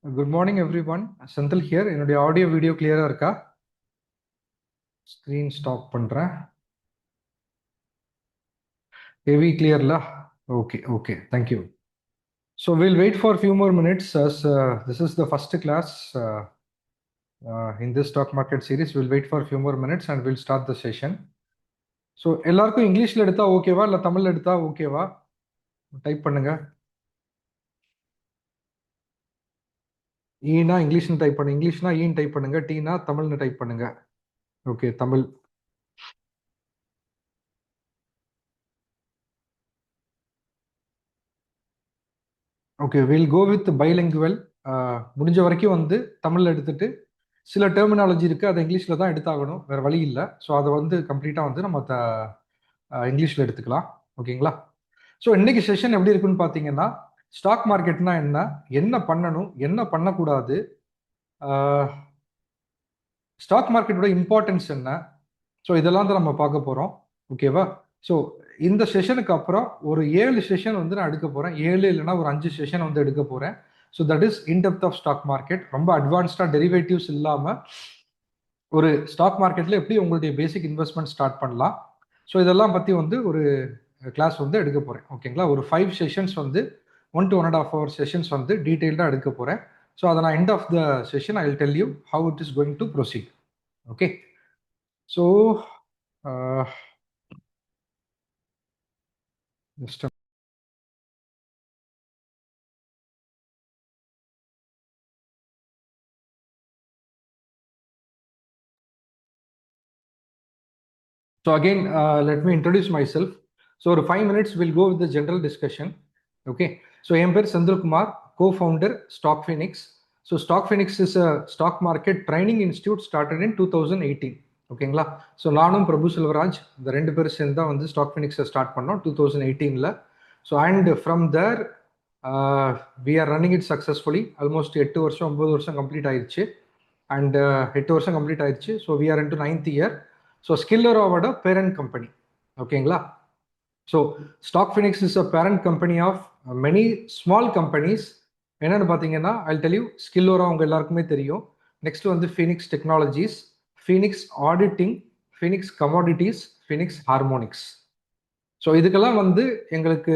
Good morning, everyone. Senthil here. என்னுடைய audio video கிளியரா இருக்கா? ஸ்க்ரீன் ஸ்டாப் பண்றேன். Heavy கிளியர்ல? Okay. Thank you. So we'll wait for a few more minutes as this is the first class in this stock market series. We'll wait for a few more minutes and we'll start the session. So எல்லாருக்கும் இங்கிலீஷ்ல எடுத்தா ஓகேவா இல்ல தமிழ்ல எடுத்தா ஓகேவா? Type பண்ணுங்க. ஈனா இங்கிலீஷ்னு டைப் பண்ணுங்க. இங்கிலீஷ்னா ஈன்னு டைப் பண்ணுங்க. டீனா தமிழ்னு டைப் பண்ணுங்க. Okay, Tamil. Okay, will go with bilingual. முடிஞ்ச வரைக்கும் வந்து தமிழில் எடுத்துட்டு சில டெர்மினாலஜி இருக்குது, அதை இங்கிலீஷில் தான் எடுத்தாகணும், வேறு வழி இல்லை. ஸோ அதை வந்து கம்ப்ளீட்டாக வந்து நம்ம இங்கிலீஷில் எடுத்துக்கலாம். ஓகேங்களா? ஸோ இன்னைக்கு செஷன் எப்படி இருக்குன்னு பார்த்தீங்கன்னா, ஸ்டாக் மார்க்கெட்னா என்ன, என்ன பண்ணணும், என்ன பண்ணக்கூடாது, ஸ்டாக் மார்க்கெட்டோட இம்பார்ட்டன்ஸ் என்ன, ஸோ இதெல்லாம் தான் நம்ம பார்க்க போகிறோம். ஓகேவா? ஸோ இந்த செஷனுக்கு அப்புறம் ஒரு 7 செஷன் வந்து நான் எடுக்க போகிறேன். 7 இல்லைன்னா ஒரு 5 செஷன் வந்து எடுக்க போகிறேன். So that is in depth of stock market. ரொம்ப அட்வான்ஸ்டாக டெரிவேட்டிவ்ஸ் இல்லாமல் ஒரு ஸ்டாக் மார்க்கெட்டில் எப்படி உங்களுடைய பேசிக் இன்வெஸ்ட்மெண்ட் ஸ்டார்ட் பண்ணலாம், ஸோ இதெல்லாம் பற்றி வந்து ஒரு கிளாஸ் வந்து எடுக்க போகிறேன். ஓகேங்களா? ஒரு 5 செஷன்ஸ் வந்து 1 to 1.5 hour செஷன்ஸ் வந்து டீட்டெயில்டாக எடுக்க போகிறேன். ஸோ அதை நான் end of the session I will tell you how it is going to proceed. Okay, so just a So again, let me introduce myself. So for 5 minutes, we'll go with the general discussion. Okay. So I am Sandil Kumar, co-founder Stock Phoenix. So Stock Phoenix is a stock market training institute started in 2018. ஓகேங்களா? So நானும் பிரபு செல்வராஜ் இந்த 2 பேரும் சேர்ந்து தான் வந்து stock ஃபினிக்ஸை start பண்ணோம் 2018. So and from there we are running it successfully. Almost 8 வருஷம் 9 வருஷம் கம்ப்ளீட் ஆயிடுச்சு. அண்ட் 8 வருஷம் கம்ப்ளீட் ஆயிடுச்சு. So we are into 9th year. So ஸ்கில்லரோவோட பேரண்ட் கம்பெனி. ஓகேங்களா? So stock Phoenix is a parent company of many small companies. என்னன்னு பார்த்தீங்கன்னா, I tell you, ஸ்கில்லோரா அவங்க எல்லாருக்குமே தெரியும். நெக்ஸ்ட் வந்து Phoenix technologies, Phoenix auditing, Phoenix commodities, Phoenix harmonics. So இதுக்கெல்லாம் வந்து எங்களுக்கு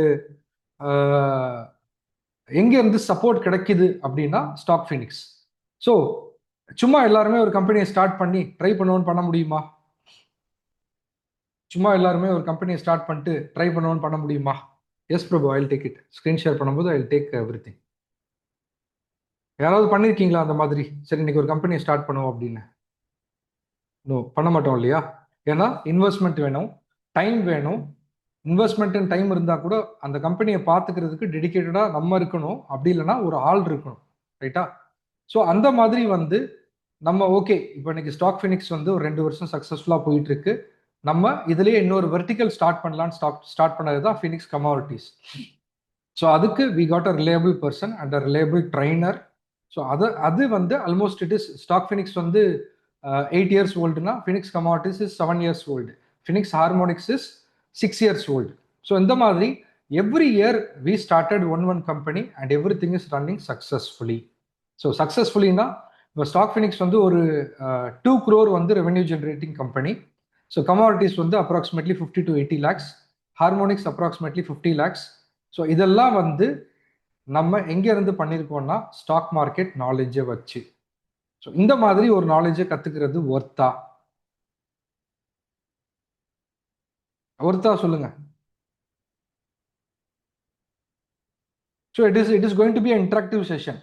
எங்கேருந்து சப்போர்ட் கிடைக்குது அப்படின்னா ஸ்டாக் ஃபினிக்ஸ். ஸோ சும்மா எல்லாருமே ஒரு கம்பெனியை ஸ்டார்ட் பண்ணி ட்ரை பண்ணுவோன்னு பண்ண முடியுமா? சும்மா எல்லாருமே ஒரு கம்பெனியை ஸ்டார்ட் பண்ணிட்டு ட்ரை பண்ணுவோன்னு பண்ண முடியுமா? Yes Prabhu, I will take it. Screen share பண்ணும்போது ஐ வில் டேக் எவ்ரிதிங். யாராவது பண்ணியிருக்கீங்களா அந்த மாதிரி? சரி, இன்னைக்கு ஒரு கம்பெனியை ஸ்டார்ட் பண்ணுவோம் அப்படின்னு. நோ, பண்ண மாட்டோம் இல்லையா? ஏன்னா இன்வெஸ்ட்மெண்ட் வேணும், டைம் வேணும். இன்வெஸ்ட்மெண்ட் அண்ட் டைம் இருந்தால் கூட அந்த கம்பெனியை பார்த்துக்கிறதுக்கு டெடிக்கேட்டடாக நம்ம இருக்கணும், அப்படி இல்லைன்னா ஒரு ஆள் இருக்கணும். ரைட்டா? ஸோ அந்த மாதிரி வந்து நம்ம ஓகே, இப்போ இன்னைக்கு ஸ்டாக் ஃபினிக்ஸ் வந்து ஒரு 2 வருஷம் சக்ஸஸ்ஃபுல்லாக போயிட்டு இருக்கு. நம்ம இதுலயே இன்னொரு வெர்டிக்கல் ஸ்டார்ட் பண்ணலான்னு ஸ்டார்ட் பண்ணது தான் ஃபீனிக்ஸ் கமாடிட்டிஸ். ஸோ அதுக்கு we got a reliable person and a reliable trainer. So அது வந்து almost it is stock Phoenix வந்து 8 years ஓல்டுனா Phoenix commodities is 7 years old, Phoenix harmonics is 6 years old. So இந்த மாதிரி every year we started one company and everything is running successfully. So சக்ஸஸ்ஃபுல்லினா இப்போ stock Phoenix வந்து ஒரு 2 crore வந்து revenue generating company. So commodities வந்து approximately 50 to 80 lakhs, harmonics approximately 50 lakhs. So இதெல்லாம் வந்து நம்ம எங்கேருந்து பண்ணியிருக்கோம்னா ஸ்டாக் மார்க்கெட் நாலேஜை வச்சு. ஸோ இந்த மாதிரி ஒரு நாலேஜை கற்றுக்கிறது ஒர்த்தா சொல்லுங்க. So it is going to be interactive session.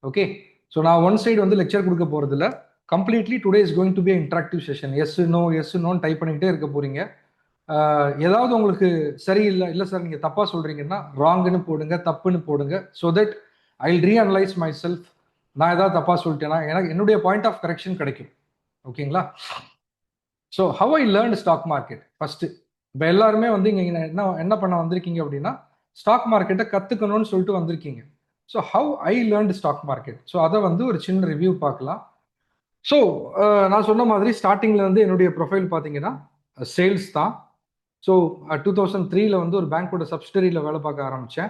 Okay, so நான் ஒன் சைடு வந்து லெக்சர் கொடுக்க போகிறது இல்லை. Completely today is going to be interactive session. Yes நோன்னு டைப் பண்ணிக்கிட்டே இருக்க போறீங்க. ஏதாவது உங்களுக்கு சரியில்லை, இல்லை சார் நீங்கள் தப்பாக சொல்கிறீங்கன்னா ராங்குன்னு போடுங்க, தப்புன்னு போடுங்க. So that I will reanalyse myself. நான் ஏதாவது தப்பாக சொல்லிட்டேன்னா எனக்கு என்னுடைய பாயிண்ட் ஆஃப் கரெக்ஷன் கிடைக்கும். ஓகேங்களா? So how I learn stock market first. இப்போ எல்லாருமே வந்து இங்கே என்ன பண்ண வந்திருக்கீங்க அப்படின்னா ஸ்டாக் மார்க்கெட்டை கற்றுக்கணும்னு சொல்லிட்டு வந்திருக்கீங்க. So how I learn stock market, so அதை வந்து ஒரு சின்ன ரிவ்யூ பார்க்கலாம். ஸோ நான் சொன்ன மாதிரி ஸ்டார்டிங்கில் வந்து என்னுடைய ப்ரொஃபைல் பார்த்தீங்கன்னா சேல்ஸ் தான். ஸோ 2003 வந்து ஒரு பேங்கோட சப்சிடரியில் வேலை பார்க்க ஆரம்பித்தேன்.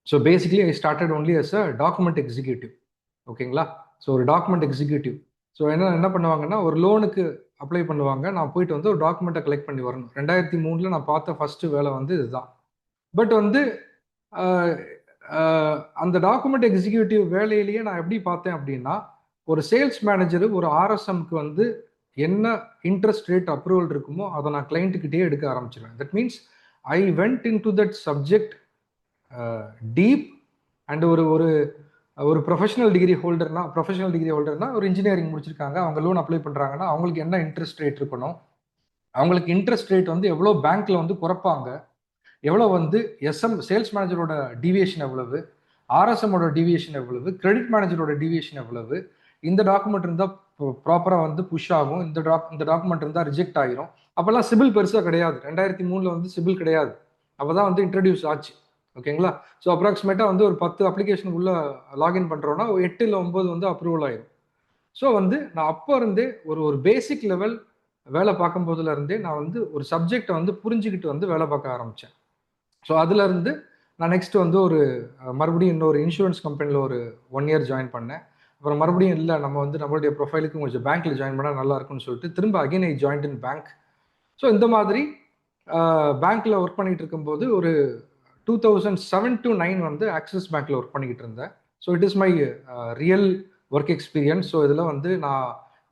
So basically I started only as a document executive. ஓகேங்களா. ஸோ ஒரு டாக்குமெண்ட் எக்ஸிக்யூட்டிவ். ஸோ என்ன பண்ணுவாங்கன்னா, ஒரு லோனுக்கு அப்ளை பண்ணுவாங்க. நான் போயிட்டு வந்து ஒரு டாக்குமெண்ட்டை கலெக்ட் பண்ணி வரணும். 2003 நான் பார்த்த ஃபர்ஸ்ட் வேலை வந்து இதுதான். பட் வந்து அஹ், அந்த டாக்குமெண்ட் எக்ஸிக்யூட்டிவ் வேலையிலேயே நான் எப்படி பார்த்தேன் அப்படின்னா, ஒரு சேல்ஸ் மேனேஜர் ஒரு ஆர்எஸ்எம்க்கு வந்து என்ன இன்ட்ரெஸ்ட் ரேட் அப்ரூவல் இருக்குமோ அதை நான் கிளைண்ட்டுக்கிட்டே எடுக்க ஆரம்பிச்சிருவேன். That means I went into that subject deep. And ஒரு ஒரு ஒரு ப்ரொஃபஷனல் டிகிரி ஹோல்டர்னா ஒரு இன்ஜினியரிங் முடிச்சிருக்காங்க, அவங்க லோன் அப்ளை பண்ணுறாங்கன்னா அவங்களுக்கு என்ன இன்ட்ரெஸ்ட் ரேட் இருக்கணும், அவங்களுக்கு இன்ட்ரெஸ்ட் ரேட் வந்து எவ்வளோ பேங்க்ல வந்து குறைப்பாங்க, எவ்வளோ வந்து சேல்ஸ் மேனேஜரோட டிவியேஷன் எவ்வளவு, ஆர்எஸ்எம்மோட டிவியேஷன் எவ்வளவு, கிரெடிட் மேனேஜரோட டிவியேஷன் எவ்வளவு, இந்த டாக்குமெண்ட் இருந்தால் ப்ராப்பராக வந்து புஷ் ஆகும், இந்த டாக்குமெண்ட் இருந்தால் ரிஜெக்ட் ஆகிரும். அப்போல்லாம் சிபில் பெருசாக கிடையாது. 2003 வந்து சிபில் கிடையாது. அப்போ தான் வந்து இன்ட்ரடியூஸ் ஆச்சு. ஓகேங்களா. ஸோ அப்ராக்சிமேட்டாக வந்து ஒரு 10 அப்ளிகேஷனுக்குள்ள லாகின் பண்ணுறோன்னா 8 இல்லை 9 வந்து அப்ரூவல் ஆயிரும். ஸோ வந்து நான் அப்போ இருந்தே ஒரு பேசிக் லெவல் வேலை பார்க்கும் போதுல இருந்தே நான் வந்து ஒரு சப்ஜெக்டை வந்து புரிஞ்சுக்கிட்டு வந்து வேலை பார்க்க ஆரம்பித்தேன். ஸோ அதுலேருந்து நான் நெக்ஸ்ட் வந்து மறுபடியும் இன்னொரு இன்சூரன்ஸ் கம்பெனியில் ஒரு 1 இயர் ஜாயின் பண்ணேன். அப்புறம் மறுபடியும் இல்லை, நம்ம வந்து நம்மளுடைய ப்ரொஃபைலுக்கு கொஞ்சம் பேங்க்கில் ஜாயின் பண்ணால் நல்லா இருக்கும்னு சொல்லிட்டு திரும்ப again I join in bank. So இந்த மாதிரி பேங்க்கில் ஒர்க் பண்ணிட்டு இருக்கும்போது ஒரு 2007 to 9 வந்து ஆக்சிஸ் பேங்க்கில் ஒர்க் பண்ணிக்கிட்டு இருந்தேன். So it is my real work experience. So இதில் வந்து நான்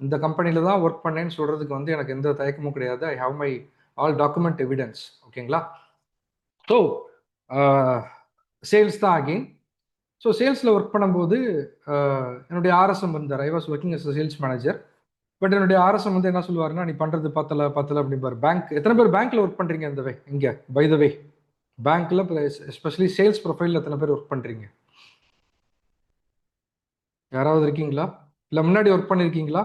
இந்த கம்பெனியில் தான் ஒர்க் பண்ணேன்னு சொல்கிறதுக்கு வந்து எனக்கு எந்த தயக்கமும் கிடையாது. I have my all document evidence. ஓகேங்களா. ஸோ சேல்ஸ் தான் அகெயின். ஸோ சேல்ஸில் ஒர்க் பண்ணும்போது என்னுடைய ஆர்எஸ்எம் வந்தார். I was working as sales manager. But என்னுடைய ஆர்எஸ்எம் வந்து என்ன சொல்லுவாருன்னா, நீ பண்ணுறது பத்தலை அப்படிம்பார். பேங்க் எத்தனை பேர் பேங்க்கில் ஒர்க் பண்ணுறீங்க இந்த வே இங்கே பை த வே பேங்க்கில் எஸ்பெஷலி சேல்ஸ் ப்ரொஃபைலில் எத்தனை பேர் ஒர்க் பண்ணுறீங்க? யாராவது இருக்கீங்களா? இல்லை முன்னாடி ஒர்க் பண்ணியிருக்கீங்களா?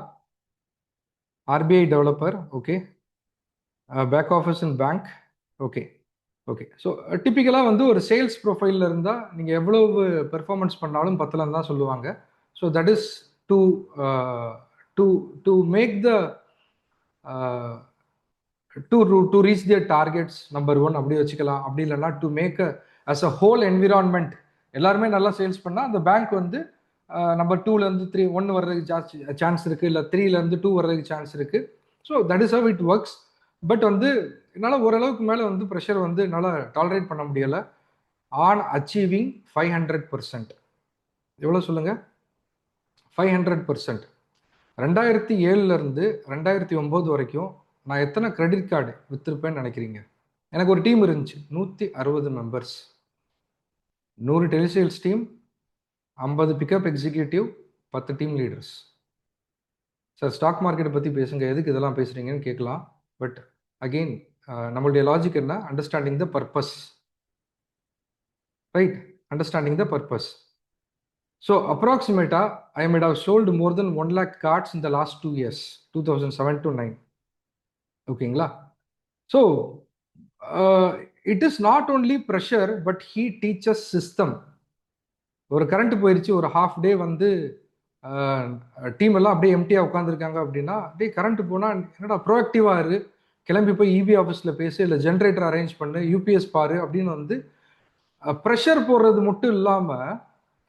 RBI developer, okay. Back office in bank, okay. Okay. So டிப்பிக்கலாக வந்து ஒரு சேல்ஸ் ப்ரொஃபைலில் இருந்தால் நீங்கள் எவ்வளவு பெர்ஃபார்மன்ஸ் பண்ணாலும் பத்தலன்னு தான் சொல்லுவாங்க. So that is to to to make the to reach their targets number 1 அப்படி வச்சுக்கலாம். அப்படி இல்லைன்னா to make as a whole environment எல்லாருமே நல்லா சேல்ஸ் பண்ணால் அந்த பேங்க் வந்து நம்பர் 2லேருந்து 3 1 வர்றதுக்கு சான்ஸ் இருக்குது, இல்லை 3லேருந்து 2 வர்றதுக்கு சான்ஸ் இருக்குது. So that is how it works. But வந்து என்னால் ஓரளவுக்கு மேலே வந்து ப்ரெஷர் வந்து என்னால் டாலரேட் பண்ண முடியலை. On achieving 500%. எவ்வளோ சொல்லுங்க? 500%. 2007லேருந்து 2009 வரைக்கும் நான் எத்தனை கிரெடிட் கார்டு விற்றுருப்பேன்னு நினைக்கிறீங்க? எனக்கு ஒரு டீம் இருந்துச்சு, 160 members, 100 telesales team, 50 pickup executive, 10 team leaders. Sir stock மார்க்கெட்டை பற்றி பேசுங்க, எதுக்கு இதெல்லாம் பேசுகிறீங்கன்னு கேட்கலாம். பட் அகெயின் நம்மளுடைய லாஜிக் என்ன? Understanding the purpose, right? Understanding the purpose. So அப்ராக்சிமேட்டாக I might have sold more than 1 lakh cards in the last 2 years, 2007 to 9. ஓகேங்களா. So it is not only pressure, but he teaches system. ஒரு current போயிடுச்சு, ஒரு half day வந்து team எல்லாம் அப்படியே எம்டியாக உட்காந்துருக்காங்க அப்படின்னா, அப்படியே கரண்ட் போனால் என்னடா ப்ரோஆக்டிவாக இரு, கிளம்பி போய் இபி ஆஃபீஸில் பேசு, இல்லை ஜென்ரேட்டர் அரேஞ்ச் பண்ணு, யூபிஎஸ் பாரு அப்படின்னு வந்து ப்ரெஷர் போடுறது மட்டும் இல்லாமல்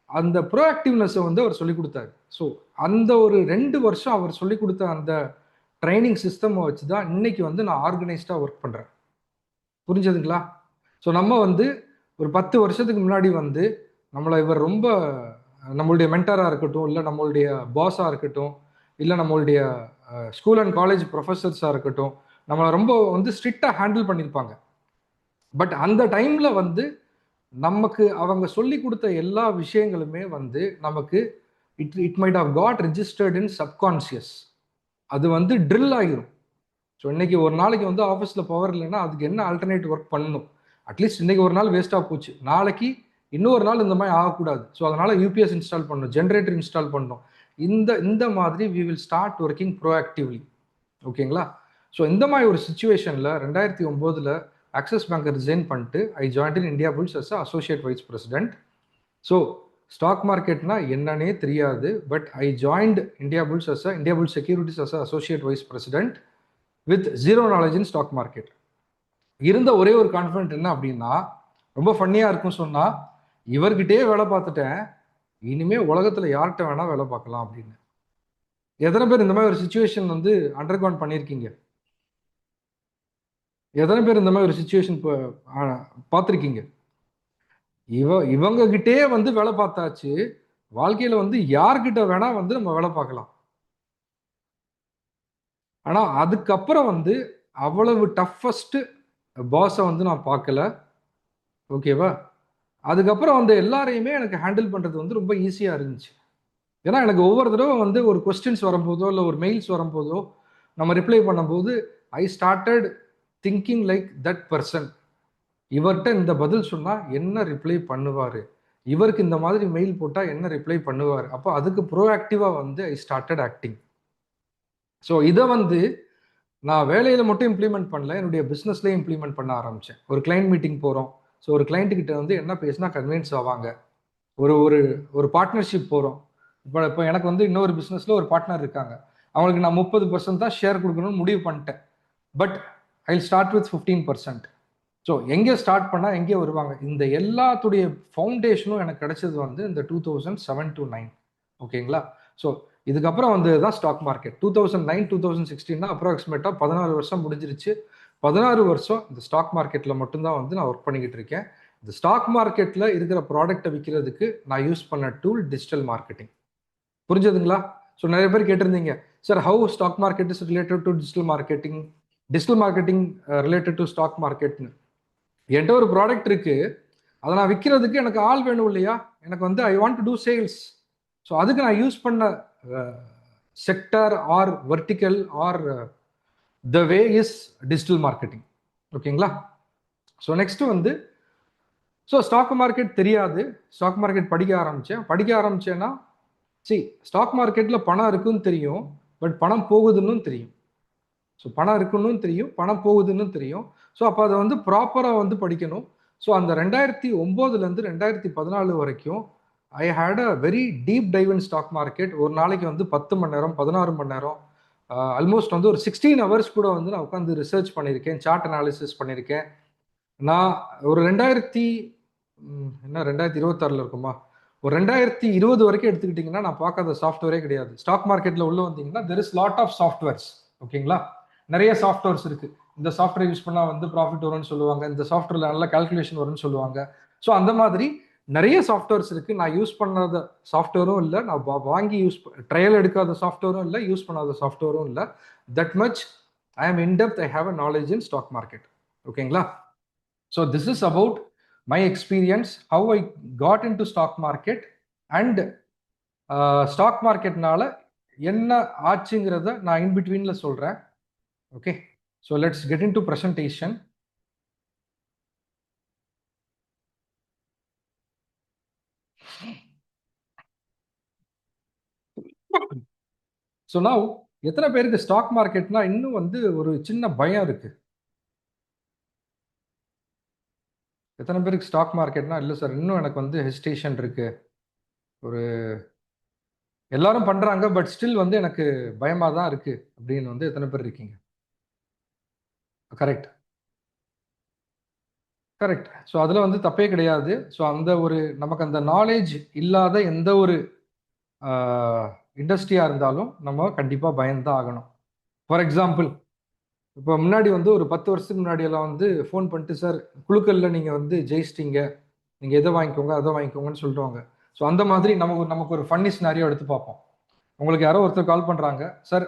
அந்த ப்ரோஆக்டிவ்னஸை வந்து அவர் சொல்லிக் கொடுத்தாரு. ஸோ அந்த ஒரு 2 வருஷம் அவர் சொல்லிக் கொடுத்த அந்த ட்ரைனிங் சிஸ்டம் வச்சு தான் இன்னைக்கு வந்து நான் ஆர்கனைஸ்டாக ஒர்க் பண்ணுறேன். புரிஞ்சதுங்களா? ஸோ நம்ம வந்து ஒரு 10 வருஷத்துக்கு முன்னாடி வந்து நம்மளை இவர் ரொம்ப நம்மளுடைய மென்டராக இருக்கட்டும், இல்லை நம்மளுடைய பாஸாக இருக்கட்டும், இல்லை நம்மளுடைய ஸ்கூல் அண்ட் காலேஜ் ப்ரொஃபஸர்ஸாக இருக்கட்டும், நம்மளை ரொம்ப வந்து ஸ்ட்ரிக்டாக ஹேண்டில் பண்ணியிருப்பாங்க. பட் அந்த டைமில் வந்து நமக்கு அவங்க சொல்லி கொடுத்த எல்லா விஷயங்களுமே வந்து நமக்கு it might have got registered in subconscious. அது வந்து ட்ரில் ஆகிரும். ஸோ இன்னைக்கு ஒரு நாளைக்கு வந்து ஆஃபீஸில் பவர் இல்லைன்னா அதுக்கு என்ன ஆல்டர்னேட் ஒர்க் பண்ணணும்? அட்லீஸ்ட் இன்னைக்கு ஒரு நாள் வேஸ்ட்டாக போச்சு, நாளைக்கு இன்னொரு நாள் இந்த மாதிரி ஆகக்கூடாது. ஸோ அதனால யூபிஎஸ் இன்ஸ்டால் பண்ணணும், ஜென்ரேட்டர் இன்ஸ்டால் பண்ணணும். இந்த மாதிரி வி வில் ஸ்டார்ட் ஒர்க்கிங் ப்ரோஆக்டிவ்லி. ஓகேங்களா. ஸோ இந்த மாதிரி ஒரு சுச்சுவேஷனில் 2009 ஆக்சிஸ் பேங்கை ரிசைன் பண்ணிட்டு I joined in Indiabulls as associate vice president. So stock மார்க்கெட்னா என்னன்னே தெரியாது, but I joined Indiabulls securities as associate vice president with zero knowledge in stock market. இருந்த ஒரே ஒரு கான்ஃபிடென்ட் என்ன அப்படின்னா, ரொம்ப ஃபன்னியாக இருக்கும் சொன்னால், இவர்கிட்டே வேலை பார்த்துட்டேன், இனிமே உலகத்துல யார்கிட்ட வேணா வேலை பார்க்கலாம் அப்படின்னு. எத்தனை பேர் இந்த மாதிரி ஒரு சுச்சுவேஷன் வந்து அண்டர்கவுண்ட் பண்ணியிருக்கீங்க? எத்தனை பேர் இந்த மாதிரி ஒரு சுச்சுவேஷன் பார்த்துருக்கீங்க? இவங்க கிட்டே வந்து வேலை பார்த்தாச்சு. வாழ்க்கையில வந்து யார்கிட்ட வேணா வந்து நம்ம வேலை பார்க்கலாம். ஆனா அதுக்கப்புறம் வந்து அவ்வளவு டஃபஸ்ட் பாஸை வந்து நான் பார்க்கல. ஓகேவா? அதுக்கப்புறம் வந்து எல்லாரையுமே எனக்கு ஹேண்டில் பண்றது வந்து ரொம்ப ஈஸியா இருந்துச்சு. ஏன்னா எனக்கு ஒவ்வொரு தடவை வந்து ஒரு கொஸ்டின்ஸ் வரும்போதோ இல்லை ஒரு மெயில்ஸ் வரும்போதோ நம்ம ரிப்ளை பண்ணும்போது I started thinking like that person. இவர்கிட்ட இந்த பதில் சொன்னா என்ன ரிப்ளை பண்ணுவாரு, இவருக்கு இந்த மாதிரி மெயில் போட்டா என்ன ரிப்ளை பண்ணுவார், அப்போ அதுக்கு ப்ரோஆக்டிவா வந்து ஐ ஸ்டார்டட் ஆக்டிங். ஸோ இதை வந்து நான் வேலையில மட்டும் இம்ப்ளிமெண்ட் பண்ணல, என்னுடைய பிஸ்னஸ்லேயே இம்ப்ளிமெண்ட் பண்ண ஆரம்பிச்சேன். ஒரு கிளைண்ட் மீட்டிங் போகிறோம். ஸோ ஒரு கிளைண்ட் கிட்ட வந்து என்ன பேசினா கன்வின்ஸ் ஆவாங்க. ஒரு ஒரு ஒரு பார்ட்னர்ஷிப் போகிறோம். இப்போ எனக்கு வந்து இன்னொரு பிஸ்னஸில் ஒரு பார்ட்னர் இருக்காங்க. அவங்களுக்கு நான் 30% தான் ஷேர் கொடுக்கணும்னு முடிவு பண்ணிட்டேன். But I start with 15%. So எங்கே ஸ்டார்ட் பண்ணால் எங்கே வருவாங்க? இந்த எல்லாத்துடைய ஃபவுண்டேஷனும் எனக்கு கிடைச்சது வந்து இந்த 2007 to 9. ஓகேங்களா? ஸோ இதுக்கப்புறம் வந்து தான் ஸ்டாக் மார்க்கெட். 2009 2016 அப்ராக்சிமேட்டாக 16 வருஷம் முடிஞ்சிருச்சு. 16 வருஷம் இந்த ஸ்டாக் மார்க்கெட்டில் மட்டும்தான் வந்து நான் ஒர்க் பண்ணிக்கிட்டு இருக்கேன். இந்த ஸ்டாக் மார்க்கெட்டில் இருக்கிற ப்ராடக்டை விற்கிறதுக்கு நான் யூஸ் பண்ண டூல் டிஜிட்டல் மார்க்கெட்டிங். புரிஞ்சதுங்களா? ஸோ நிறைய பேர் கேட்டிருந்தீங்க, sir how stock market is related to digital marketing related to stock மார்க்கெட்னு. என்கிட்ட ஒரு ப்ராடக்ட் இருக்கு, அதை நான் விற்கிறதுக்கு எனக்கு ஆள் வேணும் இல்லையா? எனக்கு வந்து I want to do sales. So அதுக்கு நான் யூஸ் பண்ண sector or vertical or the way is digital marketing. ஓகேங்களா? ஸோ நெக்ஸ்ட் வந்து ஸோ ஸ்டாக் மார்க்கெட் தெரியாது, ஸ்டாக் மார்க்கெட் படிக்க ஆரம்பிச்சேன்னா ஸ்டாக் மார்க்கெட்டில் பணம் இருக்குன்னு தெரியும், பட் பணம் போகுதுன்னு தெரியும். ஸோ பணம் இருக்குன்னு தெரியும், பணம் போகுதுன்னு தெரியும். ஸோ அப்போ அதை வந்து ப்ராப்பராக வந்து படிக்கணும். ஸோ அந்த 2009 2014 வரைக்கும் I had a very deep dive in stock market. ஒரு நாளைக்கு வந்து 10 மணி நேரம் 16 மணி நேரம் ஆல்மோஸ்ட் வந்து ஒரு 16 ஹவர்ஸ் கூட வந்து நான் உட்காந்து ரிசர்ச் பண்ணியிருக்கேன், சார்ட் அனாலிசிஸ் பண்ணியிருக்கேன். நான் ஒரு 2026 இருக்குமா, ஒரு 2020 வரைக்கும் எடுத்துக்கிட்டிங்கன்னா நான் பார்க்காத சாஃப்ட்வேரே கிடையாது. ஸ்டாக் மார்க்கெட்டில் உள்ள வந்தீங்கன்னா there is lot of softwares. ஓகேங்களா? நிறைய சாஃப்ட்வேர்ஸ் இருக்கு. இந்த சாஃப்ட்வேர் யூஸ் பண்ணால் வந்து ப்ராஃபிட் வரும்னு சொல்லுவாங்க, இந்த சாஃப்ட்வேர்ல நல்ல கால்குலேஷன் வரும்னு சொல்லுவாங்க. ஸோ அந்த மாதிரி நிறைய சாஃப்ட்வேர்ஸ் இருக்கு. நான் யூஸ் பண்ணாத சாஃப்ட்வேரும் இல்லை, நான் வாங்கி ட்ரையல் எடுக்காத சாஃப்ட்வேரும் இல்லை, யூஸ் பண்ணாத சாஃப்ட்வேரும் இல்லை. That much I am in depth, I have a knowledge in stock market. ஓகேங்களா? So this is about my experience, how I got into stock market and stock மார்க்கெட்னால என்ன ஆச்சுங்கிறத நான் இன் பிட்வீன்ல சொல்றேன். Okay, so let's get into presentation. So நான் எத்தனை பேருக்கு ஸ்டாக் மார்க்கெட்னா இன்னும் வந்து ஒரு சின்ன பயம் இருக்கு? எத்தனை பேருக்கு ஸ்டாக் மார்க்கெட்னா இல்லை சார் இன்னும் எனக்கு வந்து ஹெசிடேஷன் இருக்கு, ஒரு எல்லாரும் பண்றாங்க பட் ஸ்டில் வந்து எனக்கு பயமா தான் இருக்கு அப்படின்னு வந்து எத்தனை பேர் இருக்கீங்க? Correct, correct. ஸோ அதில் வந்து தப்பே கிடையாது. ஸோ அந்த ஒரு நமக்கு அந்த நாலேஜ் இல்லாத எந்த ஒரு இண்டஸ்ட்ரியாக இருந்தாலும் நம்ம கண்டிப்பாக பயந்தான் ஆகணும். ஃபார் எக்ஸாம்பிள், இப்போ முன்னாடி வந்து ஒரு 10 வருஷத்துக்கு முன்னாடியெல்லாம் வந்து ஃபோன் பண்ணிட்டு, சார் குழுக்களில் நீங்கள் வந்து ஜெயிச்சிட்டீங்க, நீங்கள் எதை வாங்கிக்கோங்க அதை வாங்கிக்கோங்கன்னு சொல்லிடுவாங்க. ஸோ அந்த மாதிரி நமக்கு ஒரு ஃபன்னி சினாரியோ எடுத்து பார்ப்போம். உங்களுக்கு யாரோ ஒருத்தர் கால் பண்ணுறாங்க, சார்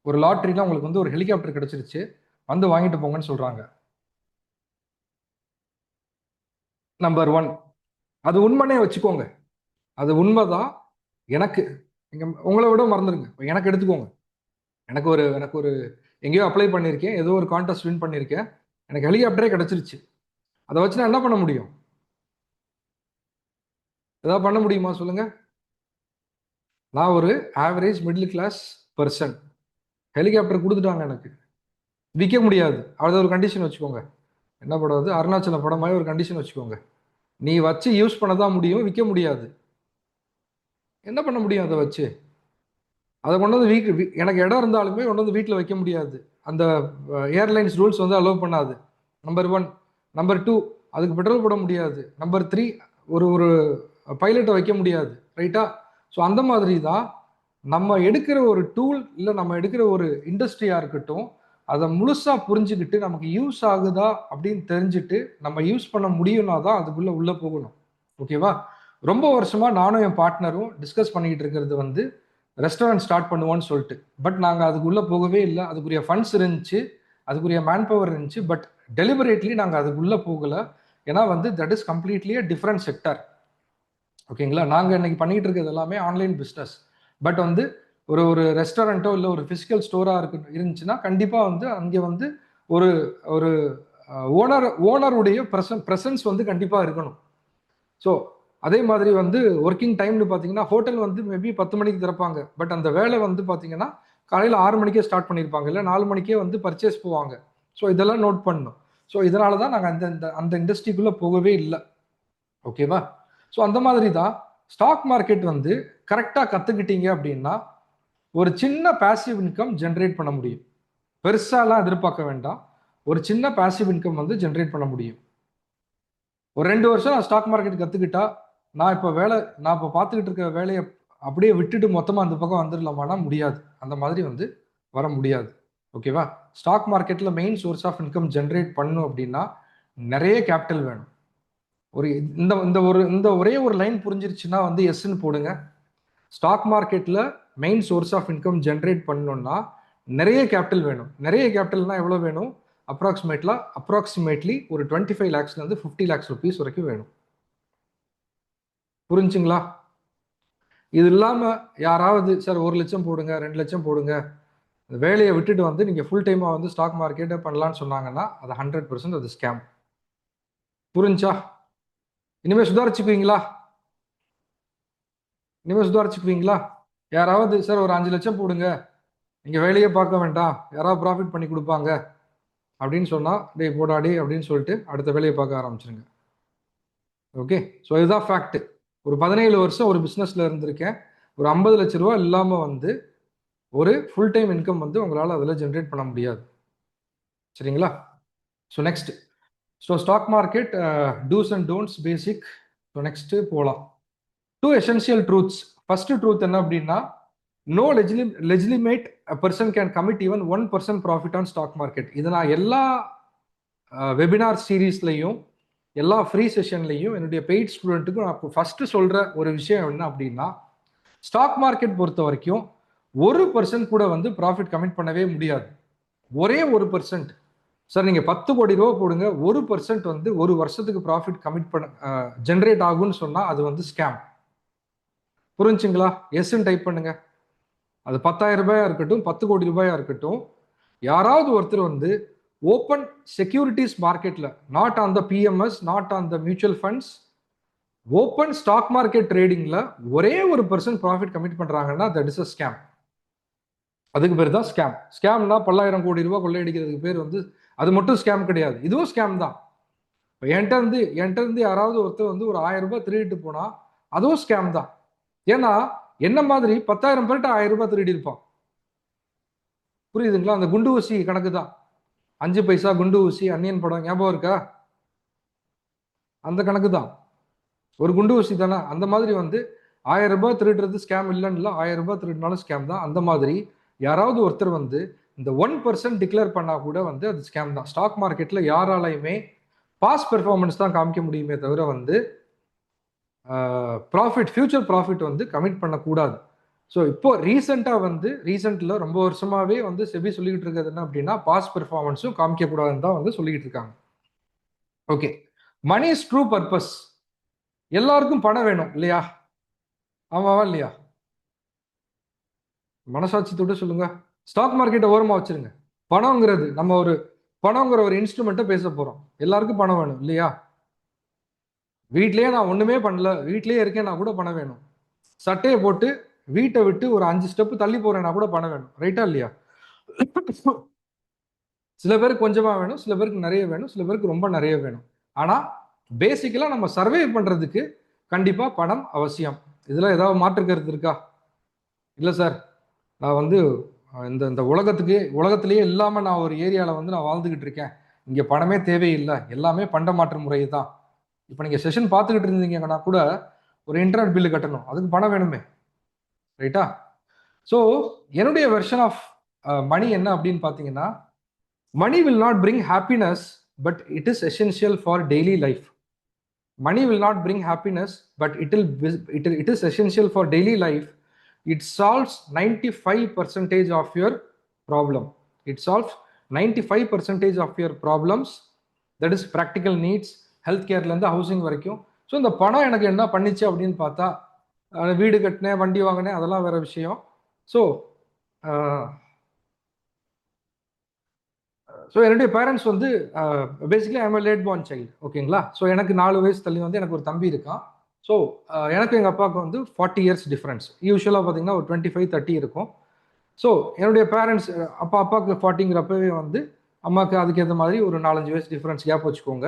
ஒரு லாட்ரியில் உங்களுக்கு வந்து ஒரு ஹெலிகாப்டர் கிடச்சிருச்சு, வந்து வாங்கிட்டு போங்கன்னு சொல்கிறாங்க. நம்பர் 1, அது உண்மைனே வச்சுக்கோங்க, அது உண்மைதான். எனக்கு உங்களை விட மறந்துடுங்க, எனக்கு எடுத்துக்கோங்க. எனக்கு ஒரு எங்கேயோ அப்ளை பண்ணியிருக்கேன், ஏதோ ஒரு கான்டெஸ்ட் வின் பண்ணியிருக்கேன், எனக்கு ஹெலிகாப்டரே கிடச்சிருச்சு. அதை வச்சு நான் என்ன பண்ண முடியும்? ஏதாவது பண்ண முடியுமா சொல்லுங்க? நான் ஒரு average middle class person, helicopter கொடுத்துட்டாங்க எனக்கு, விற்க முடியாது. அது ஒரு கண்டிஷன் வச்சுக்கோங்க. என்ன படம் அது? அருணாச்சலம் படம் மாதிரி ஒரு கண்டிஷன் வச்சுக்கோங்க. நீ வச்சு யூஸ் பண்ண தான் முடியும், விற்க முடியாது. என்ன பண்ண முடியும் அதை வச்சு? அதை கொண்டு வந்து எனக்கு இடம் இருந்தாலுமே கொண்டு வந்து வீட்டில் வைக்க முடியாது. அந்த ஏர்லைன்ஸ் ரூல்ஸ் வந்து அலோவ் பண்ணாது. நம்பர் 1. நம்பர் 2, அதுக்கு பெட்ரோல் போட முடியாது. நம்பர் 3, ஒரு ஒரு பைலட்டை வைக்க முடியாது. ரைட்டா? ஸோ அந்த மாதிரி தான் நம்ம எடுக்கிற ஒரு டூல் இல்லை நம்ம எடுக்கிற ஒரு இண்டஸ்ட்ரியாக இருக்கட்டும், அதை முழுசாக புரிஞ்சுக்கிட்டு நமக்கு யூஸ் ஆகுதா அப்படின்னு தெரிஞ்சுட்டு நம்ம யூஸ் பண்ண முடியும்னா தான் அதுக்குள்ளே உள்ளே போகணும். ஓகேவா? ரொம்ப வருஷமா நானும் என் பார்ட்னரும் டிஸ்கஸ் பண்ணிக்கிட்டு இருக்கிறது வந்து ரெஸ்டாரண்ட் ஸ்டார்ட் பண்ணுவோன்னு சொல்லிட்டு. பட் நாங்கள் அதுக்குள்ளே போகவே இல்லை. அதுக்குரிய ஃபண்ட்ஸ் இருந்துச்சு, அதுக்குரிய மேன் பவர் இருந்துச்சு. பட் டெலிபரேட்லி நாங்கள் அதுக்குள்ளே போகலை. ஏன்னா வந்து that is completely a different sector. ஓகேங்களா? நாங்கள் இன்னைக்கு பண்ணிட்டு இருக்கிறது எல்லாமே ஆன்லைன் பிஸ்னஸ். பட் வந்து ஒரு ஒரு ரெஸ்டாரண்ட்டோ இல்லை ஒரு ஃபிசிக்கல் ஸ்டோராக இருந்துச்சுன்னா கண்டிப்பாக வந்து அங்கே வந்து ஒரு ஒரு ஓனருடைய ப்ரெசன்ஸ் வந்து கண்டிப்பாக இருக்கணும். ஸோ அதே மாதிரி வந்து ஒர்க்கிங் டைம்னு பார்த்தீங்கன்னா ஹோட்டல் வந்து மேபி 10 மணிக்கு திறப்பாங்க. பட் அந்த வேலை வந்து பார்த்தீங்கன்னா காலையில் 6 மணிக்கே ஸ்டார்ட் பண்ணியிருப்பாங்க, இல்லை 4 மணிக்கே வந்து பர்ச்சேஸ் போவாங்க. ஸோ இதெல்லாம் நோட் பண்ணணும். ஸோ இதனால தான் நாங்கள் அந்த இண்டஸ்ட்ரிக்குள்ளே போகவே இல்லை. ஓகேவா? ஸோ அந்த மாதிரி தான் ஸ்டாக் மார்க்கெட் வந்து கரெக்டாக கற்றுக்கிட்டீங்க அப்படின்னா ஒரு சின்ன பேசிவ் இன்கம் ஜென்ரேட் பண்ண முடியும். பெருசாலாம் எதிர்பார்க்க வேண்டாம். ஒரு சின்ன பேசிவ் இன்கம் வந்து ஜென்ரேட் பண்ண முடியும். ஒரு 2 வருஷம் நான் ஸ்டாக் மார்க்கெட் கற்றுக்கிட்டா நான் இப்போ பார்த்துக்கிட்டு இருக்க வேலையை அப்படியே விட்டுட்டு மொத்தமாக அந்த பக்கம் வந்துடலாமானா முடியாது. அந்த மாதிரி வந்து வர முடியாது. ஓகேவா? ஸ்டாக் மார்க்கெட்டில் main source of income generate பண்ணும் அப்படின்னா நிறைய கேபிட்டல் வேணும். ஒரு இந்த ஒரே ஒரு லைன் புரிஞ்சிருச்சுன்னா வந்து எஸ்ன்னு போடுங்க. ஸ்டாக் மார்க்கெட்டில் main source of income generate பண்ணணும்னா நிறைய கேபிட்டல் வேணும். நிறைய கேபிட்டல்னா எவ்வளோ வேணும்? அப்ராக்சிமேட்லி ஒரு 25 lakhsலேருந்து 50 lakhs rupees வரைக்கும் வேணும். புரிஞ்சுங்களா? இது இல்லாமல் யாராவது சார் 1 லட்சம் போடுங்க, 2 லட்சம் போடுங்க, வேலையை விட்டுட்டு வந்து நீங்கள் ஃபுல் டைமாக வந்து ஸ்டாக் மார்க்கெட்டை பண்ணலான்னு சொன்னாங்கன்னா அது 100% அது ஸ்கேம். புரிஞ்சா? இனிமேல் சுதாரிச்சுக்குவீங்களா? யாராவது சார் ஒரு 5 லட்சம் போடுங்க, நீங்கள் வேலையே பார்க்க வேண்டாம், யாராவது ப்ராஃபிட் பண்ணி கொடுப்பாங்க அப்படின்னு சொன்னால் டேய் போடாடி அப்படின்னு சொல்லிட்டு அடுத்த வேலையை பார்க்க ஆரம்பிச்சிருங்க. ஓகே? ஸோ இதுதான் ஃபேக்ட். ஒரு 17 வருஷம் ஒரு பிஸ்னஸில் இருந்திருக்கேன். ஒரு 50 லட்ச ரூபா இல்லாமல் வந்து ஒரு ஃபுல் டைம் இன்கம் வந்து உங்களால் அதில் ஜென்ரேட் பண்ண முடியாது. சரிங்களா? So next, so stock market do's and don'ts basic. So next போகலாம். 2 essential truths. ஃபர்ஸ்ட் ட்ரூத் என்ன அப்படின்னா, no legitimate person can commit even 1% profit on stock market. இதை நான் எல்லா வெபினார் சீரீஸ்லையும் எல்லா ஃப்ரீ செஷன்லையும் என்னுடைய பெய்ட் ஸ்டூடெண்ட்டுக்கும் நான் ஃபர்ஸ்ட் சொல்ற ஒரு விஷயம் என்ன அப்படின்னா, ஸ்டாக் மார்க்கெட் பொறுத்த வரைக்கும் 1% கூட வந்து ப்ராஃபிட் கமிட் பண்ணவே முடியாது. ஒரே 1%. சார் நீங்க 10 கோடி ரூபா போடுங்க, 1% வந்து ஒரு வருஷத்துக்கு ப்ராஃபிட் கமிட் பண்ண ஜென்ரேட் ஆகும்னு சொன்னா அது வந்து ஸ்கேம். புரிஞ்சுங்களா? எஸ்ன்னு டைப் பண்ணுங்க. அது 10,000 ரூபாயா இருக்கட்டும், 10 கோடி ரூபாயா இருக்கட்டும், யாராவது ஒருத்தர் வந்து ஓப்பன் செக்யூரிட்டிஸ் மார்க்கெட்ல, not on the PMS, not on the mutual funds, open stock market ட்ரேடிங்ல ஒரே 1% ப்ராஃபிட் கமிட் பண்றாங்கன்னா தட் இஸ் அ ஸ்கேம். அதுக்கு பேர் தான் ஸ்கேம். ஸ்கேம்னா 10,000 கோடி ரூபாய் கொள்ளையடிக்கிறதுக்கு பேர் வந்து அது மட்டும் ஸ்கேம் கிடையாது, இதுவும் ஸ்கேம் தான். இப்போ என்கிட்ட இருந்து யாராவது ஒருத்தர் வந்து ஒரு 1000 ரூபாய் திருடிட்டு போனா அதுவும் ஸ்கேம் தான். ஏன்னா என்ன மாதிரி 10,000 பேர்கிட்ட 1000 ரூபாய் திருடி இருப்பான். புரியுதுங்களா? அந்த குண்டு ஊசி கணக்கு தான். 5 பைசா குண்டு ஊசி, அன்னியன் படம் ஞாபகம் இருக்கா? அந்த கணக்கு தான். ஒரு குண்டு ஊசி தானே. அந்த மாதிரி வந்து 1000 ரூபாய் திருடுறது ஸ்கேம் இல்லைன்னு இல்லை, 1000 ரூபாய் திருடினாலும் ஸ்கேம் தான். அந்த மாதிரி யாராவது ஒருத்தர் வந்து இந்த 1% டிக்ளேர் பண்ணா கூட வந்து அது ஸ்கேம் தான். ஸ்டாக் மார்க்கெட்ல யாராலையுமே பாஸ்ட் பெர்ஃபார்மன்ஸ் தான் காமிக்க முடியுமே தவிர வந்து ப்ராஃபிட், ஃபியூச்சர் ப்ராஃபிட் வந்து கமிட் பண்ணக்கூடாது. ஸோ இப்போ ரீசெண்டில் ரொம்ப வருஷமாவே வந்து செபி சொல்லிக்கிட்டு இருக்கிறது என்ன அப்படின்னா, பாஸ்ட் பெர்ஃபார்மன்ஸும் காமிக்கக்கூடாதுன்னு தான் வந்து சொல்லிக்கிட்டு இருக்காங்க. Okay, money is true purpose. எல்லாருக்கும் பணம் வேணும் இல்லையா? ஆமாவா இல்லையா? மனசாட்சி தொட்டு சொல்லுங்க. ஸ்டாக் மார்க்கெட்டை ஓரமா வச்சிருங்க. பணங்கிற ஒரு இன்ஸ்ட்ருமெண்ட்டை பேச போறோம். எல்லாருக்கும் பணம் வேணும் இல்லையா? வீட்லயே நான் ஒண்ணுமே பண்ணல, வீட்லயே இருக்கேன்னா கூட பணம் வேணும். சட்டையை போட்டு வீட்டை விட்டு ஒரு 5 ஸ்டெப் தள்ளி போறேன்னா கூட பணம் வேணும். ரைட்டா இல்லையா? சில பேருக்கு கொஞ்சமா வேணும், சில பேருக்கு நிறைய வேணும், சில பேருக்கு ரொம்ப நிறைய வேணும். ஆனா பேசிக்கலா நம்ம சர்வே பண்றதுக்கு கண்டிப்பா பணம் அவசியம். இதுல ஏதாவது மாற்று கருத்து இருக்கா? இல்ல சார், நான் வந்து இந்த உலகத்திலேயே இல்லாம நான் ஒரு ஏரியால வந்து நான் வாழ்ந்துகிட்டு இருக்கேன், இங்க பணமே தேவையில்லை, எல்லாமே பண்ட மாற்று முறை தான். இப்போ நீங்க செஷன் பார்த்துக்கிட்டு இருந்தீங்கன்னா கூட ஒரு இன்டர்நெட் பில்லு கட்டணும், அதுக்கு பணம் வேணுமே, ரைட்டா? ஸோ என்னுடைய வெர்ஷன் ஆஃப் மணி என்ன அப்படின்னு பார்த்தீங்கன்னா, money will not bring happiness, but it is essential for daily life. Money will not bring happiness, but it is essential for daily life. It solves 95% of your problem. It solves 95% of your problems. That is practical needs, healthcareலேருந்து housing வரைக்கும். So இந்த பணம் எனக்கு என்ன பண்ணிச்சு அப்படின்னு பார்த்தா, வீடு கட்டினேன், வண்டி வாங்கினேன், அதெல்லாம் வேற விஷயம். ஸோ என்னுடைய பேரண்ட்ஸ் வந்து basically I'm late born child, ஓகேங்களா? ஸோ எனக்கு 4 வயசு தள்ளி வந்து எனக்கு ஒரு தம்பி இருக்கான். ஸோ எனக்கு எங்கள் அப்பாவுக்கு வந்து 40 இயர்ஸ் டிஃப்ரென்ஸ். யூஸ்வலாக பார்த்தீங்கன்னா ஒரு 25-30 இருக்கும். ஸோ என்னுடைய பேரண்ட்ஸ் அப்பாவுக்கு 40ங்கிறப்பவே வந்து அம்மாவுக்கு அதுக்கேற்ற மாதிரி ஒரு 4-5 வயசு டிஃப்ரென்ஸ் கேப் வச்சுக்கோங்க.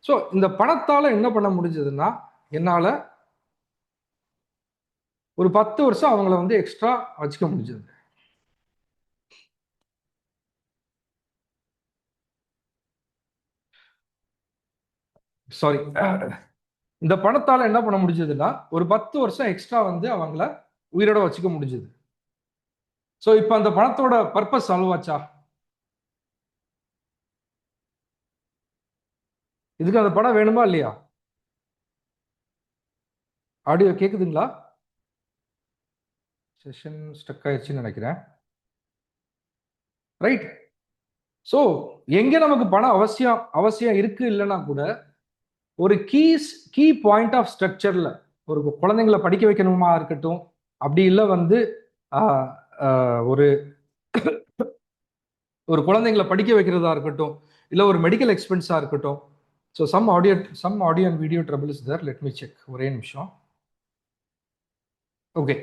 ஸோ இந்த பணத்தால் என்ன பண்ண முடிஞ்சதுன்னா, என்னால் ஒரு 10 வருஷம் அவங்கள வந்து எக்ஸ்ட்ரா வச்சுக்க முடிஞ்சது. சாரி, இந்த பணத்தால் என்ன பண்ண முடிஞ்சதுன்னா, ஒரு 10 வருஷம் எக்ஸ்ட்ரா வந்து அவங்கள உயிரோட வச்சுக்க முடிஞ்சது. ஸோ இப்போ அந்த பணத்தோட பர்பஸ் சால்வ் ஆச்சா? இதுக்கு அந்த பணம் வேணுமா இல்லையா? ஆடியோ கேக்குதுங்களா? செஷன் ஸ்டக் ஆயிடுச்சுன்னு நினைக்கிறேன். ரைட். ஸோ எங்க நமக்கு பணம் அவசியம் இருக்கு இல்லைன்னா கூட, ஒரு கீ பாயிண்ட் ஆஃப் ஸ்ட்ரக்சர்ல ஒரு குழந்தைங்களை படிக்க வைக்கணுமா இருக்கட்டும், அப்படி இல்லை வந்து ஒரு ஒரு குழந்தைங்களை படிக்க வைக்கிறதா இருக்கட்டும், இல்லை ஒரு மெடிக்கல் எக்ஸ்பென்ஸா இருக்கட்டும். So some audio and video trouble is there. Let me check, ஒரே நிமிஷம். ஓகே.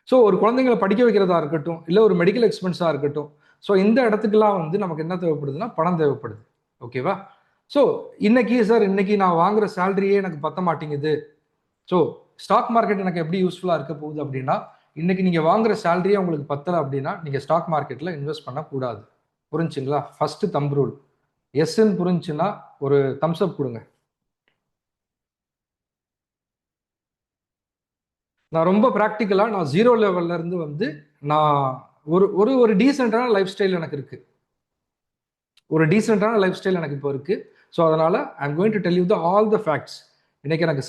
ஸோ ஒரு குழந்தைங்களை படிக்க வைக்கிறதா இருக்கட்டும், இல்லை ஒரு மெடிக்கல் எக்ஸ்பென்ஸா இருக்கட்டும், ஸோ இந்த இடத்துக்குலாம் வந்து நமக்கு என்ன தேவைப்படுதுன்னா, பணம் தேவைப்படுது. ஓகேவா? ஸோ இன்னைக்கு நான் வாங்குற சேலரியே எனக்கு பத்த மாட்டேங்குது. ஸோ ஸ்டாக் மார்க்கெட் எனக்கு எப்படி யூஸ்ஃபுல்லாக இருக்க போகுது அப்படின்னா, இன்னைக்கு நீங்கள் வாங்குற சேலரியே உங்களுக்கு பத்தலை அப்படின்னா, நீங்கள் ஸ்டாக் மார்க்கெட்டில் இன்வெஸ்ட் பண்ணக்கூடாது. புரிஞ்சுங்களா? First thumb rule. எஸ்ன்னு புரிஞ்சுன்னா ஒரு தம்ஸ் அப் கொடுங்க. நான் ரொம்ப ப்ராக்டிக்கலாக நான் 0 லெவல்ல இருந்து வந்து நான் ஒரு ஒரு ஒரு டீசென்டான லைஃப் ஸ்டைல் எனக்கு இருக்கு. ஒரு டீசென்டான லைஃப் ஸ்டைல் எனக்கு இப்போ இருக்கு. ஸோ அதனால I'm going to tell you all the facts. இன்னைக்கு எனக்கு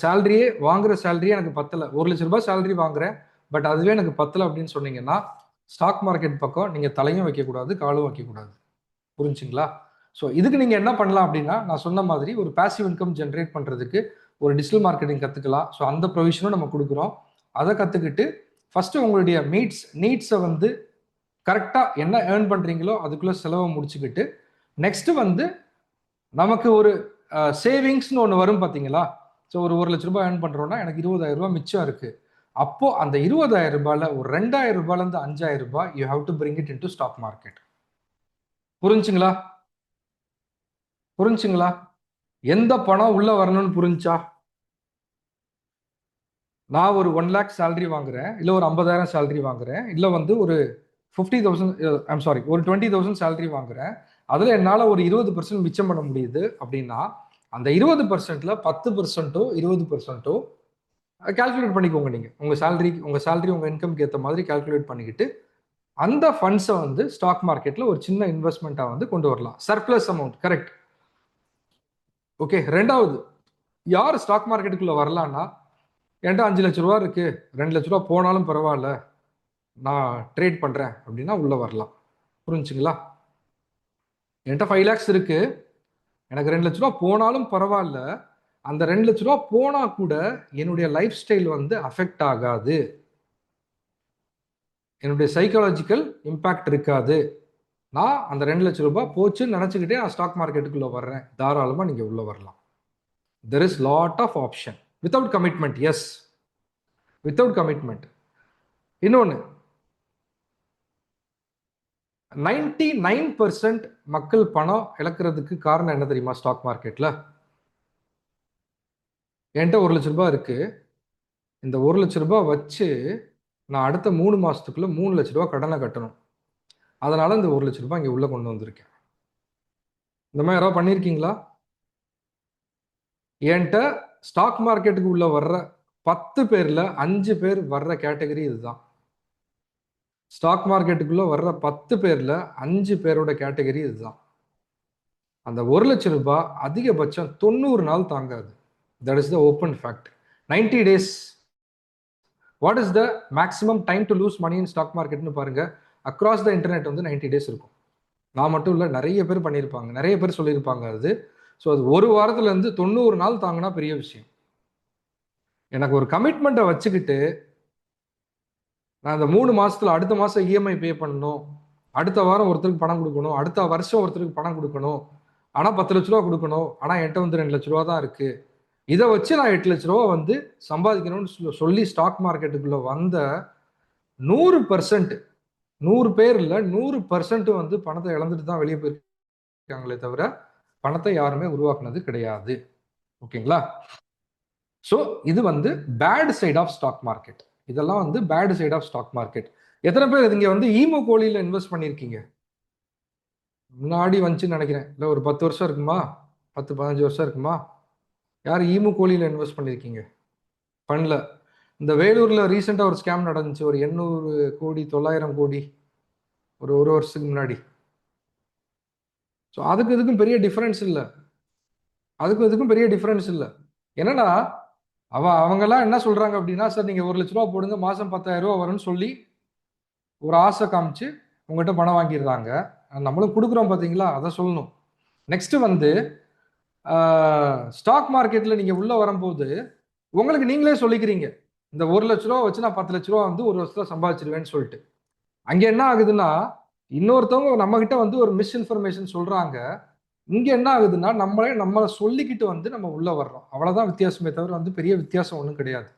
வாங்குற சேலரியே எனக்கு பத்தலை. 1,00,000 சேலரி வாங்குறேன், பட் அதுவே எனக்கு பத்தலை அப்படின்னு சொன்னீங்கன்னா, ஸ்டாக் மார்க்கெட் பக்கம் நீங்க தலையும் வைக்கக்கூடாது, காலும் வைக்கக்கூடாது. புரிஞ்சுங்களா? ஸோ இதுக்கு நீங்க என்ன பண்ணலாம் அப்படின்னா, நான் சொன்ன மாதிரி ஒரு பாசிவ் இன்கம் ஜென்ரேட் பண்றதுக்கு ஒரு டிஜிட்டல் மார்க்கெட்டிங் கத்துக்கலாம். ஸோ அந்த ப்ரொவிஷனும் நம்ம கொடுக்குறோம். அதை கத்துக்கிட்டு ஃபர்ஸ்ட் உங்களுடைய நீட்ஸை வந்து கரெக்டாக என்ன ஏர்ன் பண்றீங்களோ அதுக்குள்ள செலவை முடிச்சுக்கிட்டு, நெக்ஸ்ட் வந்து நமக்கு ஒரு சேவிங்ஸ்னு ஒன்று வரும் பார்த்தீங்களா? ஸோ ஒரு 1,00,000 ஏர்ன் பண்றோம்னா எனக்கு 20,000 மிச்சம் இருக்கு. அப்போ அந்த 20,000 ஒரு 2,000 5,000 you have to bring it into stock market. புரிஞ்சுங்களா? புரிஞ்சுங்களா? எந்த பணம் உள்ள வரணும்னு புரிஞ்சா? நான் ஒரு 1 லேக் சேலரி வாங்குறேன், இல்லை ஒரு 50,000 சேலரி வாங்குறேன், இல்லை வந்து ஒரு 50,000 ஐம் சாரி ஒரு 20,000 சேலரி வாங்குறேன். அதில் என்னால் ஒரு 20% மிச்சம் பண்ண முடியுது அப்படின்னா, அந்த 20%ல 10%ஓ 20%ஓ கால்குலேட் பண்ணிக்கோங்க. நீங்கள் உங்கள் சேலரி உங்கள் இன்கம்க்கு ஏற்ற மாதிரி கால்குலேட் பண்ணிக்கிட்டு, அந்த ஃபண்ட்ஸை வந்து ஸ்டாக் மார்க்கெட்டில் ஒரு சின்ன இன்வெஸ்ட்மெண்ட்டாக வந்து கொண்டு வரலாம். Surplus amount, correct. ஓகே. ரெண்டாவது, யார் ஸ்டாக் மார்க்கெட்டுக்குள்ள வரலான்னா, என்கிட்ட 5,00,000 இருக்கு, 2,00,000 போனாலும் பரவாயில்ல, நான் ட்ரேட் பண்றேன் அப்படின்னா உள்ள வரலாம். புரிஞ்சுங்களா? என்கிட்ட 5 lakhs இருக்கு, எனக்கு 2,00,000 போனாலும் பரவாயில்ல, அந்த 2,00,000 போனா கூட என்னுடைய லைஃப் ஸ்டைல் வந்து அஃபெக்ட் ஆகாது, என்னுடைய சைக்காலஜிக்கல் இம்பாக்ட் இருக்காது. நான் அந்த 2,00,000 போச்சுன்னு நினைச்சுக்கிட்டே நான் ஸ்டாக் மார்க்கெட்டுக்குள்ள வர்றேன். தாராளமா நீங்க உள்ள வரலாம். There is lot of option without commitment. Yes, without commitment. இன்னொன்னு, 99% மக்கள் பணம் இழக்கிறதுக்கு காரணம் என்ன தெரியுமா? ஸ்டாக் மார்க்கெட்ல என்கிட்ட 1,00,000 இருக்கு, இந்த 1,00,000 வச்சு நான் அடுத்த 3 மாசத்துக்குள்ள 3,00,000 கடனை கட்டணும். அதனால இந்த 1,00,000 இங்க உள்ள கொண்டு வந்திருக்கேன். இந்த மாதிரி யாராவது பண்ணியிருக்கீங்களா? என்கிட்ட ஸ்டாக் மார்க்கெட்டுக்கு உள்ள வர்ற 10 பேர்ல 5 பேர் வர்ற கேட்டகரி இதுதான். ஸ்டாக் மார்க்கெட்டுக்குள்ள வர்ற 10 பேர்ல 5 பேரோட கேட்டகரி இதுதான். அந்த 1,00,000 ரூபாய் அதிகபட்சம் 90 நாள் தாங்காது. That is the open fact. 90 days. What is the maximum time to lose money in stock மார்க்கெட்னு பாருங்க. அக்ராஸ் த இன்டர்நெட் வந்து 90 days இருக்கும். நான் மட்டும் இல்லை, நிறைய பேர் பண்ணியிருப்பாங்க, நிறைய பேர் சொல்லியிருப்பாங்க அது. ஸோ அது ஒரு வாரத்துல இருந்து 90 நாள் தாங்கினா பெரிய விஷயம். எனக்கு ஒரு கமிட்மெண்ட்டை வச்சுக்கிட்டு நான் இந்த 3 மாசத்துல அடுத்த மாசம் இஎம்ஐ பே பண்ணணும், அடுத்த வாரம் ஒருத்தருக்கு பணம் கொடுக்கணும், அடுத்த வருஷம் ஒருத்தருக்கு பணம் கொடுக்கணும், ஆனா 10 லட்ச ரூபா கொடுக்கணும், ஆனா என்கிட்ட வந்து 2 லட்ச ரூபா தான் இருக்கு, இதை வச்சு நான் 8 லட்ச ரூபா வந்து சம்பாதிக்கணும்னு சொல்லி ஸ்டாக் மார்க்கெட்டுக்குள்ள வந்த 100%, 100 பேர் இல்ல 100% வந்து பணத்தை இழந்துட்டு தான் வெளியே போயிருக்காங்களே தவிர பணத்தை யாருமே உருவாக்குனது கிடையாது. ஓகேங்களா? ஸோ இது வந்து bad side of stock market. இதெல்லாம் வந்து bad side of stock market. எத்தனை பேர் இங்க வந்து ஈமோ கோழியில இன்வெஸ்ட் பண்ணியிருக்கீங்க? முன்னாடி வந்துச்சுன்னு நினைக்கிறேன், இல்லை ஒரு 10 வருஷம் இருக்குமா, 10-15 வருஷம் இருக்குமா? யார் ஈமு கோழியில இன்வெஸ்ட் பண்ணியிருக்கீங்க? பண்ணல. இந்த வேலூர்ல ரீசெண்டா ஒரு ஸ்கேம் நடந்துச்சு, ஒரு 800 கோடி 900 கோடி ஒரு வருஷத்துக்கு முன்னாடி. ஸோ அதுக்கு இதுக்கும் பெரிய டிஃபரன்ஸ் இல்லை. அதுக்கும் இதுக்கும் பெரிய டிஃபரன்ஸ் இல்லை. என்னன்னா அவங்கெல்லாம் என்ன சொல்றாங்க அப்படின்னா, சார் நீங்க 1 லட்ச ரூபா போடுங்க, மாசம் 10,000 ரூபா வரும்னு சொல்லி ஒரு ஆசை காமிச்சு உங்ககிட்ட பணம் வாங்கிடுறாங்க. நம்மளும் கொடுக்குறோம் பார்த்தீங்களா, அதை சொல்லணும். நெக்ஸ்ட் வந்து ஸ்டாக் மார்க்கெட்ல நீங்க உள்ள வரும்போது உங்களுக்கு நீங்களே சொல்லிக்கிறீங்க, இந்த 1 லட்ச ரூபா வச்சு நான் 10 லட்ச ரூபா வந்து ஒரு வருஷத்துல சம்பாதிச்சிருவேன்னு சொல்லிட்டு. அங்க என்ன ஆகுதுன்னா, இன்னொருத்தவங்க நம்ம கிட்ட வந்து ஒரு மிஸ்இன்ஃபர்மேஷன் சொல்றாங்க. இங்க என்ன ஆகுதுன்னா, நம்மளை சொல்லிக்கிட்டு வந்து நம்ம உள்ள வர்றோம். அவ்வளவுதான் வித்தியாசமே தவிர வந்து பெரிய வித்தியாசம் ஒன்றும் கிடையாது.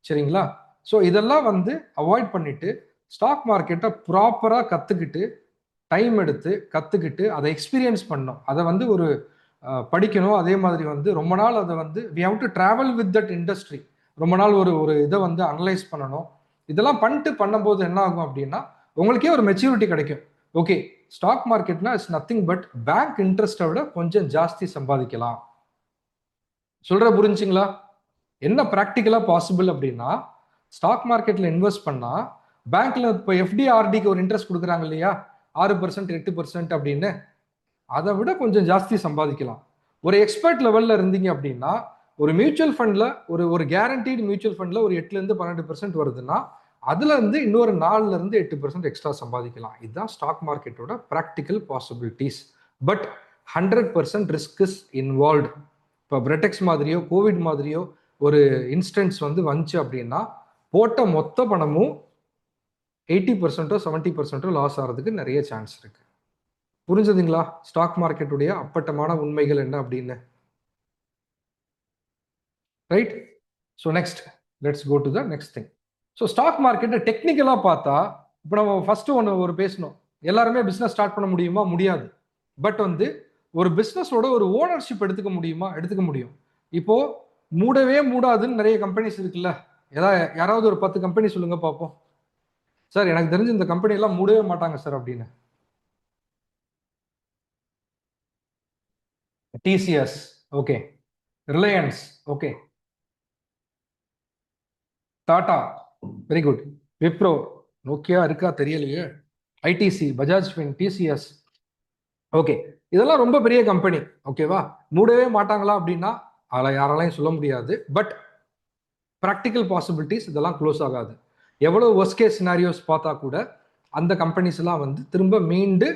சரிங்களா? ஸோ இதெல்லாம் வந்து அவாய்ட் பண்ணிட்டு ஸ்டாக் மார்க்கெட்டை ப்ராப்பரா கத்துக்கிட்டு, டைம் எடுத்து கத்துக்கிட்டு அதை எக்ஸ்பீரியன்ஸ் பண்ணணும். அதை வந்து ஒரு படிக்கணும். அதே மாதிரி வந்து ரொம்ப நாள் அதை வந்து we have to travel with that industry. ரொம்ப நாள் ஒரு இதை வந்து அனலைஸ் பண்ணணும். இதெல்லாம் பண்ணிட்டு பண்ணும்போது என்ன ஆகும் அப்படின்னா, உங்களுக்கே ஒரு மெச்சூரிட்டி கிடைக்கும். ஓகே, ஸ்டாக் மார்க்கெட்னா இட்ஸ் நத்திங் பட் பேங்க் இன்ட்ரெஸ்ட்டை விட கொஞ்சம் ஜாஸ்தி சம்பாதிக்கலாம். சொல்ற புரிஞ்சுங்களா? என்ன ப்ராக்டிக்கலா பாசிபிள் அப்படின்னா, ஸ்டாக் மார்க்கெட்ல இன்வெஸ்ட் பண்ணா பேங்க்ல இப்போ எஃப்டி ஆர்டிக்கு ஒரு இன்ட்ரெஸ்ட் கொடுக்குறாங்க இல்லையா, 6% 8% அப்படின்னு, அதை விட கொஞ்சம் ஜாஸ்தி சம்பாதிக்கலாம். ஒரு எக்ஸ்பர்ட் லெவல்ல இருந்தீங்க அப்படின்னா, ஒரு மியூச்சுவல் ஃபண்ட்ல ஒரு கேரண்டீடு மியூச்சுவல் ஃபண்ட்ல ஒரு 8ல இருந்து 12% வருதுன்னா, அதுல இருந்து இன்னொரு 4ல இருந்து 8% எக்ஸ்ட்ரா சம்பாதிக்கலாம். இதுதான் ஸ்டாக் மார்க்கெட்டோட practical possibilities. But 100% risk is involved. இப்போ பிரெட்டெக்ஸ் மாதிரியோ கோவிட் மாதிரியோ ஒரு இன்ஸ்டன்ஸ் வந்து வந்துச்சு அப்படின்னா, போட்ட மொத்த பணமும் 80%ஓ 70%ஓ லாஸ் ஆகிறதுக்கு நிறைய சான்ஸ் இருக்கு. புரிஞ்சதுங்களா ஸ்டாக் மார்க்கெட்டுடைய அப்பட்டமான உண்மைகள் என்ன அப்படின்னு? Right. So next let's go to the next thing. So stock மார்க்கெட்டை டெக்னிக்கலாக பார்த்தா, இப்போ நம்ம ஃபர்ஸ்ட் ஒரு பேசணும். எல்லாருமே பிஸ்னஸ் ஸ்டார்ட் பண்ண முடியுமா? முடியாது. பட் வந்து ஒரு பிஸ்னஸோட ஒரு ஓனர்ஷிப் எடுத்துக்க முடியுமா? எடுத்துக்க முடியும். இப்போ மூடவே மூடாதுன்னு நிறைய கம்பெனிஸ் இருக்குல்ல. யாராவது ஒரு 10 கம்பெனி சொல்லுங்க பார்ப்போம். சார் எனக்கு தெரிஞ்சு இந்த கம்பெனி எல்லாம் மூடவே மாட்டாங்க சார் அப்படின்னு. TCS okay, Reliance okay, Tata very good, Wipro, Nokia இருக்கா தெரியலையே, ITC, Bajaj fin, TCS okay, இதெல்லாம் ரொம்ப பெரிய கம்பெனி. ஓகேவா? மூடவே மாட்டாங்களா அப்படின்னா அதில் யாராலையும் சொல்ல முடியாது. பட் ப்ராக்டிக்கல் பாசிபிலிட்டிஸ் இதெல்லாம் க்ளோஸ் ஆகாது. எவ்வளோ ஒர்ஸ்ட் கேஸ் சினாரியோஸ் பார்த்தா கூட அந்த கம்பெனிஸ் எல்லாம் வந்து திரும்ப மீண்டு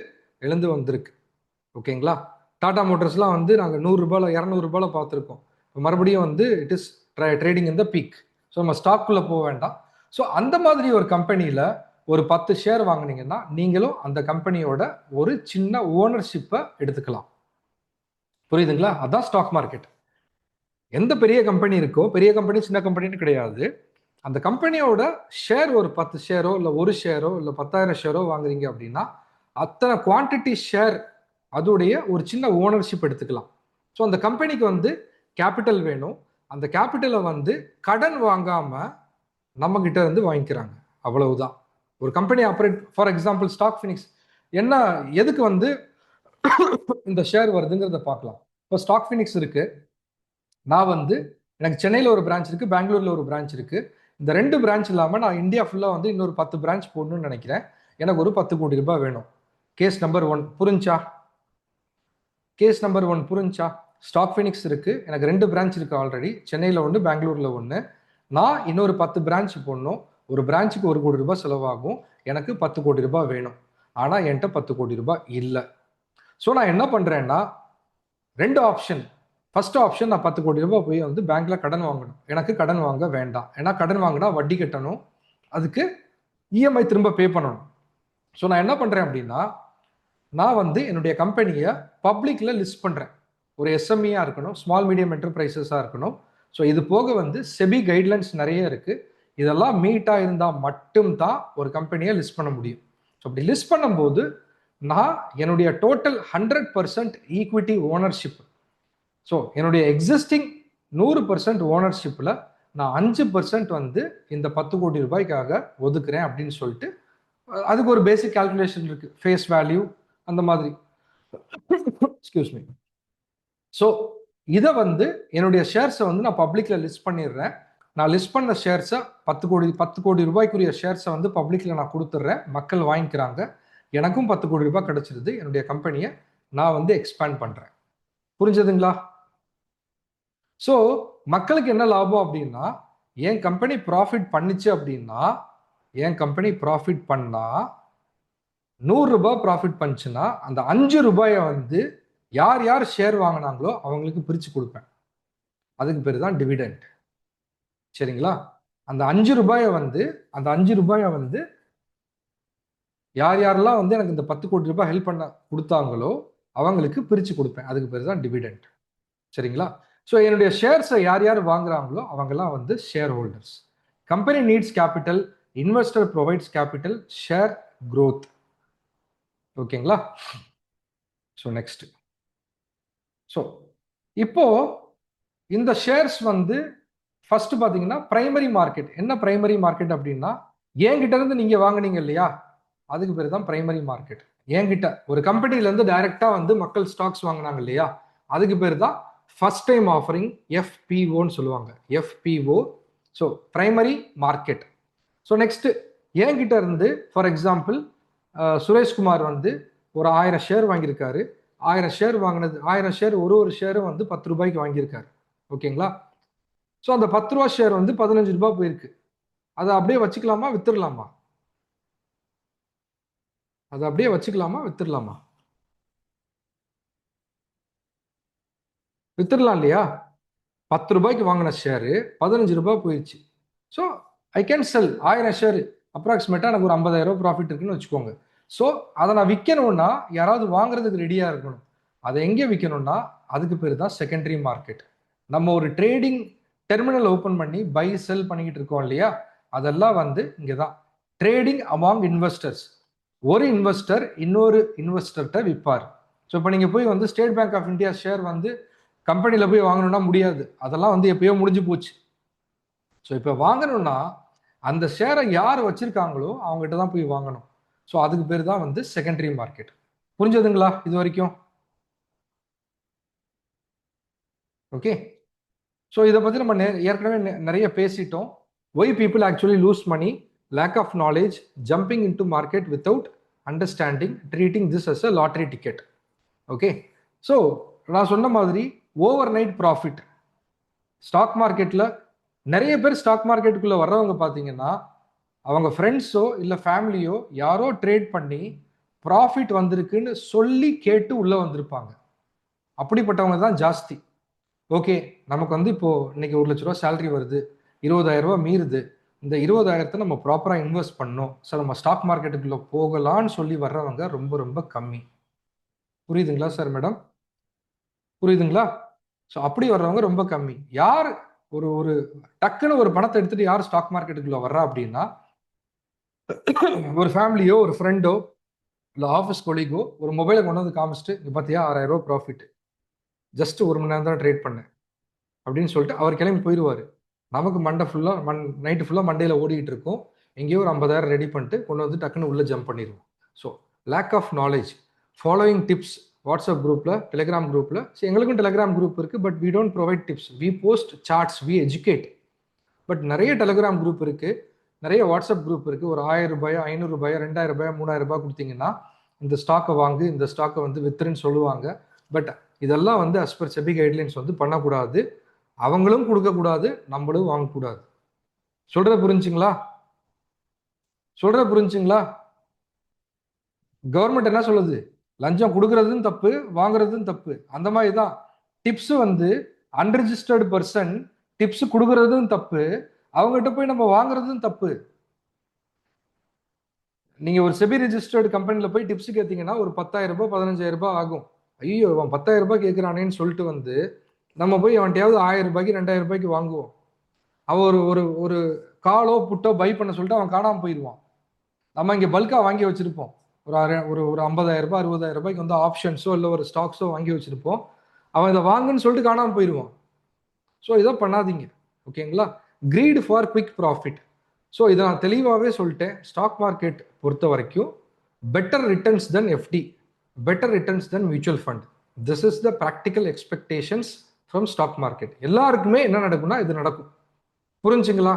எழுந்து வந்திருக்கு. ஓகேங்களா? டாடா மோட்டர்ஸ்லாம் வந்து நாங்கள் 100 ரூபாயில் 200 ரூபாயில் பார்த்துருக்கோம். மறுபடியும் வந்து it is trading in the peak. So நம்ம ஸ்டாக்குள்ளே போக வேண்டாம். ஸோ அந்த மாதிரி ஒரு கம்பெனியில் ஒரு 10 ஷேர் வாங்கினீங்கன்னா நீங்களும் அந்த கம்பெனியோட ஒரு சின்ன ஓனர்ஷிப்பை எடுத்துக்கலாம். புரியுதுங்களா? அதான் ஸ்டாக் மார்க்கெட். எந்த பெரிய கம்பெனி இருக்கோ, பெரிய கம்பெனி சின்ன கம்பெனின்னு கிடையாது, அந்த கம்பெனியோட ஷேர் ஒரு 10 ஷேரோ இல்லை 1 ஷேரோ இல்லை 10,000 ஷேரோ வாங்குறீங்க அப்படின்னா அத்தனை குவான்டிட்டி ஷேர் அதோடைய ஒரு சின்ன ஓனர்ஷிப் எடுத்துக்கலாம். ஸோ அந்த கம்பெனிக்கு வந்து கேபிட்டல் வேணும். அந்த கேபிட்டலை வந்து கடன் வாங்காம நம்ம கிட்ட இருந்து வாங்கிக்கிறாங்க. அவ்வளவுதான். ஒரு company operate, for example stock Phoenix என்ன, எதுக்கு வந்து இந்த ஷேர் வருதுங்கிறத பார்க்கலாம். இப்போ ஸ்டாக் ஃபினிக்ஸ் இருக்கு. நான் வந்து எனக்கு சென்னையில் ஒரு பிரான்ச் இருக்குது, பெங்களூரில் ஒரு பிரான்ச் இருக்குது. இந்த 2 பிரான்ச் இல்லாமல் நான் இந்தியா ஃபுல்லாக வந்து இன்னொரு 10 பிரான்ச் போடணும்னு நினைக்கிறேன். எனக்கு ஒரு 10 கோடி ரூபாய் வேணும். கேஸ் நம்பர் 1 புரிஞ்சா? கேஸ் நம்பர் 1 புரிஞ்சா? ஸ்டாக் ஃபினிக்ஸ் இருக்குது, எனக்கு 2 பிரான்ச் இருக்குது ஆல்ரெடி, சென்னையில் ஒன்று, பெங்களூரில் ஒன்று. நான் இன்னொரு 10 பிரான்ச் போடணும். ஒரு பிரான்ச்சுக்கு 1 கோடி ரூபாய் செலவாகும். எனக்கு 10 கோடி ரூபாய் வேணும். ஆனால் என்கிட்ட 10 கோடி ரூபாய் இல்லை. ஸோ நான் என்ன பண்ணுறேன்னா, 2 ஆப்ஷன். ஃபர்ஸ்ட் ஆப்ஷன், நான் 10 கோடி ரூபாய் போய் வந்து பேங்க்ல கடன் வாங்கணும். எனக்கு கடன் வாங்க வேண்டாம். ஏன்னா கடன் வாங்கினா வட்டி கட்டணும், அதுக்கு இஎம்ஐ திரும்ப பே பண்ணணும். ஸோ நான் என்ன பண்ணுறேன் அப்படின்னா, நான் வந்து என்னுடைய கம்பெனியை பப்ளிக்ல லிஸ்ட் பண்ணுறேன். ஒரு எஸ்எம்இயாக இருக்கணும், ஸ்மால் மீடியம் என்டர்பிரைசஸாக இருக்கணும். ஸோ இது போக வந்து செபி கைட்லைன்ஸ் நிறைய இருக்குது. இதெல்லாம் மீட்டாக இருந்தால் மட்டும்தான் ஒரு கம்பெனியை லிஸ்ட் பண்ண முடியும். ஸோ அப்படி லிஸ்ட் பண்ணும்போது நான் என்னுடைய டோட்டல் 100% ஈக்விட்டி ஓனர்ஷிப், ஸோ என்னுடைய எக்ஸிஸ்டிங் 100% ஓனர்ஷிப்பில் நான் 5% வந்து இந்த 10 கோடி ரூபாய்க்காக ஒதுக்குறேன் அப்படின்னு சொல்லிட்டு அதுக்கு ஒரு பேசிக் கால்குலேஷன் இருக்குது, ஃபேஸ் வேல்யூ அந்த மாதிரி. Excuse me. ஸோ இதை வந்து என்னுடைய ஷேர்ஸை வந்து நான் பப்ளிக்கில் லிஸ்ட் பண்ணிடுறேன். நான் லிஸ்ட் பண்ண ஷேர்ஸை 10 கோடி ரூபாய்க்குரிய ஷேர்ஸை வந்து பப்ளிக்கில் நான் கொடுத்துட்றேன். மக்கள் வாங்கிக்கிறாங்க, எனக்கும் 10 கோடி ரூபாய் கிடைச்சிருது. என்னுடைய கம்பெனியை நான் வந்து எக்ஸ்பேண்ட் பண்ணுறேன். புரிஞ்சதுங்களா? ஸோ மக்களுக்கு என்ன லாபம் அப்படின்னா, என் கம்பெனி ப்ராஃபிட் பண்ணிச்சு அப்படின்னா, என் கம்பெனி ப்ராஃபிட் பண்ணா 100 ரூபாய் ப்ராஃபிட் பண்ணுச்சுன்னா அந்த 5 ரூபாயை வந்து யார் யார் ஷேர் வாங்கினாங்களோ அவங்களுக்கு பிரித்து கொடுப்பேன். அதுக்கு பேர் தான் டிவிடெண்ட். சரிங்களா? அந்த 5 ரூபாயை வந்து யார் யாரெல்லாம் வந்து எனக்கு இந்த 10 கோடி ரூபாய் ஹெல்ப் பண்ண கொடுத்தாங்களோ அவங்களுக்கு பிரித்து கொடுப்பேன். அதுக்கு பேர் தான் டிவிடெண்ட். சரிங்களா? ஸோ என்னுடைய ஷேர்ஸை யார் யார் வாங்குறாங்களோ அவங்கெல்லாம் வந்து share holders. Company needs capital, investor provides capital, share growth. ஓகேங்களா? So next. ஸோ இப்போ இந்த ஷேர்ஸ் வந்து ஃபர்ஸ்ட் பார்த்தீங்கன்னா பிரைமரி மார்க்கெட். என்ன பிரைமரி மார்க்கெட் அப்படின்னா, என்கிட்ட இருந்து நீங்க வாங்குனீங்க இல்லையா, அதுக்கு பேர் தான் பிரைமரி மார்க்கெட். என்கிட்ட ஒரு கம்பெனில இருந்து டைரக்டா வந்து மக்கள் ஸ்டாக்ஸ் வாங்கினாங்க இல்லையா, அதுக்கு பேர் தான் ஃபர்ஸ்ட் டைம் ஆஃபரிங், எஃபிஓன்னு சொல்லுவாங்க. எஃபிஓ. So primary market. So next, என்கிட்ட இருந்து ஃபார் எக்ஸாம்பிள் சுரேஷ்குமார் வந்து ஒரு 1000 ஷேர் வாங்கியிருக்காரு. 1000 ஷேர் வாங்கினது, 1000 ஷேர் ஒரு ஷேரும் வந்து 10 ரூபாய்க்கு வாங்கியிருக்காரு. ஓகேங்களா? ஸோ அந்த 10 ரூபா ஷேர் வந்து 15 ரூபாய் போயிருக்கு. அதை அப்படியே வச்சுக்கலாமா, வித்துடலாமா? அதை அப்படியே வச்சுக்கலாமா, வித்துடலாமா? வித்துடலாம் இல்லையா? 10 ரூபாய்க்கு வாங்கின ஷேரு 15 ரூபாய் போயிடுச்சு. So I can sell 1000 share. அப்ராக்சிமேட்டாக எனக்கு ஒரு 50,000 ரூபாய் ப்ராஃபிட் இருக்குன்னு வச்சுக்கோங்க. ஸோ அதை நான் விற்கணும்னா யாராவது வாங்குறதுக்கு ரெடியாக இருக்கணும். அதை எங்கே விற்கணும்னா அதுக்கு பேர் தான் செகண்டரி மார்க்கெட். நம்ம ஒரு ட்ரேடிங் டெர்மினல் ஓப்பன் பண்ணி பை செல் பண்ணிக்கிட்டு இருக்கோம் இல்லையா, அதெல்லாம் வந்து இங்கே தான் ட்ரேடிங் அமாங் இன்வெஸ்டர்ஸ். ஒரு இன்வெஸ்டர் இன்னொரு இன்வெஸ்டர்கிட்ட விற்பார். ஸோ இப்போ நீங்கள் போய் வந்து State Bank of India share வந்து கம்பெனியில் போய் வாங்கணும்னா முடியாது, அதெல்லாம் வந்து எப்பயோ முடிஞ்சு போச்சு. ஸோ இப்போ வாங்கணும்னா அந்த ஷேரை யார் வச்சிருக்காங்களோ அவங்ககிட்ட தான் போய் வாங்கணும். ஸோ அதுக்கு பேர் தான் வந்து செகண்டரி மார்க்கெட். புரிஞ்சதுங்களா இது வரைக்கும்? ஓகே. ஸோ இதை பற்றி நம்ம ஏற்கனவே நிறைய பேசிட்டோம். Why people actually lose money, lack of knowledge, jumping into market without understanding, treating this as a lottery ticket. Okay. So நான் சொன்ன மாதிரி ஓவர் நைட் ப்ராஃபிட். ஸ்டாக் மார்க்கெட்டில் நிறைய பேர் ஸ்டாக் மார்க்கெட்டுக்குள்ளே வர்றவங்க பார்த்தீங்கன்னா அவங்க ஃப்ரெண்ட்ஸோ இல்லை ஃபேமிலியோ யாரோ ட்ரேட் பண்ணி ப்ராஃபிட் வந்திருக்குன்னு சொல்லி கேட்டு உள்ளே வந்திருப்பாங்க. அப்படிப்பட்டவங்க தான் ஜாஸ்தி. ஓகே, நமக்கு வந்து இப்போது இன்னைக்கு 1 லட்ச ரூபா சேலரி வருது, 20,000 ரூபா மீறுது, இந்த 20,000 நம்ம ப்ராப்பராக இன்வெஸ்ட் பண்ணோம், சார் நம்ம ஸ்டாக் மார்க்கெட்டுக்குள்ளே போகலான்னு சொல்லி வர்றவங்க ரொம்ப ரொம்ப கம்மி. புரியுதுங்களா சார், மேடம்? புரியுதுங்களா? ஸோ அப்படி வர்றவங்க ரொம்ப கம்மி. யார் ஒரு ஒரு டக்குன்னு ஒரு பணத்தை எடுத்துட்டு யார் ஸ்டாக் மார்க்கெட்டுக்குள்ள வர்றா அப்படின்னா, ஒரு ஃபேமிலியோ ஒரு ஃப்ரெண்டோ இல்லை ஆஃபீஸ் கொலீகோ ஒரு மொபைலை கொண்டு வந்து காமிச்சிட்டு, இங்கே பார்த்தியா 6,000 ரூபா ப்ராஃபிட், ஜஸ்ட் 1 மணி நேரம் தான் ட்ரேட் பண்ணேன் அப்படின்னு சொல்லிட்டு அவர் கிளம்பி போயிடுவார். நமக்கு மண்டை ஃபுல்லாக நைட்டு ஃபுல்லாக மண்டையில் ஓடிக்கிட்டு இருக்கும். எங்கேயோ ஒரு 50,000 ரெடி பண்ணிட்டு கொண்டு வந்து டக்குன்னு உள்ளே ஜம்ப் பண்ணிடுவோம். So lack of knowledge, following tips WhatsApp குரூப்பில், டெலிகிராம் குரூப்பில். சரி, எங்களுக்கும் டெலிகிராம் குரூப் இருக்குது, but we don't provide tips. We post charts, we educate. But நிறைய டெலிகிராம் குரூப் இருக்குது, நிறைய வாட்ஸ்அப் குரூப் இருக்குது. ஒரு 1000 ரூபாயோ, 500 ரூபாயோ, 2000 ரூபாயோ, 3000 ரூபாய் கொடுத்தீங்கன்னா இந்த ஸ்டாக்கை வாங்கு, இந்த ஸ்டாக்கை வந்து வித்துருன்னு சொல்லுவாங்க. பட் இதெல்லாம் வந்து அஸ் பர் செபி கைட்லைன்ஸ் வந்து பண்ணக்கூடாது. அவங்களும் கொடுக்கக்கூடாது, நம்மளும் வாங்கக்கூடாது. சொல்றத புரிஞ்சுங்களா? புரிஞ்சுங்களா? கவர்மெண்ட் என்ன சொல்லுது? லஞ்சம் கொடுக்கறதும் தப்பு, வாங்குறதும் தப்பு. அந்த மாதிரி தான் டிப்ஸ் வந்து அன்ரிஜிஸ்டர்டு பர்சன் டிப்ஸ் கொடுக்கறதும் தப்பு, அவங்ககிட்ட போய் நம்ம வாங்குறதும் தப்பு. நீங்க ஒரு செபி ரெஜிஸ்டர்டு கம்பெனில போய் டிப்ஸ் கேட்டீங்கன்னா ஒரு 10,000 ரூபாய் 15,000 ரூபாய் ஆகும். ஐயோ, அவன் 10,000 ரூபாய் கேட்கிறானேன்னு சொல்லிட்டு வந்து நம்ம போய் அவன்கிட்டயாவது 1000 ரூபாய்க்கு 2000 ரூபாய்க்கு வாங்குவோம். அவன் ஒரு ஒரு ஒரு காலோ புட்டோ பை பண்ண சொல்லிட்டு அவன் காணாமல் போயிடுவான். நம்ம இங்கே பல்கா வாங்கி வச்சிருப்போம். ஒரு ஒரு 50,000 ரூபாய் 60,000 ரூபாய்க்கு வந்து ஆப்ஷன்ஸோ இல்லை ஒரு ஸ்டாக்ஸோ வாங்கி வச்சிருப்போம். அவன் இதை வாங்குன்னு சொல்லிட்டு காணாமல் போயிடுவான். ஸோ இதை பண்ணாதீங்க, ஓகேங்களா? Greed for quick profit. So இதை நான் தெளிவாகவே சொல்லிட்டேன். ஸ்டாக் மார்க்கெட் பொறுத்த வரைக்கும் better returns than FD, better returns than mutual fund. This is the practical expectations from stock market. எல்லாருக்குமே என்ன நடக்கும்னா இது நடக்கும். புரிஞ்சுங்களா?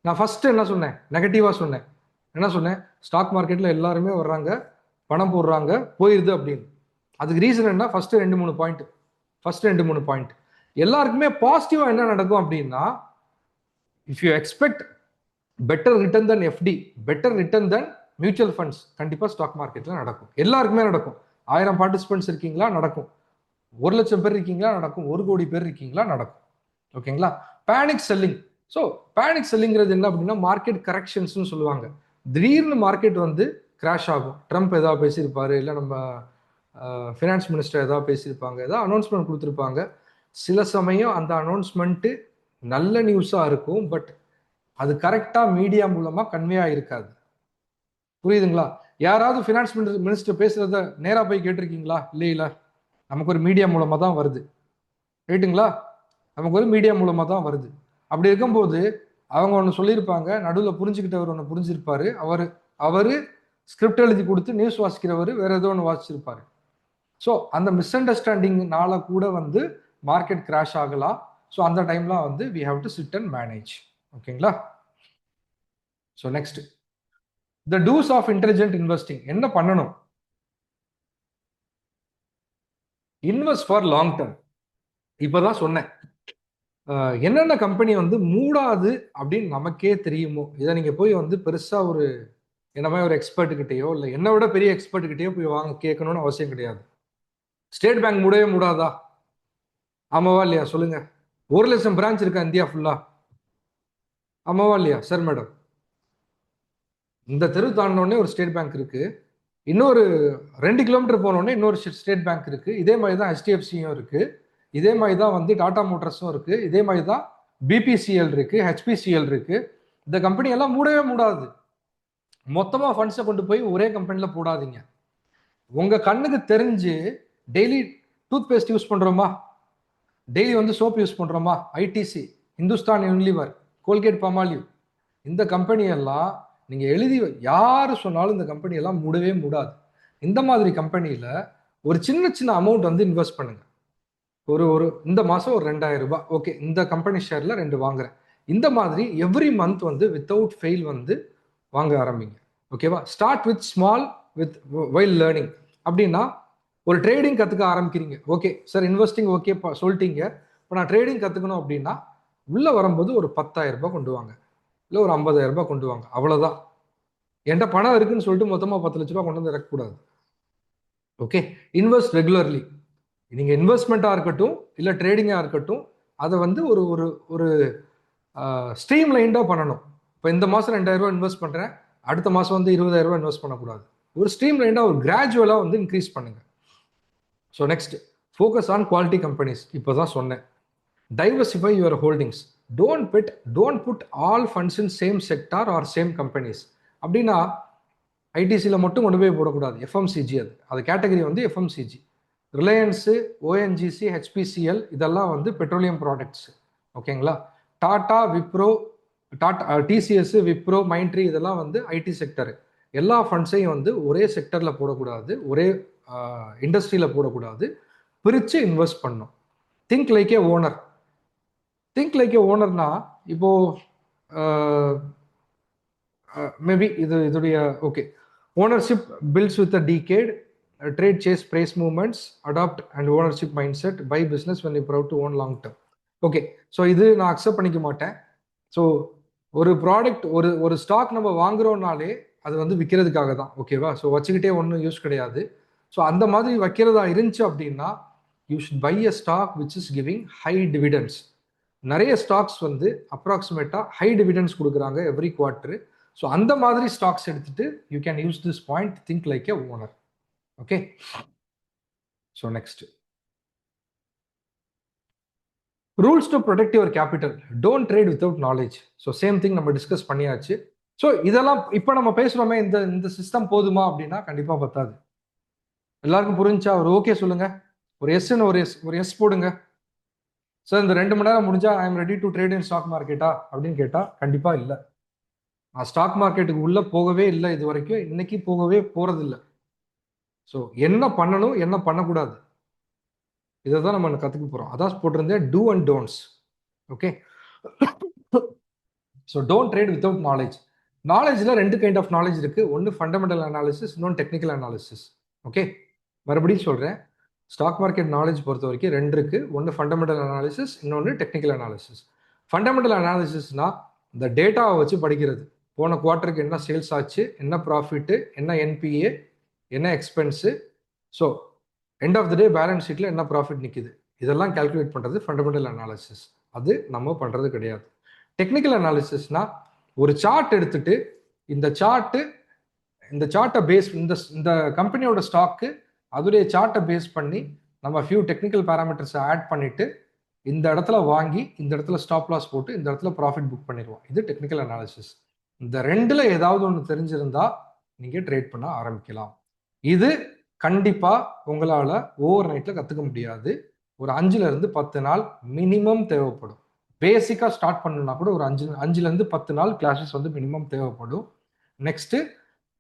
நான் ஃபர்ஸ்ட் என்ன சொன்னேன்? நெகட்டிவா சொன்னேன். என்ன சொன்னேன்? ஸ்டாக் மார்க்கெட்ல எல்லாருமே வர்றாங்க, பணம் போடுறாங்க, போயிருது அப்படின்னு. அதுக்கு ரீசன் என்ன? First 2-3 point. எல்லாருக்குமே பாசிட்டிவா என்ன நடக்கும் அப்படின்னா, if you expect better return than FD, better return than mutual funds, கண்டிப்பா ஸ்டாக் மார்க்கெட்ல நடக்கும். எல்லாருக்குமே நடக்கும். 1000 பார்ட்டிசிபென்ட்ஸ் இருக்கீங்களா? நடக்கும். 1,00,000 பேர் இருக்கீங்களா? நடக்கும். 1 கோடி பேர் இருக்கீங்களா? நடக்கும். ஓகேங்களா? Panic selling. ஸோ பேனிக் செல்லிங்கிறது என்ன அப்படின்னா மார்க்கெட் கரெக்ஷன்ஸ்னு சொல்லுவாங்க. திடீர்னு மார்க்கெட் வந்து கிராஷ் ஆகும். ட்ரம்ப் ஏதாவது பேசியிருப்பாரு, இல்லை நம்ம ஃபினான்ஸ் மினிஸ்டர் ஏதாவது பேசியிருப்பாங்க, ஏதாவது அனௌன்ஸ்மெண்ட் கொடுத்துருப்பாங்க. சில சமயம் அந்த அனௌன்ஸ்மெண்ட்டு நல்ல நியூஸாக இருக்கும், பட் அது கரெக்டாக மீடியா மூலமாக கன்வே ஆகிருக்காது. புரியுதுங்களா? யாராவது ஃபினான்ஸ் மினிஸ்டர் பேசுறத நேராக போய் கேட்டிருக்கீங்களா? இல்லை, நமக்கு ஒரு மீடியா மூலமாக தான் வருது. ரைட்டுங்களா? நமக்கு ஒரு மீடியா மூலமாக தான் வருது. அப்படி இருக்கும்போது அவங்க ஒன்று சொல்லியிருப்பாங்க, நடுவில் புரிஞ்சுக்கிட்டவர் ஒன்று புரிஞ்சிருப்பாரு, அவரு ஸ்கிரிப்ட் எழுதி கொடுத்து நியூஸ் வாசிக்கிறவர் வேற ஏதோ ஒன்று வாசிச்சிருப்பாரு. ஸோ அந்த மிஸ் அண்டர்ஸ்டாண்டிங்னால கூட வந்து மார்க்கெட் கிராஷ் ஆகலாம். ஸோ அந்த டைம்லாம் வந்து we have to sit and manage. ஓகேங்களா? So next, the do's of intelligent investing. என்ன பண்ணணும்? Invest for long term. இப்போதான் சொன்னேன். என்னென்ன கம்பெனி வந்து மூடாது அப்படின்னு நமக்கே தெரியுமோ, இதை நீங்க போய் வந்து பெருசா ஒரு என்ன மாதிரி ஒரு எக்ஸ்பர்ட் கிட்டேயோ இல்லை என்னை விட பெரிய எக்ஸ்பர்ட் கிட்டேயோ போய் வாங்க கேட்கணும்னு அவசியம் கிடையாது. ஸ்டேட் பேங்க் மூடவே மூடாதா? ஆமாவா இல்லையா? சொல்லுங்க. 1,00,000 பிரான்ச் இருக்கா இந்தியா ஃபுல்லா? ஆமாவா இல்லையா சார்? மேடம், இந்த தெரு தாண்டினோடனே ஒரு ஸ்டேட் பேங்க் இருக்கு, இன்னொரு 2 கிலோமீட்டர் போனோடனே இன்னொரு ஸ்டேட் பேங்க் இருக்கு. இதே மாதிரி தான் HDFCயும் இருக்கு, இதே மாதிரி தான் வந்து டாடா மோட்டார்ஸும் இருக்கு, இதே மாதிரி தான் BPCL இருக்கு, HPCL இருக்கு. இந்த கம்பெனி எல்லாம் மூடவே மூடாது. மொத்தமா ஃபண்ட்ஸை கொண்டு போய் ஒரே கம்பெனில போடாதீங்க. உங்க கண்ணுக்கு தெரிஞ்சு டெய்லி டூத் பேஸ்ட் யூஸ் பண்றோமா, டெய்லி வந்து சோப் யூஸ் பண்றோமா, ITC, Hindustan Unilever, Colgate Palmolive, இந்த கம்பெனி எல்லாம் நீங்க எழுதி யாரு சொன்னாலும் இந்த கம்பெனி எல்லாம் மூடவே மூடாது. இந்த மாதிரி கம்பெனியில ஒரு சின்ன சின்ன அமௌண்ட் வந்து இன்வெஸ்ட் பண்ணுங்க. ஒரு இந்த மாசம் ஒரு 2,000 ரூபாய், ஓகே, இந்த கம்பெனி ஷேர்ல 2 வாங்குறேன். இந்த மாதிரி எவ்ரி மந்த் வந்து வித்தவுட் ஃபெயில் வந்து வாங்க ஆரம்பிங்க. ஓகேவா? Start with small with while learning. அப்படின்னா ஒரு ட்ரேடிங் கற்றுக்க ஆரம்பிக்கிறீங்க. ஓகே சார், இன்வெஸ்டிங் ஓகே சொல்லிட்டீங்க, இப்போ நான் ட்ரேடிங் கற்றுக்கணும் அப்படின்னா உள்ளே வரும்போது ஒரு 10,000 ரூபாய் கொண்டு வாங்க, இல்லை ஒரு 50,000 ரூபாய் கொண்டு வாங்க. அவ்வளோதான். என்கிட்ட பணம் இருக்குன்னு சொல்லிட்டு மொத்தமாக 10 லட்ச ரூபா கொண்டு வந்து இறக்கக்கூடாது. Okay, invest regularly. நீங்கள் இன்வெஸ்ட்மெண்ட்டாக இருக்கட்டும் இல்லை ட்ரேடிங்காக இருக்கட்டும், அதை வந்து ஒரு ஒரு ஒரு ஸ்ட்ரீம் லைண்டாக பண்ணணும். இப்போ இந்த மாதம் 2,000 ரூபாய் இன்வெஸ்ட் பண்ணுறேன், அடுத்த மாதம் வந்து 20,000 ரூபாய் இன்வெஸ்ட் பண்ணக்கூடாது. ஒரு ஸ்ட்ரீம் லைண்டாக ஒரு கிராஜுவலாக வந்து இன்க்ரீஸ் பண்ணுங்க. So next, focus on quality companies. இப்போ தான் சொன்னேன். Diversify your holdings. Don't put all funds in same sector or same companies. அப்படின்னா ஐடிசியில் மட்டும் கொண்டு போய் போடக்கூடாது. எஃப்எம்சிஜி அது கேட்டகரி வந்து எஃப்எம்சிஜி. ரிலையன்ஸு, ONGC, HPCL இதெல்லாம் வந்து பெட்ரோலியம் ப்ராடக்ட்ஸ். ஓகேங்களா? டாடா, விப்ரோ, TCS, விப்ரோ, மைண்ட்ரி இதெல்லாம் வந்து ஐடி செக்டர். எல்லா ஃபண்ட்ஸையும் வந்து ஒரே செக்டரில் போடக்கூடாது, ஒரே இண்டஸ்ட்ரியில் போடக்கூடாது, பிரித்து இன்வெஸ்ட் பண்ணணும். Think like a owner. Think like a ஓனர்னா இப்போது மேபி இதுடைய okay, ownership builds with a decade, trade chase price movements, adapt and ownership mindset, buy business when you proud to own long term. Okay, so இது நான் accept பண்ணிக்க மாட்டேன். So ஒரு product, ஒரு stock நம்ம வாங்குறோம்னாலே அது வந்து விற்கிறதுக்காக தான், ஓகேவா? ஸோ வச்சுக்கிட்டே ஒன்றும் யூஸ் கிடையாது. ஸோ அந்த மாதிரி வைக்கிறதா இருந்துச்சு அப்படின்னா you should buy a stock which is giving high dividends. நிறைய ஸ்டாக்ஸ் வந்து அப்ராக்சிமேட்டாக ஹை டிவிடெண்ட்ஸ் கொடுக்குறாங்க எவ்ரி குவார்டர். ஸோ அந்த மாதிரி ஸ்டாக்ஸ் எடுத்துட்டு you can use this point, think like a owner. Okay, so next, rules to protect your capital, don't trade without knowledge. So same thing நம்ம discuss பண்ணியாச்சு. ஸோ இதெல்லாம் இப்போ நம்ம பேசுகிறோமே, இந்த சிஸ்டம் போதுமா அப்படின்னா கண்டிப்பாக பத்தாது. எல்லாருக்கும் புரிஞ்சா ஒரு ஓகே சொல்லுங்க, ஒரு எஸ்ன்னு ஒரு எஸ் போடுங்க. சார் இந்த 2 மணி நேரம் முடிஞ்சா I am ready to trade in stock மார்க்கெட்டா அப்படின்னு கேட்டால் கண்டிப்பாக இல்லை. நான் ஸ்டாக் மார்க்கெட்டுக்கு உள்ளே போகவே இல்லை இது வரைக்கும், இன்னைக்கு போகவே போகிறதில்லை. ஸோ என்ன பண்ணணும் என்ன பண்ணக்கூடாது இதை தான் நம்ம கற்றுக்க போகிறோம். அதான் போட்டிருந்தேன், do and don'ts. Okay, so don't trade without knowledge. நாலேஜில் 2 கைண்ட் ஆஃப் நாலேஜ் இருக்குது. ஒன்று ஃபண்டமெண்டல் அனாலிசிஸ், இன்னொன்று டெக்னிக்கல் அனாலிசிஸ். ஓகே, மறுபடியும் சொல்கிறேன், ஸ்டாக் மார்க்கெட் நாலேஜ் பொறுத்த வரைக்கும் 2 இருக்குது. ஒன்று ஃபண்டமெண்டல் அனாலிசிஸ், இன்னொன்று டெக்னிக்கல் அனாலிசிஸ். ஃபண்டமெண்டல் அனாலிசிஸ்னா இந்த டேட்டாவை வச்சு படிக்கிறது. போன குவார்ட்டருக்கு என்ன சேல்ஸ் ஆச்சு, என்ன ப்ராஃபிட்டு, என்ன என்பிஏ, என்ன expense, so end of the day balance ஷீட்டில் என்ன ப்ராஃபிட் நிற்குது, இதெல்லாம் கால்குலேட் பண்ணுறது ஃபண்டமெண்டல் அனாலிசிஸ். அது நம்ம பண்ணுறது கிடையாது. டெக்னிக்கல் அனாலிசிஸ்னா ஒரு சார்ட் எடுத்துட்டு இந்த சார்ட்டை பேஸ், இந்த கம்பெனியோட ஸ்டாக்கு அதோடைய சார்ட்டை பேஸ் பண்ணி நம்ம ஃபியூ டெக்னிக்கல் பேராமீட்டர்ஸை ஆட் பண்ணிட்டு இந்த இடத்துல வாங்கி இந்த இடத்துல ஸ்டாப் லாஸ் போட்டு இந்த இடத்துல ப்ராஃபிட் புக் பண்ணிடுவோம். இது டெக்னிக்கல் அனாலிசிஸ். இந்த 2ல் ஏதாவது ஒன்று தெரிஞ்சிருந்தா நீங்க ட்ரேட் பண்ண ஆரம்பிக்கலாம். இது கண்டிப்பா உங்களால ஓவர் நைட்ல கத்துக்க முடியாது. ஒரு 5ல இருந்து 10 நாள் மினிமம் தேவைப்படும். பேசிக்கா ஸ்டார்ட் பண்ணணும்னா கூட ஒரு 5ல இருந்து 10 நாள் கிளாஸஸ் வந்து மினிமம் தேவைப்படும். நெக்ஸ்ட்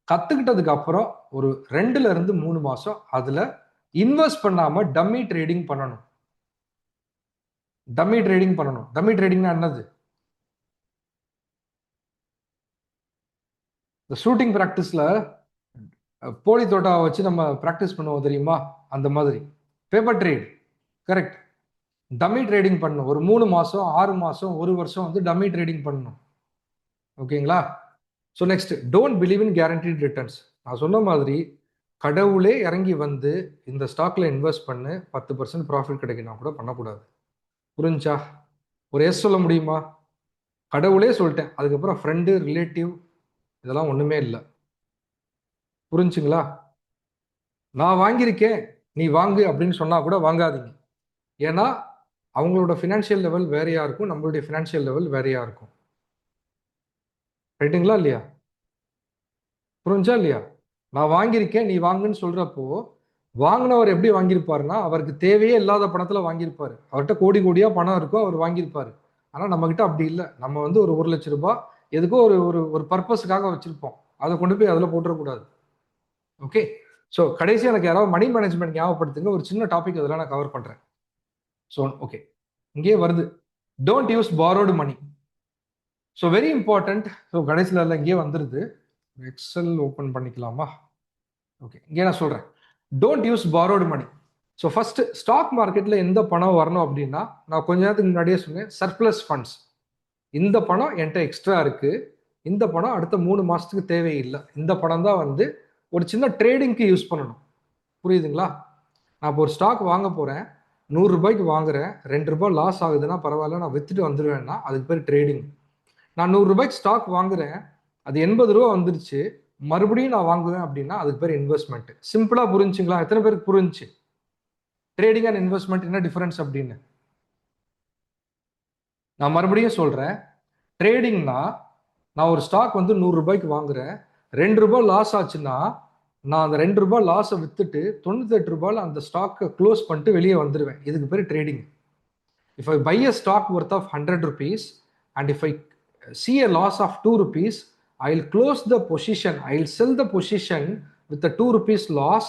கத்துக்கிட்டதுக்கு அப்புறம் ஒரு 2ல இருந்து 3 மாசம் அதுல இன்வெஸ்ட் பண்ணாம டம்மி ட்ரேடிங் பண்ணணும். டம்மி ட்ரேடிங்னா என்னது? இந்த ஷூட்டிங் ப்ராக்டிஸ்ல போலி தோட்டாவை வச்சு நம்ம ப்ராக்டிஸ் பண்ணுவோம் தெரியுமா, அந்த மாதிரி paper trade. Correct, dummy trading பண்ணணும். ஒரு 3 மாசம் 6 மாசம் 1 வருஷம் வந்து டம்மி ட்ரேடிங் பண்ணணும். ஓகேங்களா? So next, don't believe in guaranteed returns. நான் சொன்ன மாதிரி கடவுளே இறங்கி வந்து இந்த ஸ்டாக்ல இன்வெஸ்ட் பண்ணு 10% ப்ராஃபிட் கிடைக்கணும் கூட பண்ணக்கூடாது. புரிஞ்சா? ஒரு எஸ் சொல்ல முடியுமா? கடவுளே சொல்லிட்டேன், அதுக்கப்புறம் ஃப்ரெண்டு ரிலேட்டிவ் இதெல்லாம் ஒண்ணுமே இல்லை. புரிஞ்சுங்களா? நான் வாங்கியிருக்கேன் நீ வாங்கு அப்படின்னு சொன்னா கூட வாங்காதீங்க. ஏன்னா அவங்களோட ஃபினான்ஷியல் லெவல் வேறையா இருக்கும், நம்மளுடைய ஃபினான்ஷியல் லெவல் வேறையா இருக்கும். ரைட்டுங்களா இல்லையா? புரிஞ்சா இல்லையா? நான் வாங்கியிருக்கேன் நீ வாங்குன்னு சொல்றப்போ வாங்கினவர் எப்படி வாங்கியிருப்பாருன்னா அவருக்கு தேவையே இல்லாத பணத்துல வாங்கியிருப்பாரு. அவர்கிட்ட கோடி கோடியா பணம் இருக்கோ அவர் வாங்கியிருப்பாரு. ஆனா நம்ம கிட்ட அப்படி இல்லை. நம்ம வந்து ஒரு 1,00,000 ரூபாய் எதுக்கோ ஒரு பர்பஸுக்காக வச்சிருப்போம். அதை கொண்டு போய் அதில் போட்டுறக்கூடாது. ஓகே, ஸோ கடைசி எனக்கு யாராவது மணி மேனேஜ்மெண்ட் ஞாபகப்படுத்துங்க. ஒரு சின்ன டாபிக் அதெல்லாம் நான் கவர் பண்றேன். ஸோ ஓகே, இங்கே வருது, don't use borrowed money. So very important. So கடைசியில் இங்கே வந்துருது. எக்ஸல் ஓப்பன் பண்ணிக்கலாமா? ஓகே, இங்கே நான் சொல்றேன், don't use borrowed money. So first stock மார்க்கெட்ல எந்த பணம் வரணும் அப்படின்னா, நான் கொஞ்ச நேரத்துக்கு முன்னாடியே சொன்னேன், சர்ப்ளஸ் ஃபண்ட்ஸ். இந்த பணம் என்கிட்ட எக்ஸ்ட்ரா இருக்கு, இந்த பணம் அடுத்த 3 மாசத்துக்கு தேவையில்லை, இந்த பணம் தான் வந்து ஒரு சின்ன ட்ரேடிங்க்கு யூஸ் பண்ணணும். புரியுதுங்களா? நான் இப்போ ஒரு ஸ்டாக் வாங்க போறேன், 100 ரூபாய்க்கு வாங்குறேன், 2 ரூபாய் லாஸ் ஆகுதுன்னா பரவாயில்ல, நான் வித்துட்டு வந்துடுவேன்னா அதுக்கு பேர் ட்ரேடிங். நான் 100 ரூபாய்க்கு ஸ்டாக் வாங்குறேன், அது 80 ரூபா வந்துருச்சு, மறுபடியும் நான் வாங்குவேன் அப்படின்னா அதுக்கு பேர் இன்வெஸ்ட்மெண்ட். சிம்பிளா புரிஞ்சுங்களா? எத்தனை பேருக்கு புரிஞ்சு ட்ரேடிங் அண்ட் இன்வெஸ்ட்மெண்ட் என்ன டிஃபரன்ஸ் அப்படின்னு? நான் மறுபடியும் சொல்றேன், ட்ரேடிங்னா நான் ஒரு ஸ்டாக் வந்து 100 ரூபாய்க்கு வாங்குறேன், 2 ரூபாய் லாஸ் ஆச்சுன்னா நான் அந்த 2 ரூபாய் லாஸை வித்துட்டு 98 ரூபாயில் அந்த ஸ்டாக்கை க்ளோஸ் பண்ணிட்டு வெளியே வந்துடுவேன். இதுக்கு பேர் trading. If I buy a stock worth of 100 rupees and if I see a loss of 2 rupees, I'll close the position, I'll sell the position with the 2 rupees loss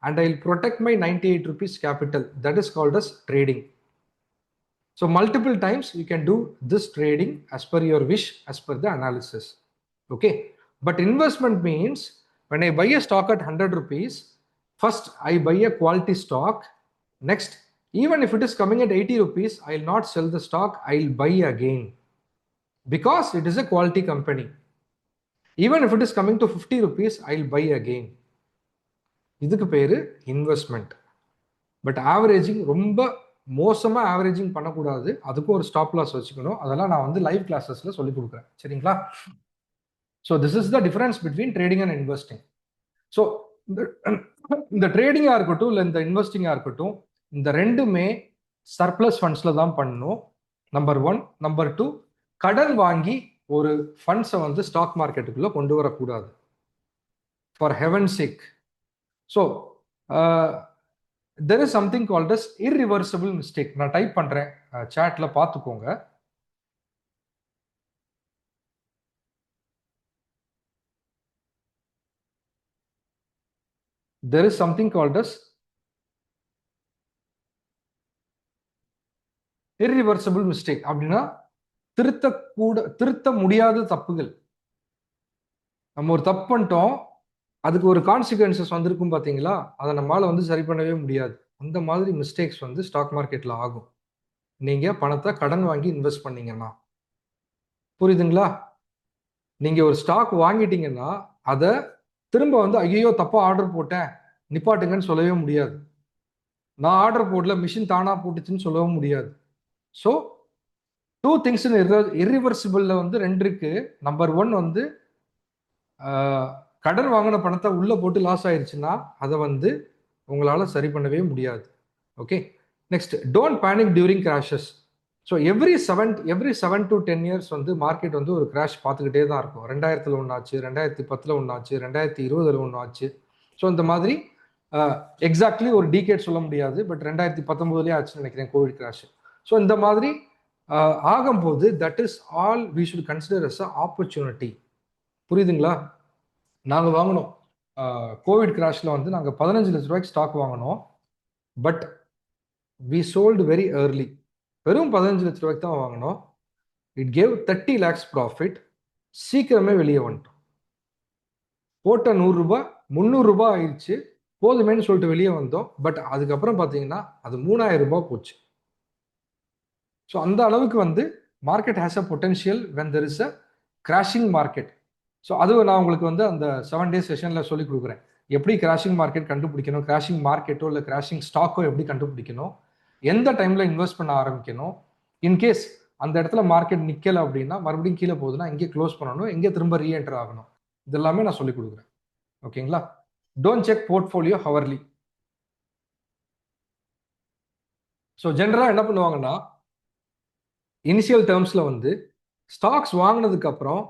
and I'll protect my 98 rupees capital. That is called as trading. So multiple times you can do this trading as per your wish, as per the analysis. Okay, but investment means when I buy a stock at 100 rupees, first I buy a quality stock. Next, even if it is coming at 80 rupees, I'll not sell the stock, I'll buy again, because it is a quality company. Even if it is coming to 50 rupees, I'll buy again. இதுக்கு பேரு investment. But averaging ரொம்ப மோசமாக averaging பண்ணக்கூடாது, அதுக்கும் ஒரு stop loss வச்சுக்கணும். அதெல்லாம் நான் வந்து லைவ் கிளாஸஸ்ல சொல்லி கொடுக்குறேன், சரிங்களா? So this is the difference between trading and investing. So இந்த ட்ரேடிங்காக இருக்கட்டும் இல்லை இந்த இன்வெஸ்டிங்காக இருக்கட்டும், இந்த ரெண்டுமே சர்ப்ளஸ் ஃபண்ட்ஸில் தான் பண்ணணும், நம்பர் ஒன். நம்பர் டூ, கடன் வாங்கி ஒரு ஃபண்ட்ஸை வந்து ஸ்டாக் மார்க்கெட்டுக்குள்ளே கொண்டு வரக்கூடாது, for heaven sake. So there is something called as irreversible mistake. நான் டைப் பண்றேன், சாட்ல பார்த்துக்கோங்க. There is something called as irreversible mistake. அப்படின்னா திருத்த முடியாத தப்புகள். நம்ம ஒரு தப்பு பண்ணிட்டோம், அதுக்கு ஒரு கான்சிக்வன்சஸ் வந்திருக்கும் பார்த்தீங்களா, அதை நம்மளால வந்து சரி பண்ணவே முடியாது. அந்த மாதிரி மிஸ்டேக்ஸ் வந்து ஸ்டாக் மார்க்கெட்ல ஆகும், நீங்க பணத்தை கடன் வாங்கி இன்வெஸ்ட் பண்ணீங்கன்னா. புரியுதுங்களா? நீங்க ஒரு ஸ்டாக் வாங்கிட்டீங்கன்னா அதை திரும்ப வந்து ஐயோ தப்பா ஆர்டர் போட்டேன் நிப்பாட்டுங்கன்னு சொல்லவே முடியாது. நான் ஆர்டர் போடல, மிஷின் தானா போட்டுச்சுன்னு சொல்லவும் முடியாது. ஸோ டூ திங்ஸ் இர்ரிவர்சிபிள்ல வந்து ரெண்டு இருக்கு. நம்பர் ஒன் வந்து கடன் வாங்கின பணத்தை உள்ள போட்டு லாஸ் ஆயிடுச்சுன்னா அதை வந்து உங்களால சரி பண்ணவே முடியாது. Okay, next, don't panic during crashes. So every 7 to 10 years வந்து மார்க்கெட் வந்து ஒரு கிராஷ் பார்த்துக்கிட்டே தான் இருக்கும். 2000 ஒன்று ஆச்சு, 2010 ஒன்று ஆச்சு, 2020 ஒன்று ஆச்சு. ஸோ இந்த மாதிரி எக்ஸாக்ட்லி ஒரு டீகேட் சொல்ல முடியாது, பட் 2019 ஆச்சுன்னு நினைக்கிறேன் கோவிட் கிராஷ். ஸோ இந்த மாதிரி ஆகும்போது that is all we should consider as a opportunity. புரியுதுங்களா? நாங்கள் வாங்கினோம் கோவிட் கிராஷில் வந்து நாங்கள் 15 லட்ச ரூபாய்க்கு ஸ்டாக் வாங்கினோம், but we sold very early. வெறும் 15 லட்ச ரூபாய்க்கு தான் வாங்கினோம். It gave 30 lakhs profit. சீக்கிரமே வெளியே வந்துட்டோம். போட்ட 100 ரூபாய் 300 ரூபாய் ஆயிடுச்சு, போதுமேன்னு சொல்லிட்டு வெளியே வந்தோம். பட் அதுக்கப்புறம் பார்த்தீங்கன்னா அது 3000 ரூபாய் போச்சு. ஸோ அந்த அளவுக்கு வந்து market has a potential when there is a crashing market. So அது நான் உங்களுக்கு வந்து அந்த 7 days செஷனில் சொல்லி கொடுக்குறேன், எப்படி கிராஷிங் மார்க்கெட் கண்டுபிடிக்கணும், கிராஷிங் மார்க்கெட்டோ இல்லை கிராஷிங் ஸ்டாக்கோ எப்படி கண்டுபிடிக்கணும், எந்த டைமில் இன்வெஸ்ட் பண்ண ஆரம்பிக்கணும், இன்கேஸ் அந்த இடத்துல மார்க்கெட் நிற்கலை அப்படின்னா மறுபடியும் கீழே போகுதுன்னா எங்கே க்ளோஸ் பண்ணணும், எங்கே திரும்ப ரீஎன்டர் ஆகணும், இதெல்லாமே நான் சொல்லி கொடுக்குறேன். ஓகேங்களா? Don't check portfolio hourly. So ஜென்ரலாக என்ன பண்ணுவாங்கன்னா, இனிஷியல் டேர்ம்ஸில் வந்து ஸ்டாக்ஸ் வாங்கினதுக்கு அப்புறம்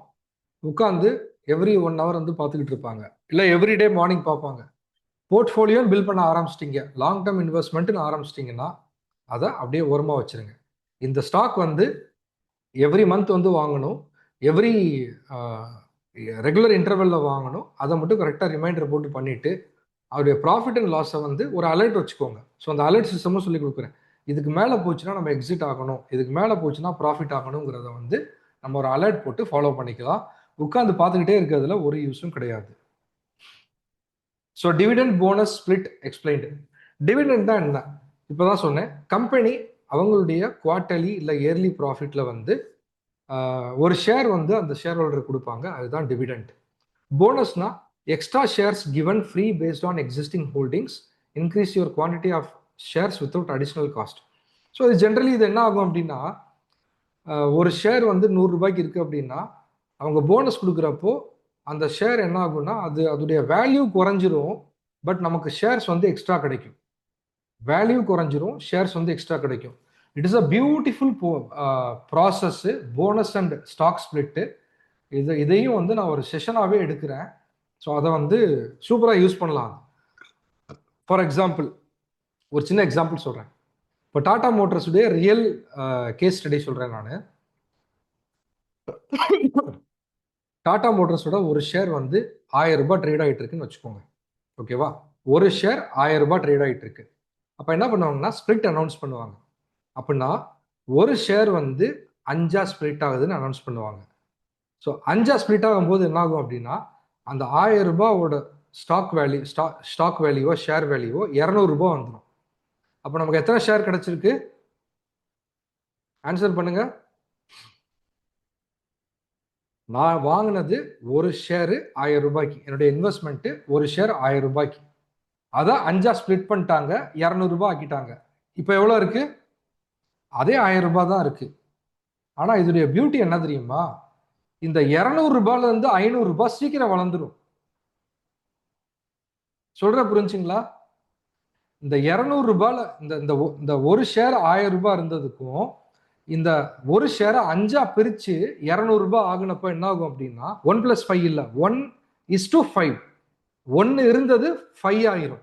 உட்காந்து எவ்ரி 1 hour வந்து பார்த்துக்கிட்டு இருப்பாங்க, இல்லை எவ்ரிடே மார்னிங் பார்ப்பாங்க. போர்ட்ஃபோலியோ பில்ட் பண்ண ஆரம்பிச்சிட்டிங்க, லாங் டேர்ம் இன்வெஸ்ட்மெண்ட்னு ஆரம்பிச்சிட்டிங்கன்னா அதை அப்படியே ஓரமாக வச்சுருங்க. இந்த ஸ்டாக் வந்து எவ்ரி மந்த் வந்து வாங்கணும், எவ்ரி ரெகுலர் இன்டர்வெல்ல வாங்கணும், அதை மட்டும் கரெக்டாக ரிமைண்டர் போட்டு பண்ணிட்டு அவருடைய ப்ராஃபிட் அண்ட் லாஸை வந்து ஒரு அலர்ட் வச்சுக்கோங்க. ஸோ அந்த அலர்ட் சிஸ்டமும் சொல்லி கொடுக்குறேன். இதுக்கு மேலே போச்சுன்னா நம்ம எக்ஸிட் ஆகணும், இதுக்கு மேலே போச்சுன்னா ப்ராஃபிட் ஆகணுங்கிறத வந்து நம்ம ஒரு அலர்ட் போட்டு ஃபாலோ பண்ணிக்கலாம். உட்காந்து பார்த்துக்கிட்டே இருக்கிறதுல ஒரு யூஸும் கிடையாது. So dividend bonus split explained. Dividend தான் என்ன? இப்போதான் சொன்னேன், கம்பெனி அவங்களுடைய குவார்ட்டர்லி இல்லை இயர்லி ப்ராஃபிட்ல வந்து ஒரு ஷேர் வந்து அந்த ஷேர் ஹோல்டர் கொடுப்பாங்க, அதுதான் டிவிடெண்ட். போனஸ்னா extra shares given free based on existing holdings, increase your quantity of shares without additional cost. So இது ஜென்ரலி இது என்ன ஆகும் அப்படின்னா, ஒரு ஷேர் வந்து 100 ரூபாய்க்கு இருக்குது அப்படின்னா அவங்க போனஸ் கொடுக்குறப்போ அந்த ஷேர் என்ன ஆகும்னா அதோடைய வேல்யூ குறைஞ்சிரும், பட் நமக்கு ஷேர்ஸ் வந்து எக்ஸ்ட்ரா கிடைக்கும். வேல்யூ குறைஞ்சிரும், ஷேர்ஸ் வந்து எக்ஸ்ட்ரா கிடைக்கும். It is a beautiful process, bonus and stock split. இதையும் வந்து நான் ஒரு செஷனாகவே எடுக்கிறேன். ஸோ அதை வந்து சூப்பராக யூஸ் பண்ணலாம். ஃபார் எக்ஸாம்பிள் ஒரு சின்ன எக்ஸாம்பிள் சொல்கிறேன். இப்போ டாடா மோட்டர்ஸுடைய ரியல் கேஸ் ஸ்டடி சொல்கிறேன் நான். டாடா மோட்டர்ஸோட ஒரு ஷேர் வந்து 1000 ரூபாய் ட்ரேட் ஆகிட்டு இருக்குன்னு வச்சுக்கோங்க. ஓகேவா? ஒரு ஷேர் 1000 ரூபாய் ட்ரேட் ஆயிட்டு இருக்கு. அப்ப என்ன பண்ணுவாங்கன்னா ஸ்பிளிட் அனௌன்ஸ் பண்ணுவாங்க. அப்படின்னா ஒரு ஷேர் வந்து 5ஆ ஸ்பிளிட் ஆகுதுன்னு அனௌன்ஸ் பண்ணுவாங்க. ஸோ 5ஆ ஸ்பிளிட் ஆகும்போது என்ன ஆகும் அப்படின்னா அந்த 1000 ரூபாவோட ஸ்டாக் வேல்யூவோ ஷேர் வேல்யூவோ 200 ரூபாய் வந்துடும். அப்போ நமக்கு எத்தனை ஷேர் கிடைச்சிருக்கு? ஆன்சர் பண்ணுங்க. நான் வாங்கினது ஒரு ஷேரு 1000 ரூபாய்க்கு. என்னுடைய இன்வெஸ்ட்மெண்ட் ஒரு ஷேர் 1000 ரூபாய்க்கு. அதான் 5ஆ ஸ்பிளிட் பண்ணிட்டாங்க, 200 ரூபாய் ஆக்கிட்டாங்க. இப்போ எவ்வளோ இருக்கு? அதே 1000 ரூபாய் தான் இருக்கு. ஆனா இதோடைய பியூட்டி என்ன தெரியுமா? இந்த 200 ரூபாயில இருந்து 500 ரூபாய் சீக்கிரம் வளர்ந்துடும். சொல்ற புரிஞ்சுங்களா? இந்த 200 ரூபாயில இந்த ஒரு ஷேர் 1000 ரூபாய் இருந்ததுக்கும் இந்த ஒரு ஷேரை 5ஆ பிரிச்சு 200 ரூபாய் ஆகுனப்ப என்ன ஆகும் அப்படின்னா 1+5 இல்ல 1:5. 1 இருந்தது 5 ஆயிரும்.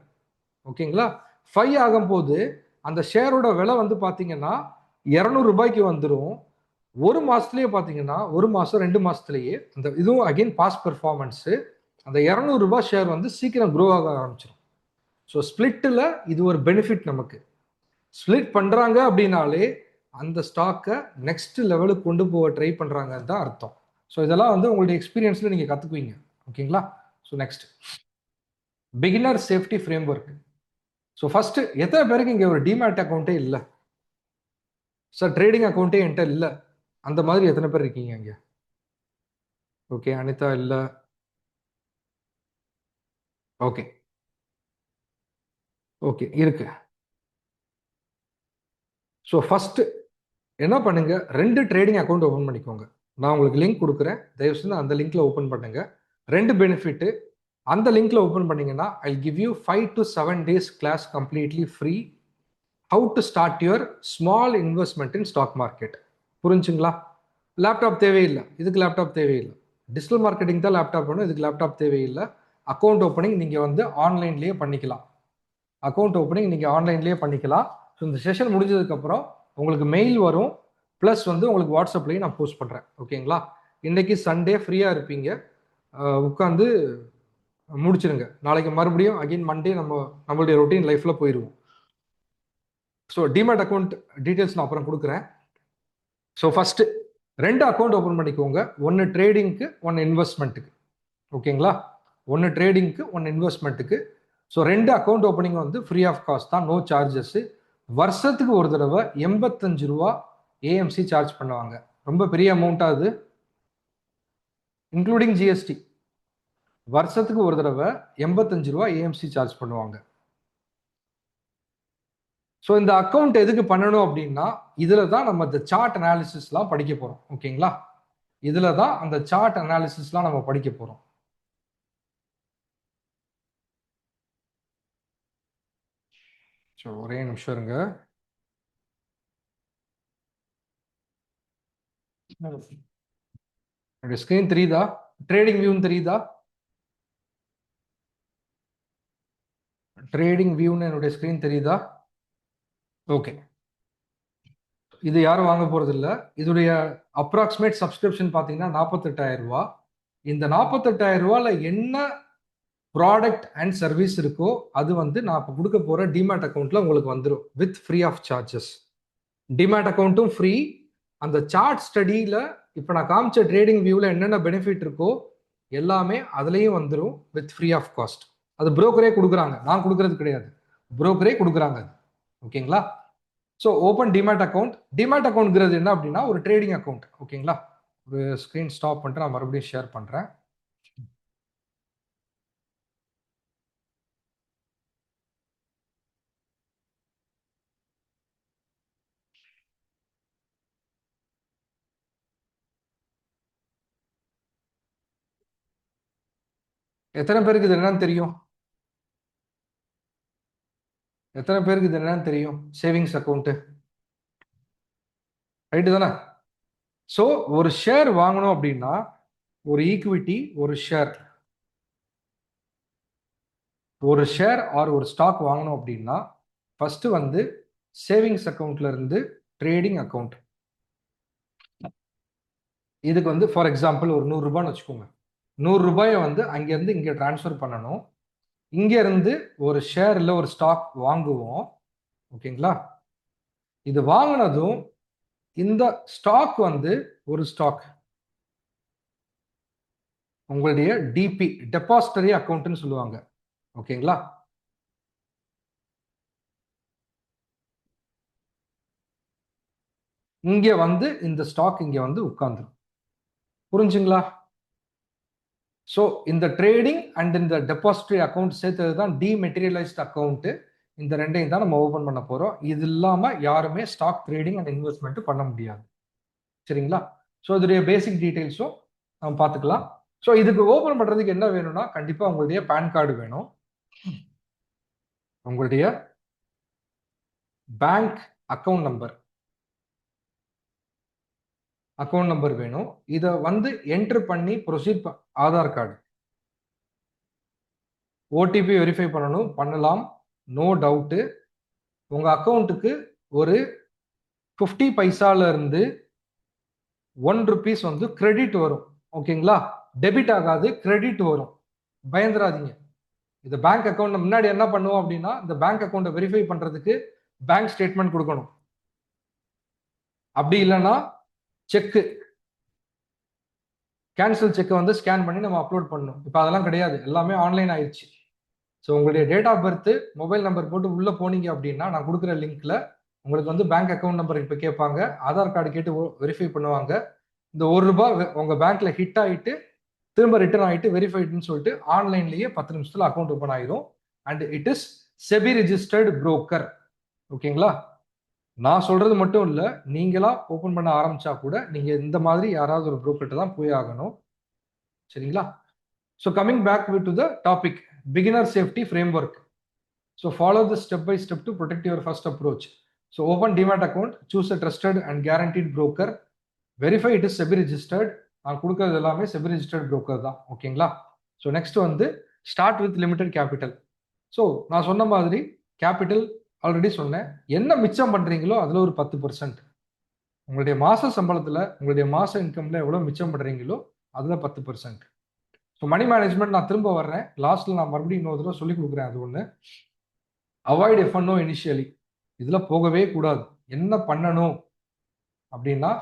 ஓகேங்களா? 5 ஆகும் போது அந்த ஷேரோட விலை வந்து பாத்தீங்கன்னா 200 ரூபாய்க்கு வந்துடும். ஒரு மாசத்துலயே பாத்தீங்கன்னா 1 மாசம் 2 மாசத்துலயே அந்த இதுவும் அகைன் பாஸ்ட் பெர்ஃபார்மன்ஸ் அந்த 200 ரூபாய் ஷேர் வந்து சீக்கிரம் க்ரோ ஆக ஆரம்பிச்சிடும். ஸோ ஸ்பிளிட்ல இது ஒரு பெனிஃபிட் நமக்கு. ஸ்பிளிட் பண்றாங்க அப்படின்னாலே அந்த ஸ்டாக்கை நெக்ஸ்ட் லெவலுக்கு கொண்டு போக ட்ரை பண்றாங்கன்னு தான் அர்த்தம். ஸோ இதெல்லாம் வந்து உங்களுடைய எக்ஸ்பீரியன்ஸ்ல நீங்க கத்துக்குவீங்க. ஓகேங்களா? So next beginner safety frame work. So first எத்தனை பேருக்கு இங்க ஒரு டிமேட் அக்கௌண்ட்டே இல்லை? சார் ட்ரேடிங் அக்கௌண்ட்டே என்கிட்ட இல்லை, அந்த மாதிரி எத்தனை பேர் இருக்கீங்க இங்க? ஓகே, அனிதா இல்லை. ஓகே ஓகே இருக்கு. ஸோ ஃபர்ஸ்ட் என்ன பண்ணுங்க, 2 ட்ரேடிங் அக்கௌண்ட் ஓப்பன் பண்ணிக்கோங்க. நான் உங்களுக்கு லிங்க் கொடுக்குறேன், தயவு செஞ்சு அந்த லிங்க்ல ஓப்பன் பண்ணுங்க. 2 பெனிஃபிட். அந்த லிங்க்ல ஓப்பன் பண்ணீங்கன்னா I give you 5 to 7 days class completely free. How to start your small investment in stock market. புரிஞ்சுங்களா? லேப்டாப் தேவையில்லை, இதுக்கு லேப்டாப் தேவையில்லை. டிஜிட்டல் மார்க்கெட்டிங் தான் லேப்டாப் வேணும், இதுக்கு லேப்டாப் தேவையில்லை. அக்கௌண்ட் ஓப்பனிங் நீங்க வந்து ஆன்லைன்லயே பண்ணிக்கலாம். அக்கௌண்ட் ஓப்பனிங் நீங்க ஆன்லைன்லயே பண்ணிக்கலாம். ஸோ இந்த செஷன் முடிஞ்சதுக்கு அப்புறம் உங்களுக்கு மெயில் வரும், ப்ளஸ் வந்து உங்களுக்கு வாட்ஸ்அப்லையும் நான் போஸ்ட் பண்றேன். ஓகேங்களா? இன்னைக்கு சண்டே ஃப்ரீயா இருப்பீங்க, உட்காந்து முடிச்சிருங்க. நாளைக்கு மறுபடியும் அகைன் மண்டே நம்மளுடைய ரொட்டீன் லைஃப்ல போயிடுவோம். ஸோ டிமேட் அக்கௌண்ட் டீடைல்ஸ் நான் அப்புறம் கொடுக்குறேன். ஸோ ஃபர்ஸ்ட் 2 அக்கௌண்ட் ஓப்பன் பண்ணிக்கோங்க. ஒன்று ட்ரேடிங்க்கு, ஒன்று இன்வெஸ்ட்மெண்ட்டுக்கு. ஓகேங்களா? ஒன்று ட்ரேடிங்க்கு, ஒன்று இன்வெஸ்ட்மெண்ட்டுக்கு. ஸோ 2 அக்கௌண்ட் ஓப்பனிங் வந்து ஃப்ரீ ஆஃப் காஸ்ட் தான், நோ சார்ஜஸ். வருஷத்துக்கு ஒரு தடவை 85 ரூபா ஏஎம்சி சார்ஜ் பண்ணுவாங்க. ரொம்ப பெரிய அமௌண்ட் அது, இன்க்ளூடிங் ஜிஎஸ்டி. வருஷத்துக்கு ஒரு தடவை 85 ரூபா ஏஎம்சி சார்ஜ் பண்ணுவாங்க. ஸோ இந்த அக்கௌண்ட் எதுக்கு பண்ணணும் அப்படின்னா இதுல தான் நம்ம இந்த சார்ட் அனாலிசிஸ்லாம் படிக்க போறோம். ஓகேங்களா? இதுல தான் அந்த சார்ட் அனாலிசிஸ்லாம் நம்ம படிக்க போறோம். ஸோ ஒரே நிமிஷம் இருங்க. என்னுடைய ஸ்கிரீன் தெரியுதா? ட்ரேடிங் வியூன்னு தெரியுதா? ட்ரேடிங் வியூன்னு என்னுடைய ஸ்கிரீன் தெரியுதா? ஓகே. இது யாரும் வாங்க போறது இல்ல. இதோடைய அப்ராக்சிமேட் சப்ஸ்கிரிப்ஷன் பாத்தீங்கன்னா 48,000 ரூபாய். இந்த 48,000 ரூபாயில என்ன ப்ராடக்ட் அண்ட் சர்வீஸ் இருக்கோ அது வந்து நான் இப்போ கொடுக்க போற டிமேட் அக்கௌண்ட்ல உங்களுக்கு வந்துடும் with free of charges. Demat அக்கௌண்ட்டும் ஃப்ரீ. அந்த சார்ட் ஸ்டடியில இப்போ நான் காமிச்ச ட்ரேடிங் வியூல என்னென்ன பெனிஃபிட் இருக்கோ எல்லாமே அதுலயும் வந்துடும் வித் ஃப்ரீ ஆஃப் காஸ்ட். அது புரோக்கரே கொடுக்குறாங்க, நான் கொடுக்கறது கிடையாது, புரோக்கரே கொடுக்குறாங்க. ஓகேங்களா? So open demat account. Demat அக்கௌண்ட்ங்கிறது என்ன அப்படின்னா ஒரு ட்ரேடிங் அக்கௌண்ட். ஓகேங்களா? ஒரு ஸ்க்ரீன் ஸ்டாப் பண்ணிட்டு நான் மறுபடியும் ஷேர் பண்றேன். எத்தனை பேருக்கு இது என்னன்னு தெரியும்? எத்தனை பேருக்கு இது என்னன்னு தெரியும்? சேவிங்ஸ் அக்கௌண்ட் ரைட்டு தானே? ஸோ ஒரு ஷேர் வாங்கணும் அப்படின்னா ஒரு ஈக்விட்டி, ஒரு ஷேர் ஆர் ஒரு ஸ்டாக் வாங்கணும் அப்படின்னா ஃபர்ஸ்ட் வந்து சேவிங்ஸ் அக்கௌண்ட்ல இருந்து ட்ரேடிங் அக்கௌண்ட். இதுக்கு வந்து ஃபார் எக்ஸாம்பிள் ஒரு 100 ரூபான்னு வச்சுக்கோங்க. 100 ரூபாயை வந்து அங்கேருந்து இங்கே டிரான்ஸ்ஃபர் பண்ணணும். இங்க இருந்து ஒரு ஷேர் இல்லை ஒரு ஸ்டாக் வாங்குவோம். ஓகேங்களா? இது வாங்கினதும் இந்த ஸ்டாக் வந்து ஒரு ஸ்டாக் உங்களுடைய டிபி, டெபாசிட்டரி அக்கௌண்ட்னு சொல்லுவாங்க. ஓகேங்களா? இங்க வந்து இந்த ஸ்டாக் இங்க வந்து உட்கார்ந்துரும். புரிஞ்சுங்களா? ஸோ இந்த ட்ரேடிங் அண்ட் இந்த டெபாசிட்டரி அக்கௌண்ட் சேர்த்தது தான் டிமெட்டீரியலைஸ்ட் அக்கௌண்ட். இந்த ரெண்டையும் தான் நம்ம ஓபன் பண்ண போறோம். இது இல்லாம யாருமே ஸ்டாக் ட்ரேடிங் அண்ட் இன்வெஸ்ட்மெண்ட் பண்ண முடியாது. சரிங்களா? ஸோ இதோடைய பேசிக் டீடைல்ஸும் நம்ம பார்த்துக்கலாம். ஸோ இதுக்கு ஓபன் பண்றதுக்கு என்ன வேணும்னா கண்டிப்பா உங்களுடைய பேன் கார்டு வேணும், உங்களுடைய பேங்க் அக்கௌண்ட் நம்பர் வேணும். இதை வந்து என்டர் பண்ணி proceed, Aadhaar card, OTP verify பண்ணணும், பண்ணலாம், நோ டவுட்டு. உங்க அக்கௌண்ட்டுக்கு ஒரு 50 பைசால இருந்து 1 ருபீஸ் வந்து கிரெடிட் வரும். ஓகேங்களா? டெபிட் ஆகாது, கிரெடிட் வரும். பயந்துராதீங்க. இந்த பேங்க் அக்கௌண்ட் முன்னாடி என்ன பண்ணுவோம் அப்படின்னா, இந்த பேங்க் அக்கௌண்ட்டை வெரிஃபை பண்றதுக்கு பேங்க் ஸ்டேட்மெண்ட் கொடுக்கணும். அப்படி இல்லைன்னா செக்கு, கேன்சல் செக்கை வந்து ஸ்கேன் பண்ணி நம்ம அப்லோட் பண்ணணும். இப்போ அதெல்லாம் கிடையாது, எல்லாமே ஆன்லைன் ஆயிடுச்சு. ஸோ உங்களுடைய date of birth, mobile number போட்டு உள்ள போனீங்க அப்படின்னா நான் கொடுக்குற லிங்க்ல உங்களுக்கு வந்து பேங்க் அக்கௌண்ட் நம்பர் இப்போ கேட்பாங்க, ஆதார் கார்டு கேட்டு வெரிஃபை பண்ணுவாங்க. இந்த ₹1 உங்க பேங்க்ல ஹிட் ஆயிட்டு திரும்ப ரிட்டர்ன் ஆயிட்டு வெரிஃபைடுன்னு சொல்லிட்டு ஆன்லைன்லயே 10 நிமிஷத்துல அக்கௌண்ட் ஓப்பன் ஆயிரும். And it is SEBI registered broker. ஓகேங்களா? நான் சொல்றது மட்டும் இல்ல, நீங்களா ஓபன் பண்ண ஆரம்பிச்சா கூட நீங்க இந்த மாதிரி யாராவது ஒரு புரோக்கர்ட்ட தான் போய் ஆகணும். சரிங்களா? So coming back to the topic, beginner safety framework. So follow the step by step to protect your first approach. So open demat account, choose a trusted and guaranteed broker, verify it is SEBI registered. நான் கொடுக்கறது எல்லாமே SEBI registered broker தான். ஓகேங்களா? So next வந்து start with limited capital. So நான் சொன்ன மாதிரி capital already சொன்னேன். என்ன மிச்சம் பண்றீங்களோ அதுல ஒரு 10%, உங்களுடைய மாச சம்பளத்துல உங்களுடைய மாச இன்கம்ல எவ்வளவு மிச்சம் பண்றீங்களோ அதுல 10%. ஸோ மணி மேனேஜ்மெண்ட் நான் திரும்ப வர்றேன், லாஸ்ட்ல நான் மறுபடியும் இன்னொரு தடவை சொல்லி கொடுக்குறேன். அது ஒன்று, அவாய்ட் எஃப்என்ஓ இனிஷியலி. இதுல போகவே கூடாது. என்ன பண்ணணும் அப்படின்னா,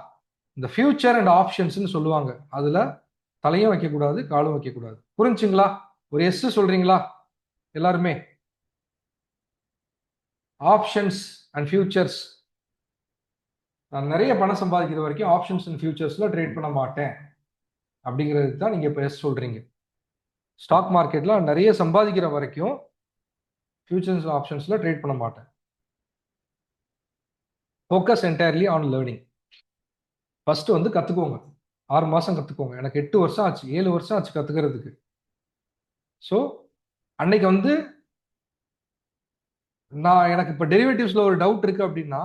இந்த ஃபியூச்சர் அண்ட் ஆப்ஷன்ஸ்னு சொல்லுவாங்க, அதுல தலையும் வைக்கக்கூடாது, காலும் வைக்கக்கூடாது. புரிஞ்சுங்களா? ஒரு எஸ் சொல்றீங்களா எல்லாருமே? Options and futures. நான் நிறைய பணம் சம்பாதிக்கிற வரைக்கும் ஆப்ஷன்ஸ் அண்ட் ஃபியூச்சர்ஸ்ல ட்ரேட் பண்ண மாட்டேன் அப்படிங்கிறது தான் நீங்க இப்போ எஸ் சொல்றீங்க. ஸ்டாக் மார்க்கெட்ல நிறைய சம்பாதிக்கிற வரைக்கும் ஃபியூச்சர்ஸ் ஆப்ஷன்ஸ்ல ட்ரேட் பண்ண மாட்டேன். Focus entirely on learning. First வந்து கத்துக்கோங்க. 6 மாசம் கத்துக்கோங்க. எனக்கு 8 வருஷம் ஆச்சு, 7 வருஷம் ஆச்சு கத்துக்கிறதுக்கு. ஸோ அன்னைக்கு வந்து எனக்கு இப்போ டெரிவேட்டிவ்ஸ்ல ஒரு டவுட் இருக்கு அப்படின்னா,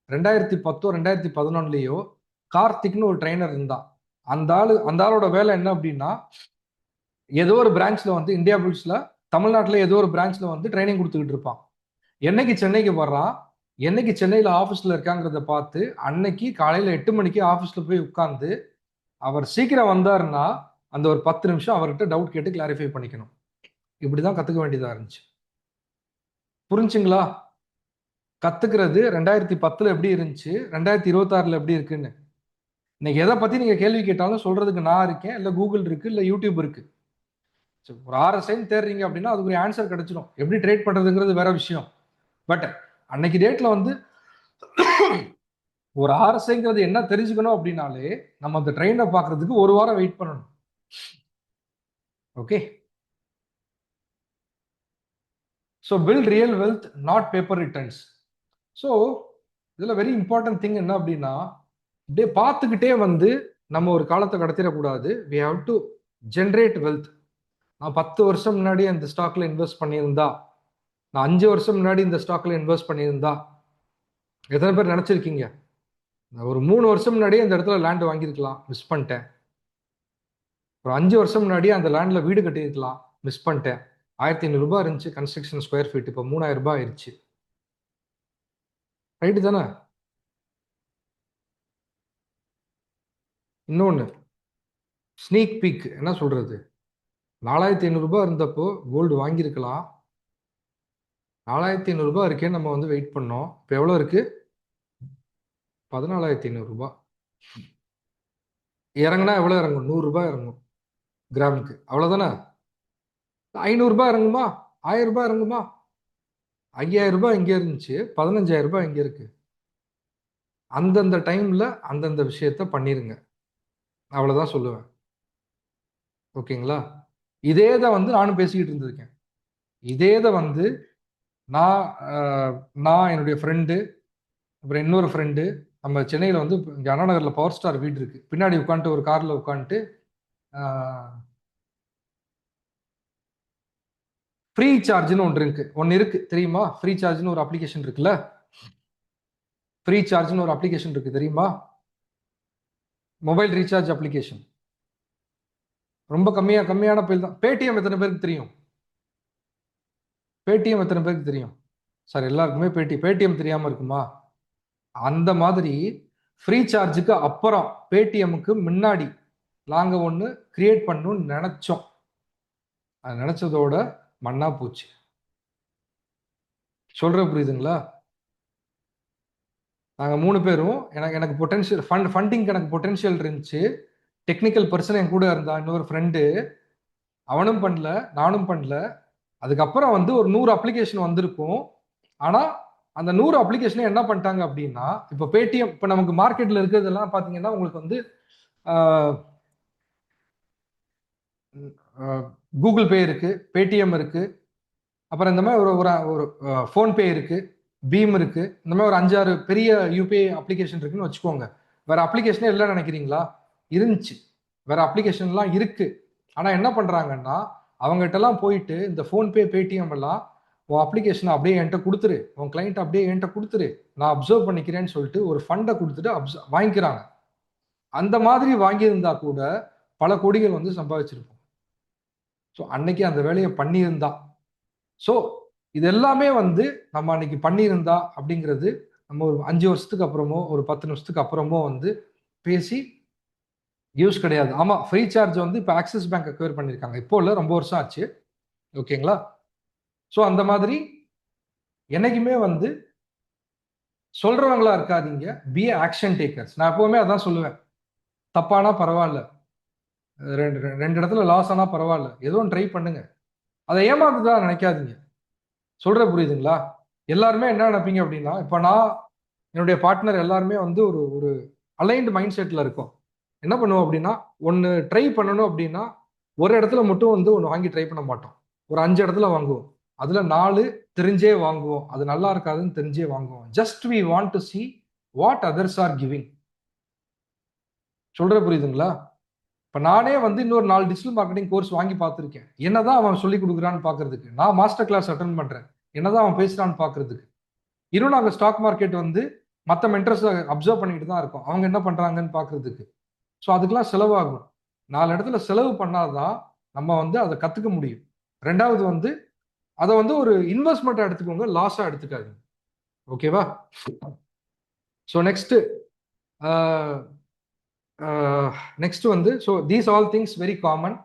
2010 2011 கார்த்திக்னு ஒரு ட்ரைனர் இருந்தான். அந்த ஆளோட வேலை என்ன அப்படின்னா, ஏதோ ஒரு பிரான்ச்ல வந்து இந்தியா புல்ஸ்ல தமிழ்நாட்டில் ஏதோ ஒரு பிரான்ச்ல வந்து ட்ரைனிங் கொடுத்துக்கிட்டு இருப்பான். என்னைக்கு சென்னைக்கு வர்றான், என்னைக்கு சென்னையில் ஆஃபீஸில் இருக்காங்கிறத பார்த்து அன்னைக்கு காலையில் 8 மணிக்கு ஆஃபீஸில் போய் உட்கார்ந்து அவர் சீக்கிரம் வந்தாருன்னா அந்த ஒரு 10 நிமிஷம் அவர்கிட்ட டவுட் கேட்டு கிளாரிஃபை பண்ணிக்கணும். இப்படிதான் கற்றுக்க வேண்டியதாக இருந்துச்சு. புரிஞ்சுங்களா? கற்றுக்கிறது 2010 எப்படி இருந்துச்சு, 2026 எப்படி இருக்குன்னு. இன்னைக்கு எதை பற்றி நீங்கள் கேள்வி கேட்டாலும் சொல்றதுக்கு நான் இருக்கேன், இல்லை கூகுள் இருக்கு, இல்லை யூடியூப் இருக்கு. ஒரு RSI தேடுறீங்க அப்படின்னா அதுக்கு ஒரு ஆன்சர் கிடைச்சிடும். எப்படி ட்ரேட் பண்றதுங்கிறது வேற விஷயம். பட் அன்னைக்கு டேட்ல வந்து ஒரு RSIங்கிறது என்ன தெரிஞ்சுக்கணும் அப்படின்னாலே நம்ம அந்த ட்ரெயினை பார்க்கறதுக்கு ஒரு வாரம் வெயிட் பண்ணணும். Okay? So build real wealth, not paper returns. So இதில் வெரி இம்பார்ட்டன்ட் திங் என்ன அப்படின்னா, இப்படியே பார்த்துக்கிட்டே வந்து நம்ம ஒரு காலத்தை கடத்திடக்கூடாது. We have to generate wealth. நான் 10 வருஷம் முன்னாடி அந்த ஸ்டாக்ல இன்வெஸ்ட் பண்ணியிருந்தா, நான் 5 வருஷம் முன்னாடி இந்த ஸ்டாக்ல இன்வெஸ்ட் பண்ணியிருந்தா, எத்தனை பேர் நினைச்சிருக்கீங்க ஒரு 3 வருஷம் முன்னாடியே இந்த இடத்துல லேண்ட் வாங்கியிருக்கலாம், மிஸ் பண்ணிட்டேன். ஒரு 5 வருஷம் முன்னாடியே அந்த லேண்ட்ல வீடு கட்டியிருக்கலாம், மிஸ் பண்ணிட்டேன். ₹1500 இருந்துச்சு கன்ஸ்ட்ரக்ஷன் ஸ்கொயர் ஃபீட், இப்போ ₹3000 ஆயிடுச்சு. ரைட்டு தானே? இன்னொன்று, ஸ்னீக் பீக் என்ன சொல்றது, 4500 இருந்தப்போ கோல்டு வாங்கியிருக்கலாம். 4500 இருக்கே நம்ம வந்து வெயிட் பண்ணோம். இப்போ எவ்வளோ இருக்கு? 14,500. இறங்குனா எவ்வளோ இறங்கும்? 100 இறங்கும் கிராமுக்கு, அவ்வளோதானே? 500 இறங்குமா? 1000 இறங்குமா? 5000 இங்கே இருந்துச்சு, 15,000 இங்கே இருக்கு. அந்தந்த டைம்ல அந்தந்த விஷயத்த பண்ணிருங்க, அவ்வளவுதான் சொல்லுவேன். ஓகேங்களா? இதே தான் வந்து நானும் பேசிக்கிட்டு இருந்திருக்கேன். இதே தான் வந்து நான் நான் என்னுடைய ஃப்ரெண்டு, அப்புறம் இன்னொரு ஃப்ரெண்டு, நம்ம சென்னையில் வந்து இங்கே அண்ணா நகரில் பவர் ஸ்டார் வீடு இருக்கு. பின்னாடி உட்காந்துட்டு ஒரு காரில் உட்காந்துட்டு ஃப்ரீ சார்ஜ்னு ஒன்று இருக்கு தெரியுமா? ஃப்ரீ சார்ஜ்னு ஒரு அப்ளிகேஷன் இருக்குல்ல? ஃப்ரீ சார்ஜ்னு ஒரு அப்ளிகேஷன் இருக்கு தெரியுமா? Mobile recharge application. ரொம்ப கம்மியான பில் தான். பேடிஎம் எத்தனை பேருக்கு தெரியும்? பேடிஎம் எத்தனை பேருக்கு தெரியும்? சார் எல்லாருக்குமே பேடிஎம் தெரியாம இருக்குமா? அந்த மாதிரி ஃப்ரீ சார்ஜுக்கு அப்புறம் பேடிஎம்முக்கு முன்னாடி நாங்க ஒன்று கிரியேட் பண்ணணும்னு நினைச்சோம். அது நினைச்சதோட மண்ணா போச்சு. சொல்ற புரியுதுங்களா? நாங்கள் 3 பேரும் எனக்கு பொட்டன்ஷியல் ஃபண்டிங் எனக்கு பொட்டன்ஷியல் இருந்துச்சு. டெக்னிக்கல் பர்சன் என் கூட இருந்தா இன்னொரு ஃப்ரெண்டு, அவனும் பண்ணல, நானும் பண்ணல. அதுக்கப்புறம் வந்து ஒரு 100 அப்ளிகேஷன் வந்திருக்கும். ஆனா அந்த 100 அப்ளிகேஷன் என்ன பண்ணிட்டாங்க அப்படின்னா, இப்போ பேடிஎம், இப்போ நமக்கு மார்க்கெட்ல இருக்கிறதெல்லாம் பாத்தீங்கன்னா உங்களுக்கு வந்து கூகுள் பே இருக்கு, பேடிஎம் இருக்கு, அப்புறம் இந்த மாதிரி ஒரு ஒரு ஒரு ஃபோன்பே இருக்கு, பீம் இருக்கு. இந்த மாதிரி ஒரு 5-6 பெரிய யூபிஐ அப்ளிகேஷன் இருக்குன்னு வச்சுக்கோங்க. வேற அப்ளிகேஷனே இல்லை நினைக்கிறீங்களா? இருந்துச்சு. வேற அப்ளிகேஷன்லாம் இருக்கு. ஆனா என்ன பண்றாங்கன்னா, அவங்ககிட்ட எல்லாம் போயிட்டு இந்த ஃபோன்பே, பேடிஎம் எல்லாம் உன் அப்ளிகேஷனை அப்படியே என்கிட்ட கொடுத்துரு, உன் கிளைண்ட் அப்படியே என்கிட்ட கொடுத்துரு, நான் அப்சர்வ் பண்ணிக்கிறேன்னு சொல்லிட்டு ஒரு ஃபண்டை கொடுத்துட்டு வாங்கிக்கிறாங்க. அந்த மாதிரி வாங்கியிருந்தா கூட பல கோடிகள் வந்து சம்பாதிச்சிருப்போம். ஸோ அன்னைக்கு அந்த வேலையை பண்ணியிருந்தா, ஸோ இது எல்லாமே வந்து நம்ம அன்னைக்கு பண்ணியிருந்தா அப்படிங்கிறது நம்ம ஒரு 5 வருஷத்துக்கு அப்புறமோ ஒரு 10 நிமிஷத்துக்கு அப்புறமோ வந்து பேசி யூஸ் கிடையாது. ஆமா, ஃப்ரீ சார்ஜ் வந்து இப்போ ஆக்சிஸ் பேங்க் அக்வயர் பண்ணியிருக்காங்க. இப்போ இல்லை, ரொம்ப வருஷம் ஆச்சு. ஓகேங்களா? ஸோ அந்த மாதிரி என்னைக்குமே வந்து சொல்றவங்களா இருக்காதீங்க, பி ஆக்ஷன் டேக்கர்ஸ். நான் எப்பவுமே அதான் சொல்லுவேன். தப்பானா பரவாயில்ல, ரெண்டு ரெண்டு இடத்துல லாஸ் ஆனா பரவாயில்ல, ஏதோ ஒன்று ட்ரை பண்ணுங்க. அதை ஏமாத்துதான் நினைக்காதீங்க. சொல்ற புரியுதுங்களா? எல்லாருமே என்ன நினைப்பீங்க அப்படின்னா, இப்ப நான் என்னுடைய பார்ட்னர் எல்லாருமே வந்து ஒரு ஒரு அலைன்டு மைண்ட் செட்ல இருக்கும். என்ன பண்ணுவோம் அப்படின்னா, ஒன்னு ட்ரை பண்ணணும் அப்படின்னா ஒரு இடத்துல மட்டும் வந்து ஒன்னு வாங்கி ட்ரை பண்ண மாட்டோம். ஒரு 5 இடத்துல வாங்குவோம். அதுல 4 தெரிஞ்சே வாங்குவோம். அது நல்லா இருக்காதுன்னு தெரிஞ்சே வாங்குவோம். Just we want to see what others are giving. சொல்ற புரியுதுங்களா? இப்ப நானே வந்து இன்னொரு 4 டிஜிட்டல் மார்க்கெட்டிங் கோர்ஸ் வாங்கி பார்த்திருக்கேன். என்னதான் அவன் சொல்லி கொடுக்குறான்னு பாக்குறதுக்கு. நான் மாஸ்டர் கிளாஸ் அட்டன் பண்றேன். என்னதான் அவன் பேசுறான்னு பாக்குறதுக்கு. இன்னும் நாங்க ஸ்டாக் மார்க்கெட் வந்து மற்ற மென்டர்ஸ் அப்சர்வ் பண்ணிட்டு தான் இருக்கோம். அவங்க என்ன பண்றாங்கன்னு பாக்குறதுக்கு. ஸோ அதுக்கெல்லாம் செலவாகும். 4 இடத்துல செலவு பண்ணாதான் நம்ம வந்து அதை கத்துக்க முடியும். ரெண்டாவது வந்து அதை வந்து ஒரு இன்வெஸ்ட்மெண்ட் எடுத்துக்கோங்க, லாஸா எடுத்துக்காதீங்க. ஓகேவா? ஸோ நெக்ஸ்ட் வந்து so these all things very common.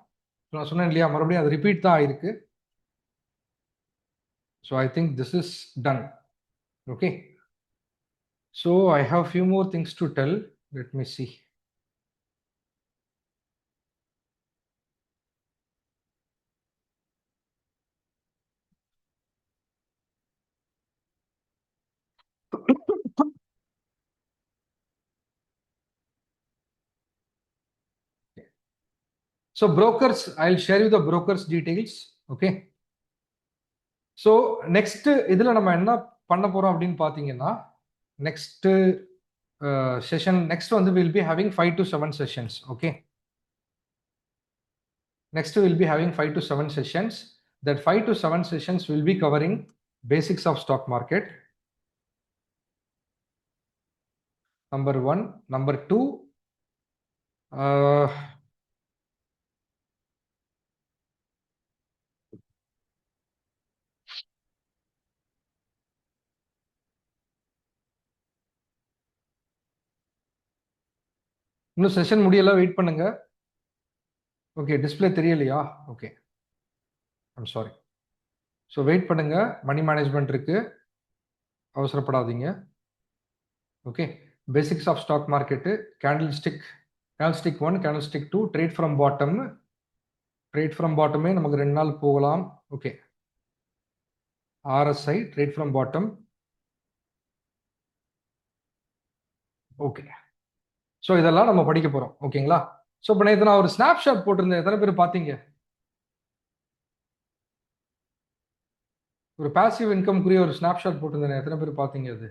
நான் சொன்னேன் இல்லையா, மறுபடியும் அது ரிப்பீட் தான் ஆயிருக்கு. So I think this is done. Okay, so I have few more things to tell. Let me see. So brokers, I'll share you the brokers details. Okay. So next இதுல நம்ம என்ன பண்ண போறோம் அப்படின்னு பாத்தீங்கன்னா, நெக்ஸ்ட் செஷன் நெக்ஸ்ட் வந்து will be having 5 to 7 sessions. Okay, next we'll be having 5 to 7 sessions. That 5 to 7 sessions will be covering basics of stock market. Number one. Number two, இன்னும் session முடியல, வெயிட் பண்ணுங்க. Okay, display தெரியலையா? Okay, I'm sorry. So wait பண்ணுங்க, money management இருக்கு, அவசரப்படாதீங்க. ஓகே, basics of stock market, candlestick 1, candlestick 2, trade from bottom. Trade from பாட்டமே நமக்கு 2 நாள் போகலாம். Okay, RSI trade from bottom. Okay, so இதெல்லாம் நம்ம படிக்க போறோம். ஓகேங்களா? ஸோ இப்போ நேற்று நான் ஒரு ஸ்னாப்ஷாட் போட்டிருந்தேன், எத்தனை பேர் பார்த்தீங்க? ஒரு பாசிவ் இன்கம்க்குரிய ஒரு ஸ்னாப்ஷாட் போட்டிருந்தேன், எத்தனை பேர் பார்த்தீங்க அது?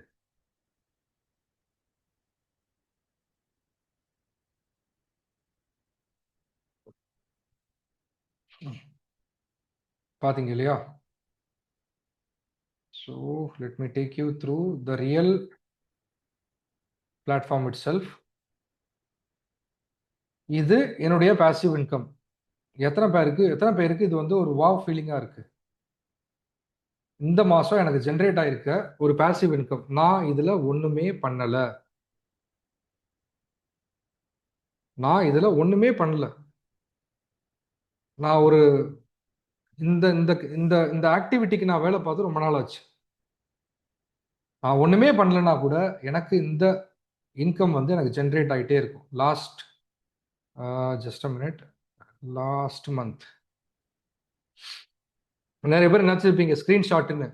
பார்த்தீங்க இல்லையா? So let me take you through the real platform it self. இது என்னுடைய பாசிவ் இன்கம். எத்தனை பேருக்கு இது வந்து ஒரு வாவ் ஃபீலிங்கா இருக்கு? இந்த மாசம் எனக்கு ஜென்ரேட் ஆயிருக்க ஒரு பாசிவ் இன்கம், நான் இதுல ஒண்ணுமே பண்ணல. நான் ஒரு இந்த இந்த இந்த இந்த ஆக்டிவிட்டிக்கு நான் வேலை பார்த்து ரொம்ப நாள் ஆச்சு. நான் ஒண்ணுமே பண்ணலன்னா கூட எனக்கு இந்த இன்கம் வந்து எனக்கு ஜென்ரேட் ஆகிட்டே இருக்கும். Just a minute, last month நிறைய பேர் நினைச்சிருப்பீங்க ஸ்கிரீன்ஷாட்னு.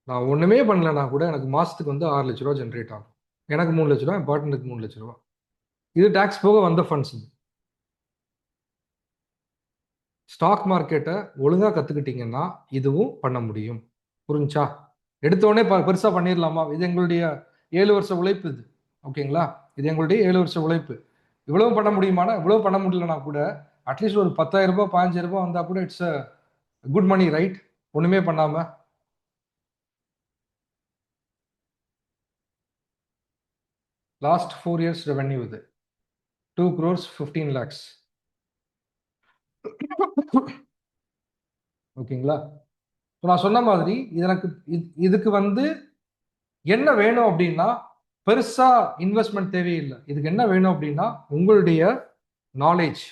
நான் ஒண்ணுமே பண்ணலன்னா கூட எனக்கு மாசத்துக்கு வந்து 6 லட்ச ரூபா ஜென்ரேட் ஆகும். எனக்கு 3 லட்ச ரூபா, என் பார்ட்னருக்கு 3 லட்ச ரூபா. இது டாக்ஸ் போக வந்த ஃபண்ட்ஸ். இது ஸ்டாக் மார்க்கெட்டை ஒழுங்கா கத்துக்கிட்டீங்கன்னா இதுவும் பண்ண முடியும். புரிஞ்சா? எடுத்தோடனே பெருசா பண்ணிடலாமா? இது எங்களுடைய 7 வருஷ உழைப்பு இது. ஓகேங்களா? இது எங்களுடைய 7 வருஷ உழைப்பு. இவ்வளவு பண்ண முடியுமானா? இவ்வளவு பண்ண முடியலன்னா கூட அட்லீஸ்ட் ஒரு 10,000 ரூபாய் 15,000 ரூபாய் வந்தா கூட இட்ஸ் குட் மணி, ரைட்? ஒண்ணுமே பண்ணாம. லாஸ்ட் 4 இயர்ஸ் ரெவென்யூ இது 2 crores 15 lakhs. ஓகேங்களா? நான் சொன்ன மாதிரி எனக்கு இதுக்கு வந்து என்ன வேணும் அப்படின்னா பெருசா இன்வெஸ்ட்மெண்ட் தேவையில்லை. இதுக்கு என்ன வேணும் அப்படின்னா உங்களுடைய நாலேஜ்.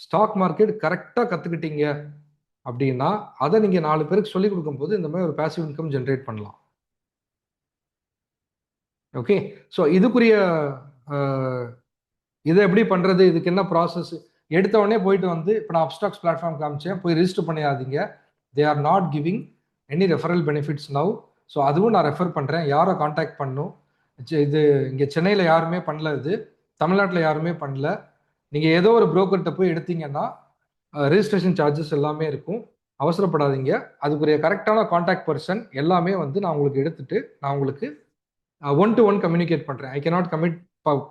ஸ்டாக் மார்க்கெட் கரெக்டா கத்துக்கிட்டீங்க அப்படின்னா அதை நீங்க 4 பேருக்கு சொல்லிக் கொடுக்கும் போது இந்த மாதிரி ஒரு பாசிவ் இன்கம் ஜென்ரேட் பண்ணலாம். ஓகே, ஸோ இதுக்குரிய இதை எப்படி பண்றது, இதுக்கு என்ன ப்ராசஸ்? எடுத்த உடனே போயிட்டு வந்து இப்போ நான் அப்ஸ்டாக்ஸ் பிளாட்ஃபார்ம் காமிச்சேன், போய் ரிஜிஸ்டர் பண்ணியாதீங்க. They are not giving any referral benefits now. So அதுவும் நான் ரெஃபர் பண்ணுறேன், யாரை காண்டாக்ட் பண்ணும். இது இங்கே சென்னையில் யாருமே பண்ணல, இது தமிழ்நாட்டில் யாருமே பண்ணல. நீங்கள் ஏதோ ஒரு புரோக்கர்கிட்ட போய் எடுத்தீங்கன்னா ரெஜிஸ்ட்ரேஷன் சார்ஜஸ் எல்லாமே இருக்கும். அவசரப்படாதீங்க. அதுக்குரிய கரெக்டான காண்டாக்ட் பர்சன் எல்லாமே வந்து நான் உங்களுக்கு எடுத்துட்டு நான் உங்களுக்கு 1-to-1 கம்யூனிகேட் பண்ணுறேன். ஐ கேனாட்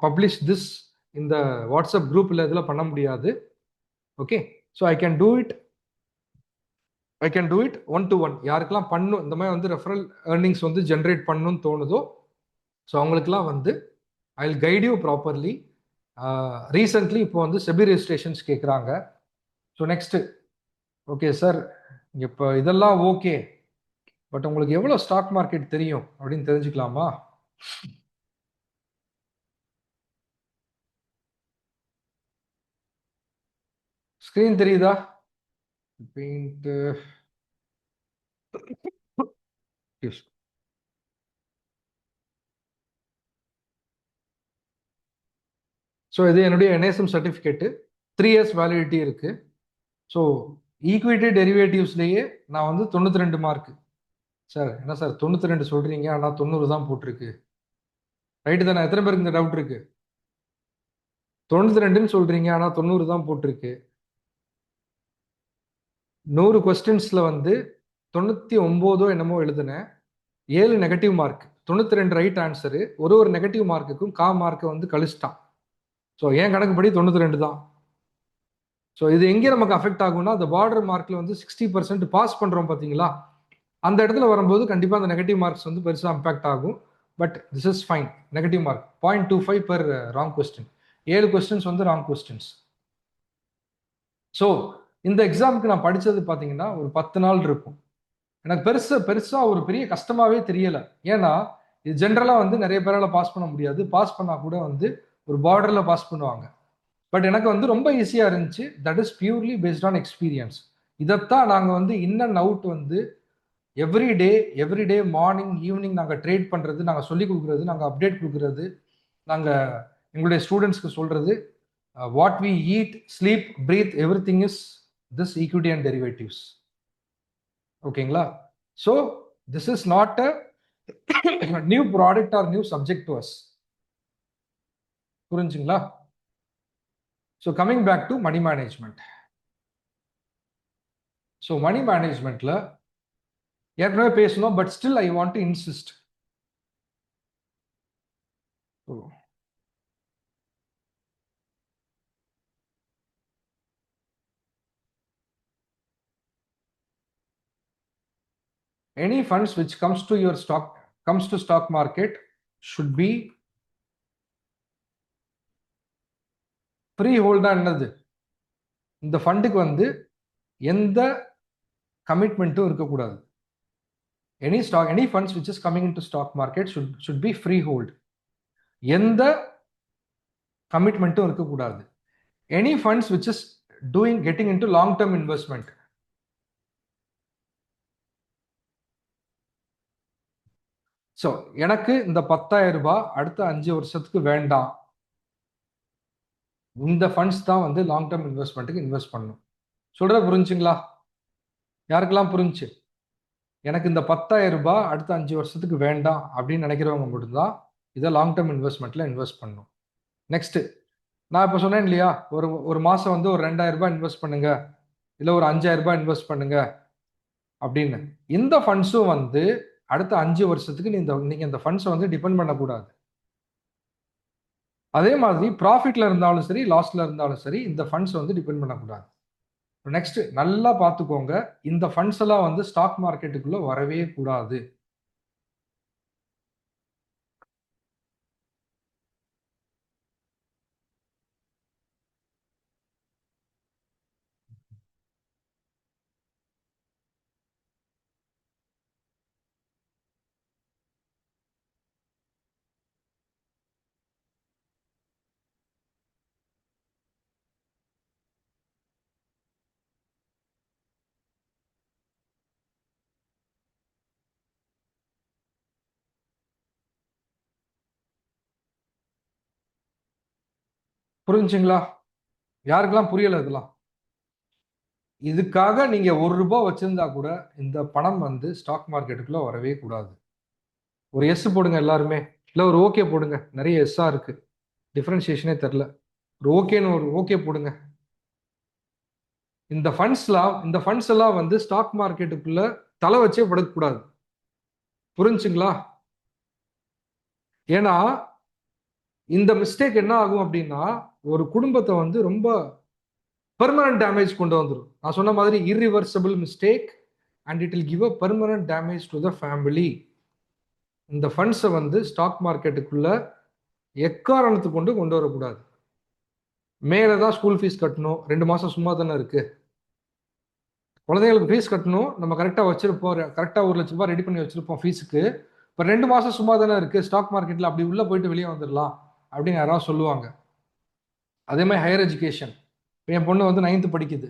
பப்ளிஷ் திஸ் இந்த வாட்ஸ்அப் குரூப்பில் இதில் பண்ண முடியாது. Okay, so I can do it 1-to-1. யாருக்கெல்லாம் பண்ணும் இந்த மாதிரி வந்து ரெஃபரல் ஏர்னிங்ஸ் வந்து ஜென்ரேட் பண்ணணும்னு தோணுதோ ஸோ அவங்களுக்குலாம் வந்து I will guide you properly. Recently இப்போ வந்து செபி ரெஜிஸ்ட்ரேஷன்ஸ் கேட்குறாங்க. ஸோ நெக்ஸ்ட்டு ஓகே சார், இப்போ இதெல்லாம் ஓகே, பட் உங்களுக்கு எவ்வளோ ஸ்டாக் மார்க்கெட் தெரியும் அப்படின்னு தெரிஞ்சுக்கலாமா? ஸ்க்ரீன் தெரியுதா? பெயிண்ட் ஸோ இது என்னுடைய என்எஸ்எம் சர்டிஃபிகேட்டு, 3 இயர்ஸ் வேலிடிட்டி இருக்கு. ஸோ ஈக்விட்டி டெரிவேட்டிவ்ஸ்லேயே நான் வந்து 92 மார்க். சார் என்ன சார் 92 சொல்றீங்க, ஆனால் 90 தான் போட்டிருக்கு. ரைட்டு தானே? எத்தனை பேருக்கு இந்த டவுட் இருக்கு? 92ன்னு சொல்றீங்க, ஆனால் 90 தான் போட்டிருக்கு. 100 கொஸ்டின்ஸ்ல வந்து 99 என்னமோ எழுதுனேன், 7 நெகட்டிவ் மார்க், 92 ரைட் ஆன்சரு. ஒரு நெகட்டிவ் மார்க்குக்கும் மார்க்கை வந்து கழிச்சிட்டான். ஸோ என் கணக்குப்படி 92 தான். ஸோ இது எங்கே நமக்கு அஃபெக்ட் ஆகும்னா அந்த பார்டர் மார்க்ல வந்து 60% பாஸ் பண்றோம் பார்த்தீங்களா, அந்த இடத்துல வரும்போது கண்டிப்பாக அந்த நெகட்டிவ் மார்க்ஸ் வந்து பெருசாக இம்பாக்ட் ஆகும். But this is fine. Negative mark 0.25 per wrong question. 7 questions வந்து ராங் கொஸ்டின்ஸ். ஸோ இந்த எக்ஸாமுக்கு நான் படித்தது பார்த்தீங்கன்னா ஒரு 10 நாள் இருக்கும். எனக்கு பெருசா ஒரு பெரிய கஷ்டமாவே தெரியல. ஏன்னா இது ஜென்ரலாக வந்து நிறைய பேரால் பாஸ் பண்ண முடியாது. பாஸ் பண்ணால் கூட வந்து ஒரு பார்டரில் பாஸ் பண்ணுவாங்க. பட் எனக்கு வந்து ரொம்ப ஈஸியாக இருந்துச்சு. That is purely based on experience. இதைத்தான் நாங்கள் வந்து இன் அண்ட் அவுட் வந்து எவ்ரிடே மார்னிங் ஈவினிங் நாங்கள் ட்ரேட் பண்ணுறது, நாங்கள் சொல்லிக் கொடுக்குறது, நாங்கள் அப்டேட் கொடுக்குறது, நாங்கள் எங்களுடைய ஸ்டூடெண்ட்ஸ்க்கு சொல்கிறது, what we eat, sleep, breathe, everything is this equity and derivatives. ஓகேங்களா? So this is not a new product or new subject to us. புரிஞ்சுங்களா? So coming back to money management. So money மேனேஜ்மெண்ட்ல ஏற்கனவே பேசணும், but still I want to insist. Any funds which comes to stock market should be freehold. என்னது? இந்த ஃபண்டுக்கு வந்து எந்த கமிட்மெண்ட்டும் இருக்கக்கூடாது. Any funds which is coming into stock market should be freehold. எந்த கமிட்மெண்ட்டும் இருக்கக்கூடாது. Any funds which is getting into long term investment. So எனக்கு இந்த 10,000 ரூபாய் அடுத்த 5 வருஷத்துக்கு வேண்டாம். இந்த ஃபண்ட்ஸ் தான் வந்து லாங் டேர்ம் இன்வெஸ்ட்மெண்ட்டுக்கு இன்வெஸ்ட் பண்ணணும். சொல்ற புரிஞ்சுங்களா? யாருக்கெல்லாம் புரிஞ்சு? எனக்கு இந்த 10,000 ரூபாய் அடுத்த 5 வருஷத்துக்கு வேண்டாம் அப்படின்னு நினைக்கிறவங்க மட்டும்தான் இதை லாங் டேர்ம் இன்வெஸ்ட்மெண்ட்ல இன்வெஸ்ட் பண்ணணும். நெக்ஸ்ட், நான் இப்போ சொன்னேன் இல்லையா, ஒரு மாசம் வந்து ஒரு 2,000 ரூபாய் இன்வெஸ்ட் பண்ணுங்க, இல்லை ஒரு 5,000 ரூபாய் இன்வெஸ்ட் பண்ணுங்க அப்படின்னு. இந்த ஃபண்ட்ஸும் வந்து அடுத்த 5 வருஷத்துக்கு நீங்க இந்த ஃபண்ட்ஸை வந்து டிபெண்ட் பண்ணக்கூடாது. அதே மாதிரி ப்ராஃபிட்ல இருந்தாலும் சரி, லாஸ்ல இருந்தாலும் சரி, இந்த ஃபண்ட்ஸ் வந்து டிபெண்ட் பண்ணக்கூடாது. நெக்ஸ்ட், நல்லா பார்த்துக்கோங்க, இந்த ஃபண்ட்ஸ் எல்லாம் வந்து ஸ்டாக் மார்க்கெட்டுக்குள்ள வரவே கூடாது. புரிஞ்சுங்களா? யாருக்கெல்லாம் புரியல இதெல்லாம்? இதுக்காக நீங்க 1 ரூபாய் வச்சிருந்தா கூட இந்த பணம் வந்து ஸ்டாக் மார்க்கெட்டுக்குள்ள வரவே கூடாது. ஒரு எஸ் போடுங்க எல்லாருமே, இல்ல ஒரு ஓகே போடுங்க. நிறைய எஸ்ஸா இருக்கு, டிஃபரன்சியேஷனே தெரில. ஒரு ஓகேன்னு ஒரு ஓகே போடுங்க. இந்த ஃபண்ட்ஸ் எல்லாம் வந்து ஸ்டாக் மார்க்கெட்டுக்குள்ள தலை வச்சே படக்கூடாது. புரிஞ்சுங்களா? ஏன்னா இந்த மிஸ்டேக் என்ன ஆகும் அப்படின்னா, ஒரு குடும்பத்தை வந்து ரொம்ப பெர்மனன்ட் டேமேஜ் கொண்டு வந்துடும். நான் சொன்ன மாதிரி irreversible mistake and it will give a permanent damage to the family. இந்த ஃபண்ட்ஸை வந்து ஸ்டாக் மார்க்கெட்டுக்குள்ள எக்காரணத்துக்கு கொண்டு வரக்கூடாது. மேலே தான் ஸ்கூல் ஃபீஸ் கட்டணும், 2 மாசம் சும்மா தானே இருக்கு. குழந்தைங்களுக்கு ஃபீஸ் கட்டணும், நம்ம கரெக்டாக வச்சிருப்போம், கரெக்டாக 1 லட்ச ரூபாய் ரெடி பண்ணி வச்சிருப்போம் ஃபீஸுக்கு. இப்போ 2 மாசம் சும்மா தானே இருக்கு, ஸ்டாக் மார்க்கெட்டில் அப்படி உள்ள போயிட்டு வெளியே வந்துடலாம் அப்படின்னு யாராவது சொல்லுவாங்க. அதே மாதிரி ஹையர் எஜுகேஷன். என் பொண்ணு வந்து 9th படிக்குது.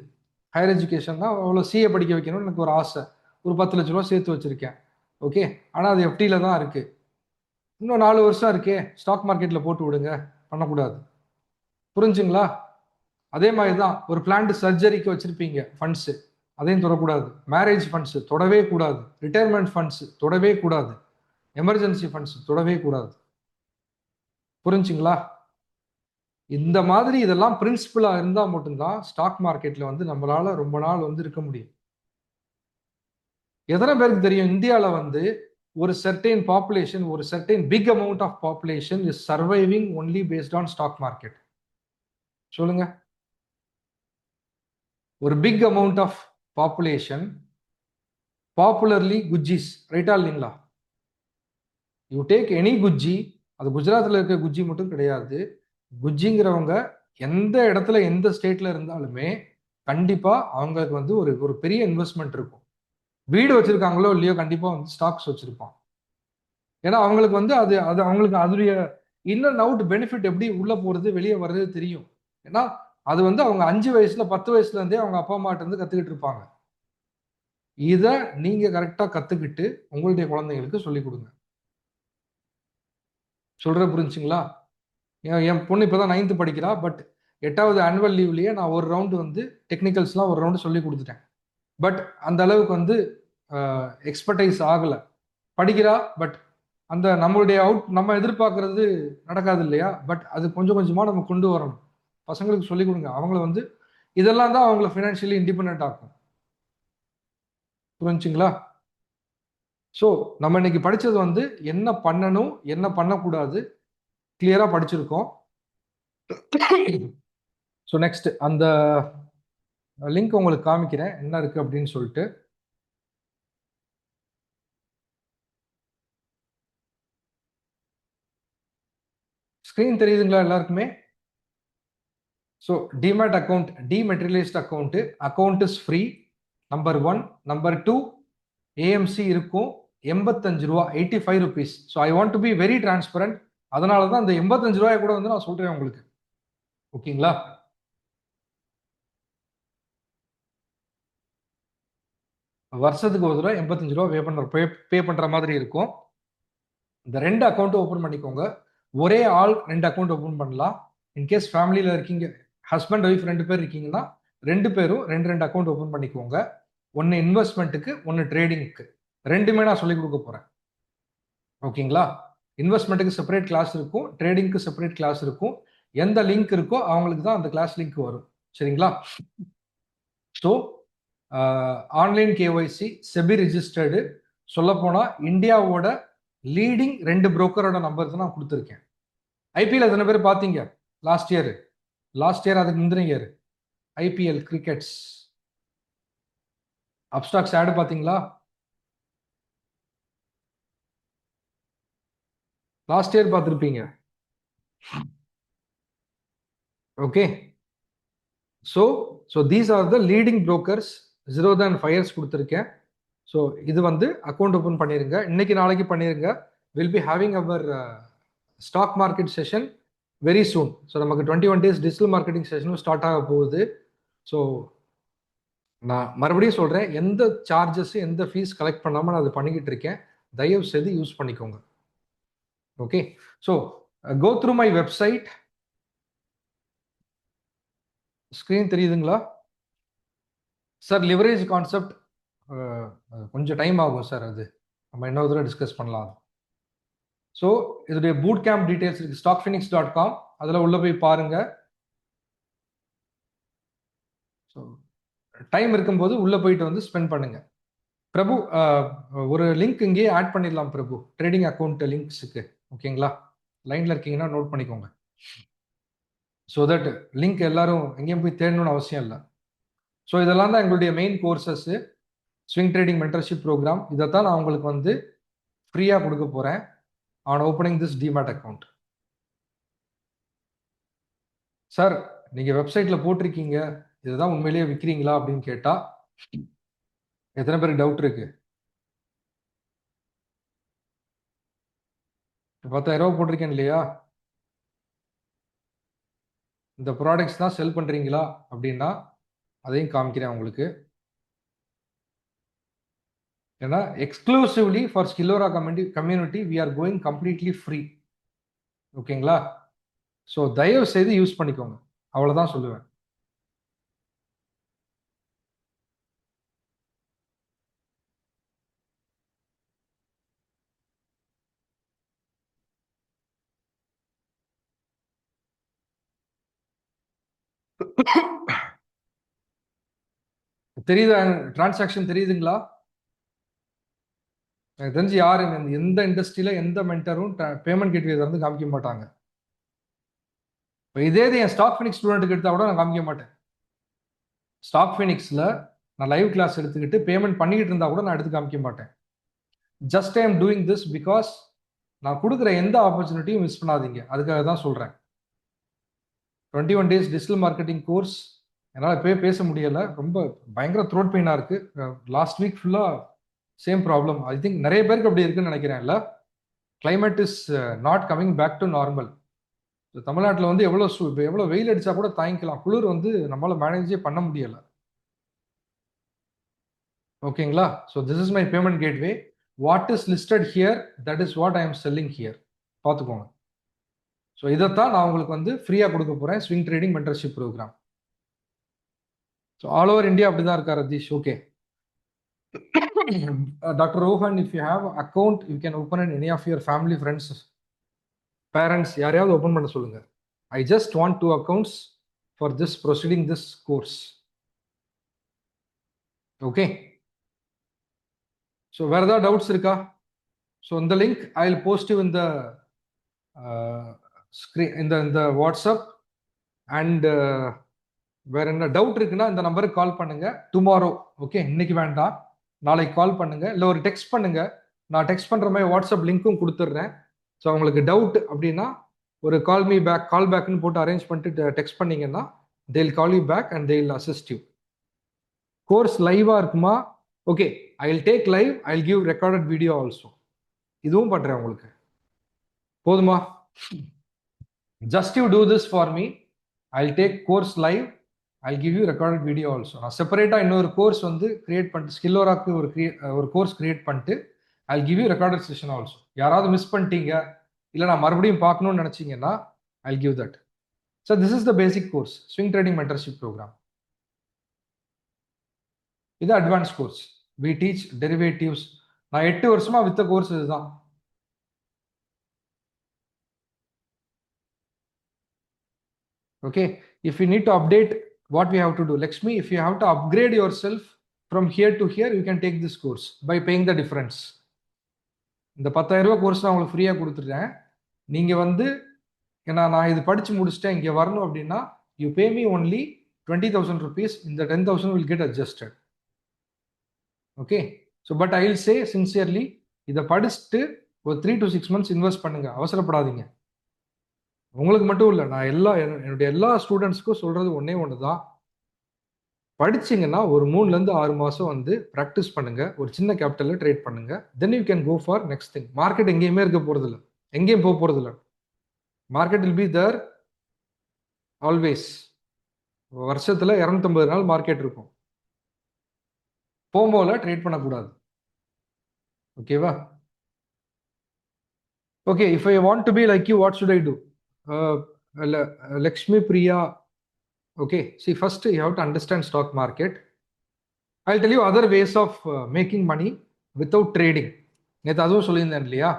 ஹையர் எஜுகேஷன் தான், அவ்வளோ சிஏ படிக்க வைக்கணும்னு எனக்கு ஒரு ஆசை. ஒரு 10 லட்ச ரூபா சேர்த்து வச்சிருக்கேன். ஓகே, ஆனால் அது எஃப்டியில் தான் இருக்கு. இன்னும் 4 வருஷம் இருக்கே, ஸ்டாக் மார்க்கெட்டில் போட்டு விடுங்க, பண்ணக்கூடாது. புரிஞ்சுங்களா? அதே மாதிரி தான் ஒரு பிளான்ட் சர்ஜரிக்கு வச்சிருப்பீங்க ஃபண்ட்ஸு, அதையும் தொடக்கூடாது. மேரேஜ் ஃபண்ட்ஸ் தொடவே கூடாது. ரிட்டையர்மெண்ட் ஃபண்ட்ஸ் தொடவே கூடாது. எமர்ஜென்சி ஃபண்ட்ஸ் தொடவே கூடாது. புரிஞ்சுங்களா? இந்த மாதிரி இதெல்லாம் பிரின்சிபலா இருந்தா மட்டும்தான் ஸ்டாக் மார்க்கெட்ல வந்து நம்மளால ரொம்ப நாள் வந்து இருக்க முடியும். எத்தனை பேருக்கு தெரியும், இந்தியாவில் வந்து ஒரு சர்டைன் பாப்புலேஷன், ஒரு certain big amount of population is surviving only based on stock market? சொல்லுங்க. ஒரு big amount of population, popularly Gujjus, ரைட்டா இல்லைங்களா? யூ டேக் எனி குஜ்ஜி, அது குஜராத்தில் இருக்க குஜ்ஜி மட்டும் கிடையாது. குஜ்ஜிங்கிறவங்க எந்த இடத்துல எந்த ஸ்டேட்ல இருந்தாலுமே கண்டிப்பா அவங்களுக்கு வந்து ஒரு பெரிய இன்வெஸ்ட்மெண்ட் இருக்கும். வீடு வச்சிருக்காங்களோ இல்லையோ, கண்டிப்பா வந்து ஸ்டாக்ஸ் வச்சிருப்பான். ஏன்னா அவங்களுக்கு வந்து அது அது அவங்களுக்கு அதுடைய இன்னர் அவுட் பெனிஃபிட் எப்படி உள்ள போறது வெளியே வர்றது தெரியும். ஏன்னா அது வந்து அவங்க 5 வயசுல 10 வயசுல இருந்தே அவங்க அப்பா அம்மாட்ட இருந்து கத்துக்கிட்டு இருப்பாங்க. இத நீங்க கரெக்டா கத்துக்கிட்டு உங்களுடைய குழந்தைங்களுக்கு சொல்லிக் கொடுங்க. சொல்றது புரிஞ்சுங்களா? என் பொண்ணு இப்பதான் 9th படிக்கிறா. பட் 8வது ஆனுவல் லீவ்லயே நான் ஒரு ரவுண்டு வந்து டெக்னிக்கல்ஸ்லாம் ஒரு ரவுண்டு சொல்லி கொடுத்துட்டேன். பட் அந்த அளவுக்கு வந்து எக்ஸ்பர்டைஸ் ஆகல. படிக்கிறா. பட் அந்த நம்மளுடைய நம்ம எதிர்பார்க்கறது நடக்காது இல்லையா? பட் அது கொஞ்சம் கொஞ்சமா நம்ம கொண்டு வரணும். பசங்களுக்கு சொல்லிக் கொடுங்க. அவங்கள வந்து இதெல்லாம் தான் அவங்கள ஃபினான்ஷியலி இண்டிபெண்டன்ட் ஆக்கும். புரிஞ்சுங்களா? ஸோ நம்ம இன்னைக்கு படிச்சது வந்து என்ன பண்ணணும், என்ன பண்ணக்கூடாது கிளியரா படிச்சிருக்கோம். ஸோ நெக்ஸ்ட் அந்த லிங்க் உங்களுக்கு காமிக்கிறேன் என்ன இருக்கு அப்படின்னு சொல்லிட்டு. ஸ்கிரீன் தெரியுதுங்களா எல்லாருக்குமே? So demat account, dematerialised account is free. Number 1. Number 2, AMC இருக்கும். 85 ரூபா, 85 rupees. So I want to be very transparent. அதனால தான் இந்த 85 ரூபாய் கூட வந்து நான் சொல்றேன் உங்களுக்கு. ஓகேங்களா? வருஷத்துக்கு ஒரு தடவை 85 ரூபா பே பண்ற மாதிரி இருக்கும். இந்த 2 அக்கௌண்ட் ஓபன் பண்ணிக்கோங்க. ஒரே ஆள் 2 அக்கௌண்ட் ஓபன் பண்ணலாம். இன்கேஸ் ஃபேமிலியில இருக்கீங்க, ஹஸ்பண்ட் ஒய்ஃப் 2 பேர் இருக்கீங்கன்னா 2 பேரும் 2 அக்கௌண்ட் ஓபன் பண்ணிக்கோங்க. ஒன்னு இன்வெஸ்ட்மெண்ட்டுக்கு, ஒன்னு ட்ரேடிங்க்கு. ரெண்டுமே நான் சொல்லிக் கொடுக்க போறேன். ஓகேங்களா? இன்வெஸ்ட்மெண்ட்டுக்கு செப்பரேட் கிளாஸ் இருக்கும், ட்ரேடிங்க்கு செப்பரேட் கிளாஸ் இருக்கும். எந்த லிங்க் இருக்கோ அவங்களுக்கு தான் அந்த கிளாஸ் லிங்க் வரும். சரிங்களா? So online KYC SEBI registered. சொல்ல போனா இந்தியாவோட லீடிங் 2 புரோக்கரோட நம்பர் தான் நான் கொடுத்துருக்கேன். ஐபிஎல் எத்தனை பேர் பார்த்தீங்க லாஸ்ட் இயர்? அதுக்கு முந்தின year IPL crickets Upstox ad பார்த்தீங்களா? லாஸ்ட் இயர் பார்த்துருப்பீங்க. Okay. So these are the leading brokers. Zerodha and Fyers கொடுத்துருக்கேன். ஸோ இது வந்து அக்கௌண்ட் ஓப்பன் பண்ணிருங்க. இன்னைக்கு நாளைக்கு பண்ணிருங்க. Will be having our stock market session very soon. So நமக்கு 21 days டிஜிட்டல் மார்க்கெட்டிங் செஷனும் ஸ்டார்ட் ஆக போகுது. ஸோ நான் மறுபடியும் சொல்றேன், எந்த சார்ஜஸ் எந்த ஃபீஸ் கலெக்ட் பண்ணாமல் நான் அது பண்ணிக்கிட்டு இருக்கேன். தயவு செய்து யூஸ் பண்ணிக்கோங்க. Okay. So go through my website. Screen தெரியுதுங்களா சார்? லிவரேஜ் கான்செப்ட் கொஞ்சம் டைம் ஆகும் சார். அது நம்ம இன்னொரு தடவை டிஸ்கஸ் பண்ணலாம். ஸோ இதோடைய பூட் கேம்ப் டீடைல்ஸ் இருக்கு stockphoenix.com. அதில் உள்ள போய் பாருங்க. ஸோ டைம் இருக்கும்போது உள்ள போயிட்டு வந்து ஸ்பெண்ட் பண்ணுங்க. பிரபு ஒரு லிங்க் இங்கேயே ஆட் பண்ணிடலாம் பிரபு, ட்ரேடிங் அக்கௌண்ட் லிங்க்ஸுக்கு. ஓகேங்களா? லைன்ல இருக்கீங்கன்னா நோட் பண்ணிக்கோங்க. ஸோ தட் லிங்க் எல்லாரும் எங்கேயும் போய் தேடணும்னு அவசியம் இல்லை. ஸோ இதெல்லாம் தான் எங்களுடைய main courses. Swing trading mentorship program. இதைத்தான் நான் உங்களுக்கு வந்து ஃப்ரீயாக கொடுக்க போறேன் on opening this demat account. Sir நீங்க வெப்சைட்ல போட்டிருக்கீங்க, இதுதான் உண்மையிலேயே விற்கிறீங்களா அப்படின்னு கேட்டா எத்தனை பேருக்கு டவுட் இருக்கு? 10,000 ரூபாய் போட்டிருக்கேன் இல்லையா? இந்த ப்ராடக்ட்ஸ் தான் செல் பண்றீங்களா அப்படின்னா அதையும் காமிக்கிறேன் உங்களுக்கு. ஏன்னா exclusively for Skillora community we are going completely free. ஓகேங்களா? ஸோ தயவு செய்து யூஸ் பண்ணிக்கோங்க, அவ்வளவுதான் சொல்லுவேன். தெரியுதா? டிரான்சாக்ஷன் தெரியுதுங்களா? எனக்கு தெரிஞ்சு யாரும் எந்த இண்டஸ்ட்ரியில எந்த மென்டரும் பேமெண்ட் கேட்வே வந்து காமிக்க மாட்டாங்க. இப்போ இதே என் ஸ்டாக் ஃபினிக்ஸ் ஸ்டூடெண்ட்டுக்கு எடுத்தா கூட நான் காமிக்க மாட்டேன். ஸ்டாக் ஃபினிக்ஸ்ல நான் லைவ் கிளாஸ் எடுத்துக்கிட்டு பேமெண்ட் பண்ணிக்கிட்டு இருந்தா கூட நான் எடுத்து காமிக்க மாட்டேன். Just I am doing this because நான் கொடுக்குற எந்த ஆப்பர்ச்சுனிட்டியும் மிஸ் பண்ணாதீங்க, அதுக்காக தான் சொல்றேன். 21 days டிஜிட்டல் மார்க்கெட்டிங் கோர்ஸ். என்னால் இப்போயே பேச முடியல, ரொம்ப பயங்கர த்ரோட் பெயினா இருக்கு. லாஸ்ட் வீக் ஃபுல்லா சேம் ப்ராப்ளம். ஐ திங்க் நிறைய பேருக்கு அப்படி இருக்குன்னு நினைக்கிறேன். இல்ல climate is not coming back to normal. தமிழ்நாட்டில் வந்து எவ்வளோ வெயில் அடிச்சா கூட தாங்கிக்கலாம், குளிர் வந்து நம்மளால மேனேஜே பண்ண முடியல. ஓகேங்களா? So this is my payment gateway. What is listed here, that is what I am selling here. பார்த்துக்கோங்க. ஸோ இதைத்தான் நான் உங்களுக்கு வந்து ஃப்ரீயாக கொடுக்க போகிறேன், swing trading mentorship program. So all over India அப்படி தான் இருக்கா Rathish. Okay doctor Rohan, if you have account you can open in any of your family friends parents யாரையாவது ஓப்பன் பண்ண சொல்லுங்க. I just want 2 accounts for this proceeding this course. Okay, so வேற ஏதாவது doubts இருக்கா? ஸோ இந்த link I will post you இந்த screen, இந்த வாட்ஸ்அப். அண்ட் வேற என்ன டவுட் இருக்குன்னா இந்த நம்பருக்கு கால் பண்ணுங்க டுமாரோ. ஓகே, இன்னைக்கு வேண்டாம், நாளைக்கு கால் பண்ணுங்க, இல்லை ஒரு டெக்ஸ்ட் பண்ணுங்க. நான் டெக்ஸ்ட் பண்ற மாதிரி வாட்ஸ்அப் லிங்க்கும் கொடுத்துட்றேன். ஸோ உங்களுக்கு டவுட் அப்படின்னா ஒரு கால் மீ பேக், கால் பேக்னு போட்டு அரேஞ்ச் பண்ணிட்டு டெக்ஸ்ட் பண்ணீங்கன்னா they will call you back and they will assist you. Course லைவா இருக்குமா? Okay, I will take live, I will give recorded video also. இதுவும் பண்றேன் உங்களுக்கு. போதுமா? Just you do this for me, I will take course live, I will give you recorded video also. நான் செப்பரேட்டாக இன்னொரு course வந்து கிரியேட் பண்ணிட்டு, ஸ்கில்லோராக்கு ஒரு கோர்ஸ் கிரியேட் பண்ணிட்டு I will give you recorded session also. யாராவது மிஸ் பண்ணிட்டீங்க, இல்லை நான் மறுபடியும் பார்க்கணும்னு நினச்சிங்கன்னா I will give that. So this is the basic course, swing trading mentorship program. இது advance course. We teach derivatives. நான் 8 வருஷமா வித்த கோர்ஸ் இதுதான். Okay, if you need to update, what we have to do, Lakshmi, if you have to upgrade yourself from here to here, you can take this course by paying the difference. இந்த 10,000 ரூபாய் course நான் உங்களுக்கு ஃப்ரீயாக கொடுத்துட்றேன். நீங்கள் வந்து ஏன்னா நான் இது படித்து முடிச்சுட்டேன் இங்கே வரணும் அப்படின்னா you pay me only 20,000 rupees. இந்த 10,000 will get adjusted. Okay, so but I will say sincerely, இதை படிச்சுட்டு ஒரு 3 to 6 months இன்வெஸ்ட் பண்ணுங்க, அவசரப்படாதீங்க. உங்களுக்கு மட்டும் இல்லை, நான் என்னுடைய எல்லா ஸ்டூடெண்ட்ஸ்க்கும் சொல்றது ஒன்னே ஒன்று தான். படிச்சிங்கன்னா ஒரு 3 to 6 மாதம் வந்து ப்ராக்டிஸ் பண்ணுங்க, ஒரு சின்ன கேபிட்டலில் ட்ரேட் பண்ணுங்க. Then you can go for next thing. Market எங்கேயுமே இருக்க போகிறது இல்லை, எங்கேயும் போக போகிறது இல்லை. Market will be there always. வருஷத்துல 250 நாள் மார்க்கெட் இருக்கும். போம்போல ட்ரேட் பண்ணக்கூடாது. ஓகேவா? Okay, if I want to be like you, what should I do? Lakshmi Priya, okay, see, first you have to understand stock market. I'll tell you other ways of making money without trading. நேற்று அதுவும் சொல்லியிருந்தேன் இல்லையா,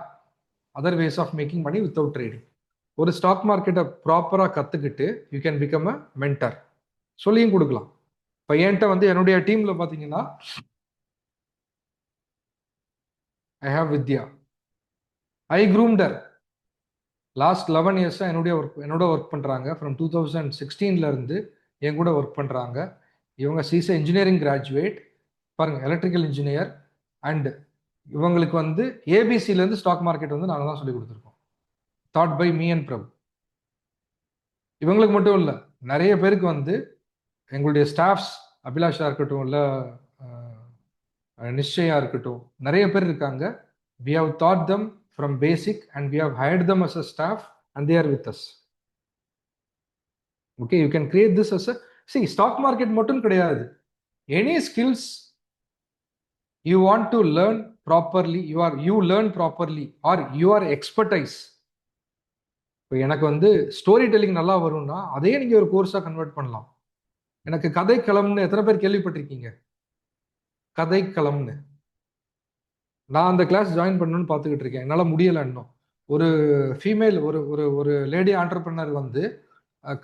other ways of making money without trading. ஒரு stock மார்க்கெட்டை ப்ராப்பராக கற்றுக்கிட்டு you can become a mentor. சொல்லியும் கொடுக்கலாம். இப்போ என்கிட்ட வந்து என்னுடைய டீமில் பார்த்தீங்கன்னா I have Vidya, I groomed her. Last 11 years என்னோட ஒர்க் பண்ணுறாங்க. ஃப்ரம் 2016 இருந்து என் கூட ஒர்க் பண்ணுறாங்க. இவங்க சிசே இன்ஜினியரிங் கிராஜுவேட், பாருங்கள், எலக்ட்ரிக்கல் இன்ஜினியர். அண்ட் இவங்களுக்கு வந்து ஏபிசிலேருந்து ஸ்டாக் மார்க்கெட் வந்து நாங்கள் தான் சொல்லி கொடுத்துருக்கோம். தாட் பை மீ அண்ட் பிரபு. இவங்களுக்கு மட்டும் இல்லை, நிறைய பேருக்கு வந்து எங்களுடைய ஸ்டாஃப்ஸ், அபிலாஷா இருக்கட்டும், இல்லை நிச்சயா இருக்கட்டும், நிறைய பேர் இருக்காங்க. we have taught them from basic and we have hired them as a staff and they are with us. Okay, you can create this as a, see, stock market மட்டும் கிடையாது, any skills you want to learn properly, you learn properly or your expertise. இப்போ எனக்கு வந்து story telling நல்லா வரும்னா அதே நீங்க ஒரு கோர்ஸா கன்வெர்ட் பண்ணலாம். எனக்கு கதைக்களம்னு எத்தனை பேர் கேள்விப்பட்டிருக்கீங்க? கதைக்களம்னு நான் அந்த கிளாஸ் ஜாயின் பண்ணணும்னு பார்த்துக்கிட்டு இருக்கேன், என்னால் முடியலை இன்னும். ஒரு ஃபீமேல், ஒரு ஒரு ஒரு லேடி ஆண்டர்பிரினர் வந்து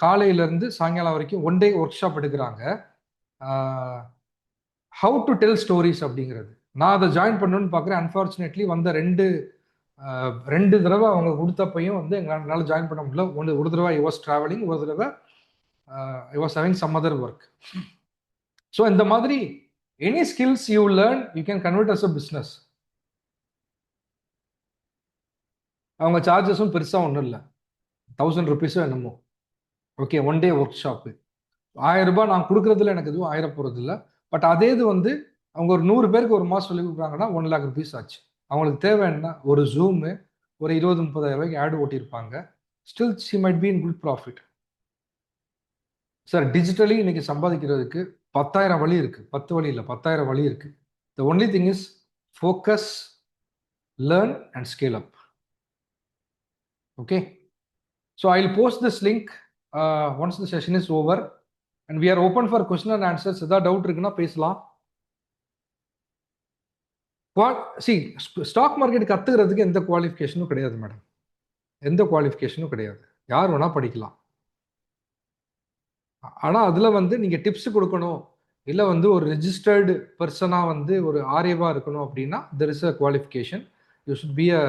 காலையிலேருந்து சாயங்காலம் வரைக்கும் 1 day ஒர்க் ஷாப் எடுக்கிறாங்க, ஹவு டு டெல் ஸ்டோரிஸ் அப்படிங்கிறது. நான் அதை ஜாயின் பண்ணணும்னு பார்க்குறேன். அன்ஃபார்ச்சுனேட்லி வந்த 2 தடவை அவங்க கொடுத்தப்பையும் வந்து எங்களால் ஜாயின் பண்ண முடியல. ஒரு தடவை ஐ வாஸ் ட்ராவலிங், ஒரு தடவை I was having some other work. So இந்த மாதிரி any skills you learn you can convert as a business. அவங்க சார்ஜஸும் பெருசாக ஒன்றும் இல்லை, 1000 rupees என்னமோ. ஓகே, 1 day ஒர்க் ஷாப்பு 1000 ரூபாய் நான் கொடுக்குறதுல எனக்கு எதுவும் ஆயிரம் போகிறது இல்லை. பட் அதே இது வந்து அவங்க ஒரு 100 பேருக்கு ஒரு மாதம் சொல்லி கொடுக்குறாங்கன்னா 1 lakh rupees ஆச்சு. அவங்களுக்கு தேவை என்ன? ஒரு ஜூமு, ஒரு 20-30,000 ரூபாய்க்கு ஆட் ஓட்டியிருப்பாங்க. Still she might be in good profit. Sir digitally இன்னைக்கு சம்பாதிக்கிறதுக்கு 10,000 வழி இருக்கு. 10 வழி இல்லை, 10,000 வழி இருக்கு. The only thing is focus, learn and scale up. Okay, so I'll post this link once the session is over and we are open for question and answers. ஏதாவது doubt இருக்குன்னா பேசலாம். ஸ்டாக் மார்க்கெட் கத்துக்கிறதுக்கு எந்த குவாலிஃபிகேஷனும் கிடையாது madam, எந்த குவாலிஃபிகேஷனும் கிடையாது. யார் வேணா படிக்கலாம். ஆனா அதுல வந்து நீங்க டிப்ஸ் கொடுக்கணும், இல்ல வந்து ஒரு ரெஜிஸ்டர்டு பர்சனா வந்து ஒரு ஆர்ஏவா இருக்கணும் அப்படின்னா there is a qualification. You should be a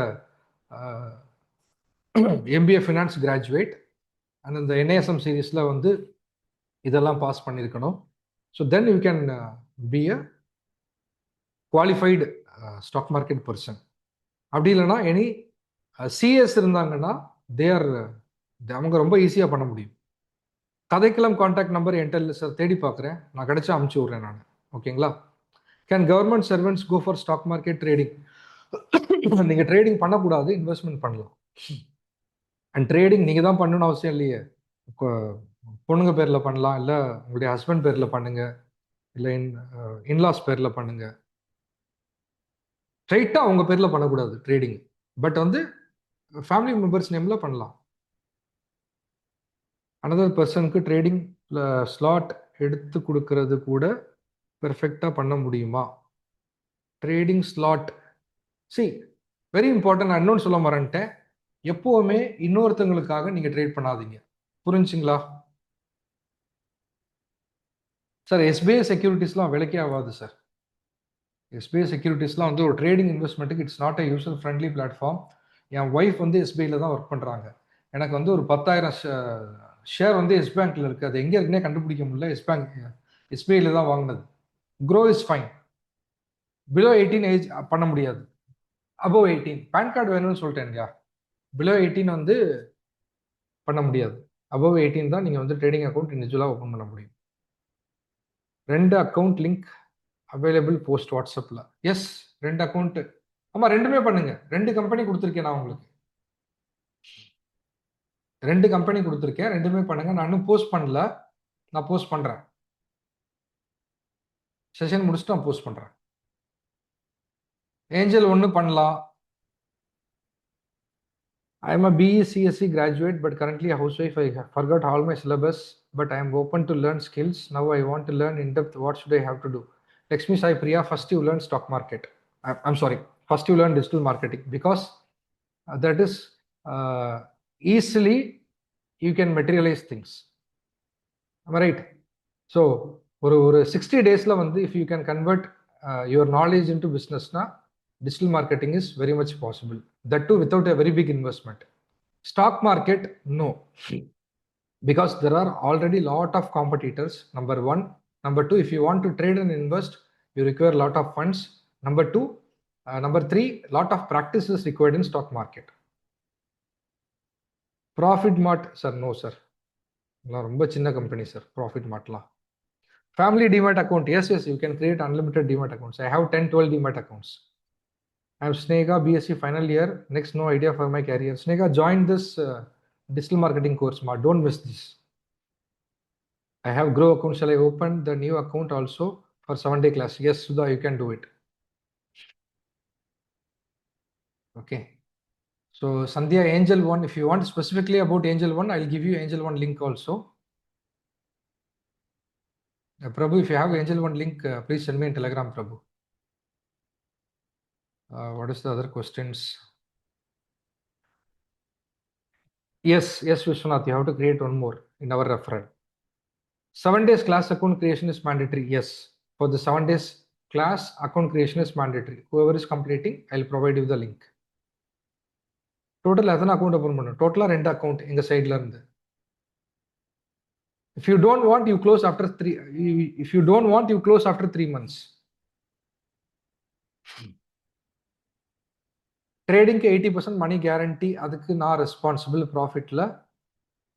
MBA finance graduate and இந்த என்ஏஎஸ்எம் சீரீஸில் வந்து இதெல்லாம் பாஸ் பண்ணியிருக்கணும். So then you can be a qualified stock market person. அப்படி இல்லைன்னா எனி சிஎஸ் இருந்தாங்கன்னா தேர் அவங்க ரொம்ப ஈஸியாக பண்ண முடியும். கதைக்களம் கான்டாக்ட் நம்பர் என்கிட்ட சார் தேடி பார்க்குறேன், நான் கிடைச்சா அமுச்சு விட்றேன் நான். ஓகேங்களா? Can government servants go for stock market trading? நீங்கள் ட்ரேடிங் பண்ணக்கூடாது, இன்வெஸ்ட்மெண்ட் பண்ணலாம். அண்ட் ட்ரேடிங் நீங்கள் தான் பண்ணணும்னு அவசியம் இல்லையே. பொண்ணுங்க பேரில் பண்ணலாம், இல்லை உங்களுடைய ஹஸ்பண்ட் பேரில் பண்ணுங்க, இல்லை இன்லாஸ் பேரில் பண்ணுங்க. ஸ்ட்ரைட்டாக அவங்க பேரில் பண்ணக்கூடாது ட்ரேடிங், பட் வந்து ஃபேமிலி மெம்பர்ஸ் நேமில் பண்ணலாம். அனதர் பர்சனுக்கு ட்ரேடிங் ஸ்லாட் எடுத்து கொடுக்கறது கூட பெர்ஃபெக்டாக பண்ண முடியுமா? Trading slot very important. நான் இன்னொன்று சொல்ல மறந்துட்டேன், எப்போவுமே இன்னொருத்தவங்களுக்காக நீங்கள் ட்ரேட் பண்ணாதீங்க. புரிஞ்சுங்களா சார்? எஸ்பிஐ செக்யூரிட்டிஸ்லாம் விலைக்கே ஆகாது சார். எஸ்பிஐ செக்யூரிட்டிஸ்லாம் வந்து ஒரு ட்ரேடிங் இன்வெஸ்ட்மெண்ட்டுக்கு it's not a user friendly platform. என் ஒய்ஃப் வந்து எஸ்பிஐயில் தான் ஒர்க் பண்ணுறாங்க. எனக்கு வந்து ஒரு 10,000 ஷேர் வந்து எஸ் பேங்க்ல இருக்குது. அது எங்கே இருக்குன்னே கண்டுபிடிக்க முடியல. எஸ்பிஐயில் தான் வாங்கினது. Grow is fine. Below 18 age பண்ண முடியாது. அபவ் 18 பேன் கார்டு வேணும்னு சொல்லிட்டேன்யா. பிலோ 18 வந்து பண்ண முடியாது. அபவ் 18 தான் நீங்கள் வந்து ட்ரேடிங் அக்கௌண்ட் இண்டிவிஜுவலாக ஓப்பன் பண்ண முடியும். 2 அக்கௌண்ட் லிங்க் அவைலபிள் போஸ்ட் வாட்ஸ்அப்பில். Yes, 2 account. ஆமாம், ரெண்டுமே பண்ணுங்க. 2 கம்பெனி கொடுத்துருக்கேன் நான் உங்களுக்கு. 2 கம்பெனி கொடுத்துருக்கேன், ரெண்டுமே பண்ணுங்க. நான் இன்னும் போஸ்ட் பண்ணல, நான் போஸ்ட் பண்ணுறேன். செஷன் முடிச்சுட்டு நான் போஸ்ட் பண்ணுறேன். ஏஞ்சல் 1 பண்ணலாம். I am a BE CSC graduate but currently a housewife. I forgot all my syllabus but I am open to learn skills. Now I want to learn in depth. What should I have to do? Lakshmi Sai Priya, first you learn stock market. I'm sorry, first you learn digital marketing because that is easily you can materialize things. Am I right? So ஒரு 60 daysல வந்து if you can convert your knowledge into business na, digital marketing is very much possible. That too without a very big investment. Stock market, no, because there are already lot of competitors. Number one. Number two, if you want to trade and invest, you require a lot of funds. Number two, number three, lot of practice is required in stock market. Profit Mart, sir, no sir. ரொம்ப சின்ன company sir profit மார்ட்லாம். Family Demat account, yes, you can create unlimited Demat accounts. I have 10-12 Demat accounts. I am Snega, BSc final year. Next, no idea for my career. Snega, join this digital marketing course. Don't miss this. I have Grow account. Shall I open the new account also for 7-day class? Yes, Sudha, you can do it. Okay. So Sandhya, Angel 1. If you want specifically about Angel 1, I'll give you Angel 1 link also. Prabhu, if you have Angel 1 link, please send me in Telegram, Prabhu. What is the other questions? Yes, Vishwanath, you have to create one more in our referral. 7 days class account creation is mandatory. Yes, for the 7 days class account creation is mandatory. Whoever is completing, I'll provide you the link. Total எத்தனை account open பண்ணணும்? டோட்டலா 2 account எங்க சைடுல இருந்து. If you don't want, you close after 3. If you don't want, you close after 3 months. ட்ரேடிங்க்கு 80% money guarantee. அதுக்கு நான் responsible. ப்ராஃபிட்ல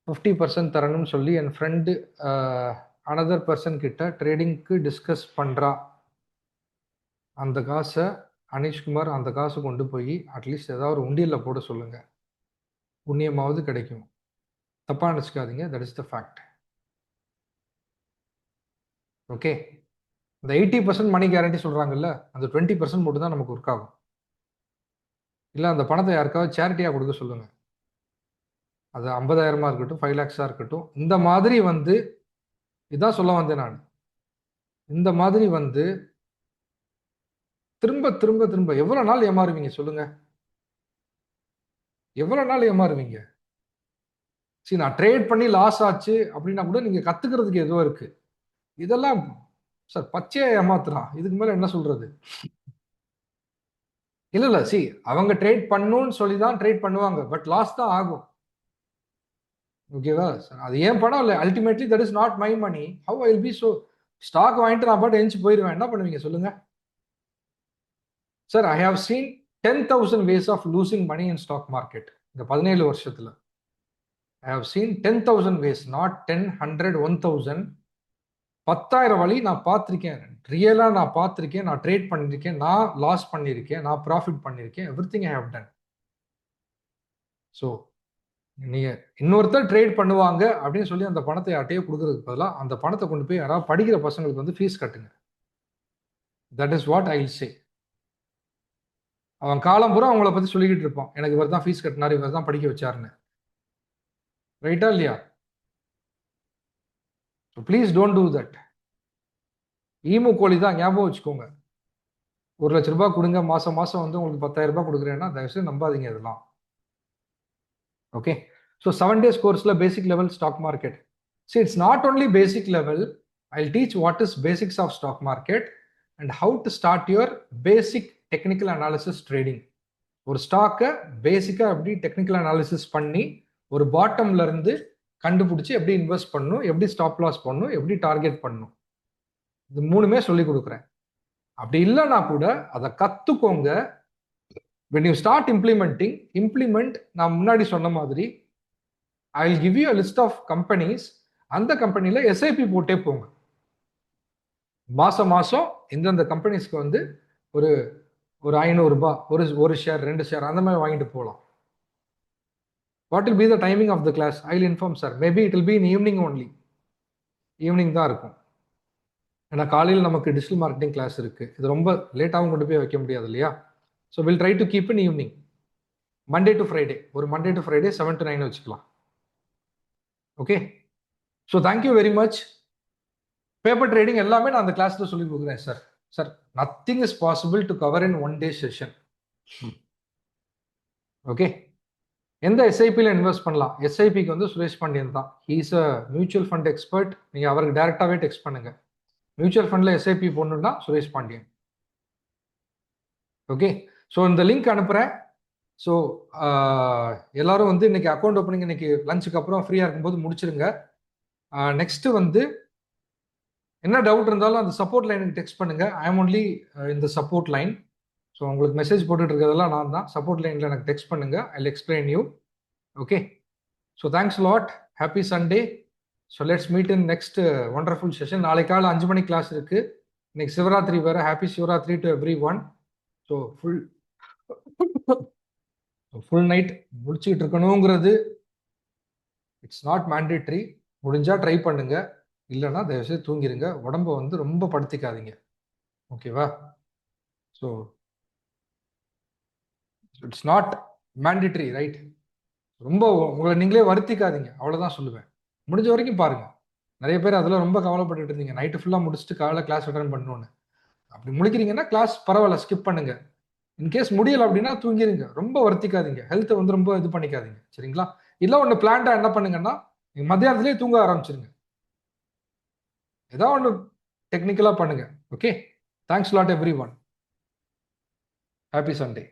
50% தரணும்னு சொல்லி என் ஃப்ரெண்டு அனதர் பர்சன் கிட்ட ட்ரேடிங்க்கு டிஸ்கஸ் பண்ணுறா. அந்த காசை அனீஷ்குமார் அந்த காசு கொண்டு போய் அட்லீஸ்ட் ஏதாவது ஒரு உண்டியலில் போட சொல்லுங்க, புண்ணியமாவது கிடைக்கும். தப்பா நினச்சிக்காதீங்க, that is the fact. Okay, இந்த 80% மணி கேரண்டி சொல்கிறாங்கல்ல, அந்த 20% மட்டும் தான் நமக்கு ஒர்க் ஆகும். இல்லை அந்த பணத்தை யாருக்காவது சேரிட்டியாக கொடுக்க சொல்லுங்க. அது 50,000 இருக்கட்டும், 5 lakhs இருக்கட்டும். இந்த மாதிரி வந்து இதான் சொல்ல வந்தேன் நான். இந்த மாதிரி வந்து திரும்ப திரும்ப திரும்ப எவ்வளவு நாள் ஏமாறுவீங்க சொல்லுங்க? எவ்வளவு நாள் ஏமாறுவீங்க? சரி, நான் ட்ரேட் பண்ணி லாஸ் ஆச்சு அப்படின்னா கூட நீங்க கத்துக்கிறதுக்கு ஏதோ இருக்கு. இதெல்லாம் சார் பச்சையா ஏமாத்துறான். இதுக்கு மேல என்ன சொல்றது? இல்ல இல்ல சி அவங்க ட்ரேட் பண்ணணும்னு சொல்லி தான் ட்ரேட் பண்ணுவாங்க. பட் லாஸ் தான் ஆகும். ஓகேவா? அது ஏன் பணம் இல்லை. Ultimately that is not my money. How I will be so stock வாங்கிட்டு நான் பாட்டு எந்திச்சு போயிருவேன். என்ன பண்ணுவீங்க சொல்லுங்க? Sir, I have seen 10,000 ways of losing money in stock market. இந்த 17 வருஷத்துல I have seen 10,000 ways, not 10, 100, 1,000. 10,000 வழி நான் பார்த்துருக்கேன். ரியலா நான் பார்த்துருக்கேன். நான் ட்ரேட் பண்ணியிருக்கேன். நான் லாஸ் பண்ணியிருக்கேன். நான் ப்ராஃபிட் பண்ணியிருக்கேன். Everything I have done. So நீங்க இன்னொருத்தர் ட்ரேட் பண்ணுவாங்க அப்படின்னு சொல்லி அந்த பணத்தை யார்ட்டையோ கொடுக்கறதுக்கு பதிலாக அந்த பணத்தை கொண்டு போய் யாராவது படிக்கிற பசங்களுக்கு வந்து ஃபீஸ் கட்டுங்க. That is what I will say. அவன் காலம் பூரா அவங்கள பத்தி சொல்லிக்கிட்டு இருப்பான், எனக்கு இவர் தான் ஃபீஸ் கட்டினாரு, இவர் தான் படிக்க வச்சாருன்னு. ரைட்டா இல்லையா? So please don't do that. Emu கோழி தான், ஞாபகம் வச்சுக்கோங்க. 1,00,000 ரூபாய் கொடுங்க, மாசம் மாசம் வந்து உங்களுக்கு 10,000 ரூபாய் கொடுக்குறேன்னா தயவுசெய்து நம்பாதீங்க இதெல்லாம். ஓகே, ஸோ 7 days கோர்ஸ்ல basic level stock market. See, it's not only basic level. I'll teach what is basics of stock market and how to start your basic technical analysis trading. ஒரு ஸ்டாக்கை பேசிக்கா எப்படி டெக்னிக்கல் அனாலிசிஸ் பண்ணி ஒரு பாட்டம்ல இருந்து கண்டுபிடிச்சி எப்படி இன்வெஸ்ட் பண்ணணும், எப்படி ஸ்டாப் லாஸ் பண்ணணும், எப்படி டார்கெட் பண்ணணும், இது மூணுமே சொல்லி கொடுக்குறேன். அப்படி இல்லைன்னா கூட அதை கத்துக்கோங்க. when you start implement நான் முன்னாடி சொன்ன மாதிரி I will give you a list of companies. அந்த கம்பெனில எஸ்ஐபி போட்டே போங்க. மாசம் மாசம் இந்தந்த கம்பெனிஸ்க்கு வந்து ஒரு ஒரு 500 ரூபாய், ஒரு ஷேர் 2 ஷேர் அந்த மாதிரி வாங்கிட்டு போகலாம். What will be the timing of the class? I will inform sir. Maybe it will be in evening only. Evening தான் இருக்கும். ஏன்னா காலையில் நமக்கு டிஜிட்டல் மார்க்கெட்டிங் கிளாஸ் இருக்கு. இது ரொம்ப லேட்டாகவும் கொண்டு போய் வைக்க முடியாது இல்லையா? So will try to keep in evening, Monday to Friday. ஒரு மண்டே டு ஃப்ரைடே 7 to 9 வச்சுக்கலாம். Okay, so thank you very much. Paper trading எல்லாமே நான் அந்த கிளாஸ்ல சொல்லி கொடுக்குறேன் sir. Sir, nothing is possible to cover in 1 day session. Okay, எந்த எஸ்ஐபியில் invest பண்ணலாம்? எஸ்ஐபிக்கு வந்து சுரேஷ் பாண்டியன் தான். He's a mutual fund expert. நீங்கள் அவருக்கு டைரெக்டாகவே டெக்ஸ்ட் பண்ணுங்க. மியூச்சுவல் ஃபண்டில் எஸ்ஐபி போடணுன்னா சுரேஷ் பாண்டியன். ஓகே, ஸோ இந்த லிங்க் அனுப்புகிறேன். ஸோ எல்லாரும் வந்து இன்னைக்கு அக்கௌண்ட் ஓப்பனிங் இன்னைக்கு லஞ்சுக்கு அப்புறம் ஃப்ரீயாக இருக்கும்போது முடிச்சிருங்க. நெக்ஸ்ட்டு வந்து என்ன டவுட் இருந்தாலும் அந்த சப்போர்ட் லைனுக்கு டெக்ஸ்ட் பண்ணுங்க. ஐ எம் ஒன்லி இந்த சப்போர்ட் லைன். ஸோ உங்களுக்கு மெசேஜ் போட்டுட்டு இருக்கிறதெல்லாம் நான் தான். சப்போர்ட் லைனில் எனக்கு டெக்ஸ்ட் பண்ணுங்க. I will explain you. Okay, so thanks lot. Happy Sunday. So let's meet in next wonderful session. நாளைக்கு காலை 5 மணிக்கு கிளாஸ் இருக்கு. இன்னைக்கு சிவராத்திரி வேற. Happy Shivaratri to everyone. So full night முடிச்சுக்கிட்டு இருக்கணுங்கிறது இட்ஸ் நாட் மேண்டேட்ரி. முடிஞ்சா ட்ரை பண்ணுங்க, இல்லைன்னா தயவுசெய்து தூங்கிடுங்க. உடம்ப வந்து ரொம்ப படுத்திக்காதீங்க. ஓகேவா? So it's not mandatory, right? ரொம்ப உங்களை நீங்களே வருத்திக்காதீங்க, அவ்வளோதான் சொல்லுவேன். முடிஞ்ச வரைக்கும் பாருங்க. நிறைய பேர் அதில் ரொம்ப கவலைப்பட்டுட்டு இருந்தீங்க, நைட்டு ஃபுல்லாக முடிச்சுட்டு காலையில் கிளாஸ் அட்டன் பண்ணணும்னு. அப்படி முடிக்கிறீங்கன்னா கிளாஸ் பரவாயில்ல, ஸ்கிப் பண்ணுங்க. இன்கேஸ் முடியல அப்படின்னா தூங்கிடுங்க. ரொம்ப வருத்திக்காதீங்க, ஹெல்த்தை வந்து ரொம்ப இது பண்ணிக்காதீங்க. சரிங்களா? இல்லை ஒன்று பிளான்டா என்ன பண்ணுங்கன்னா, நீங்கள் மத்தியானத்துலேயே தூங்க ஆரம்பிச்சிருங்க. ஏதாவது ஒன்று டெக்னிக்கலாக பண்ணுங்க. Okay, thanks lot every one. Happy Sunday.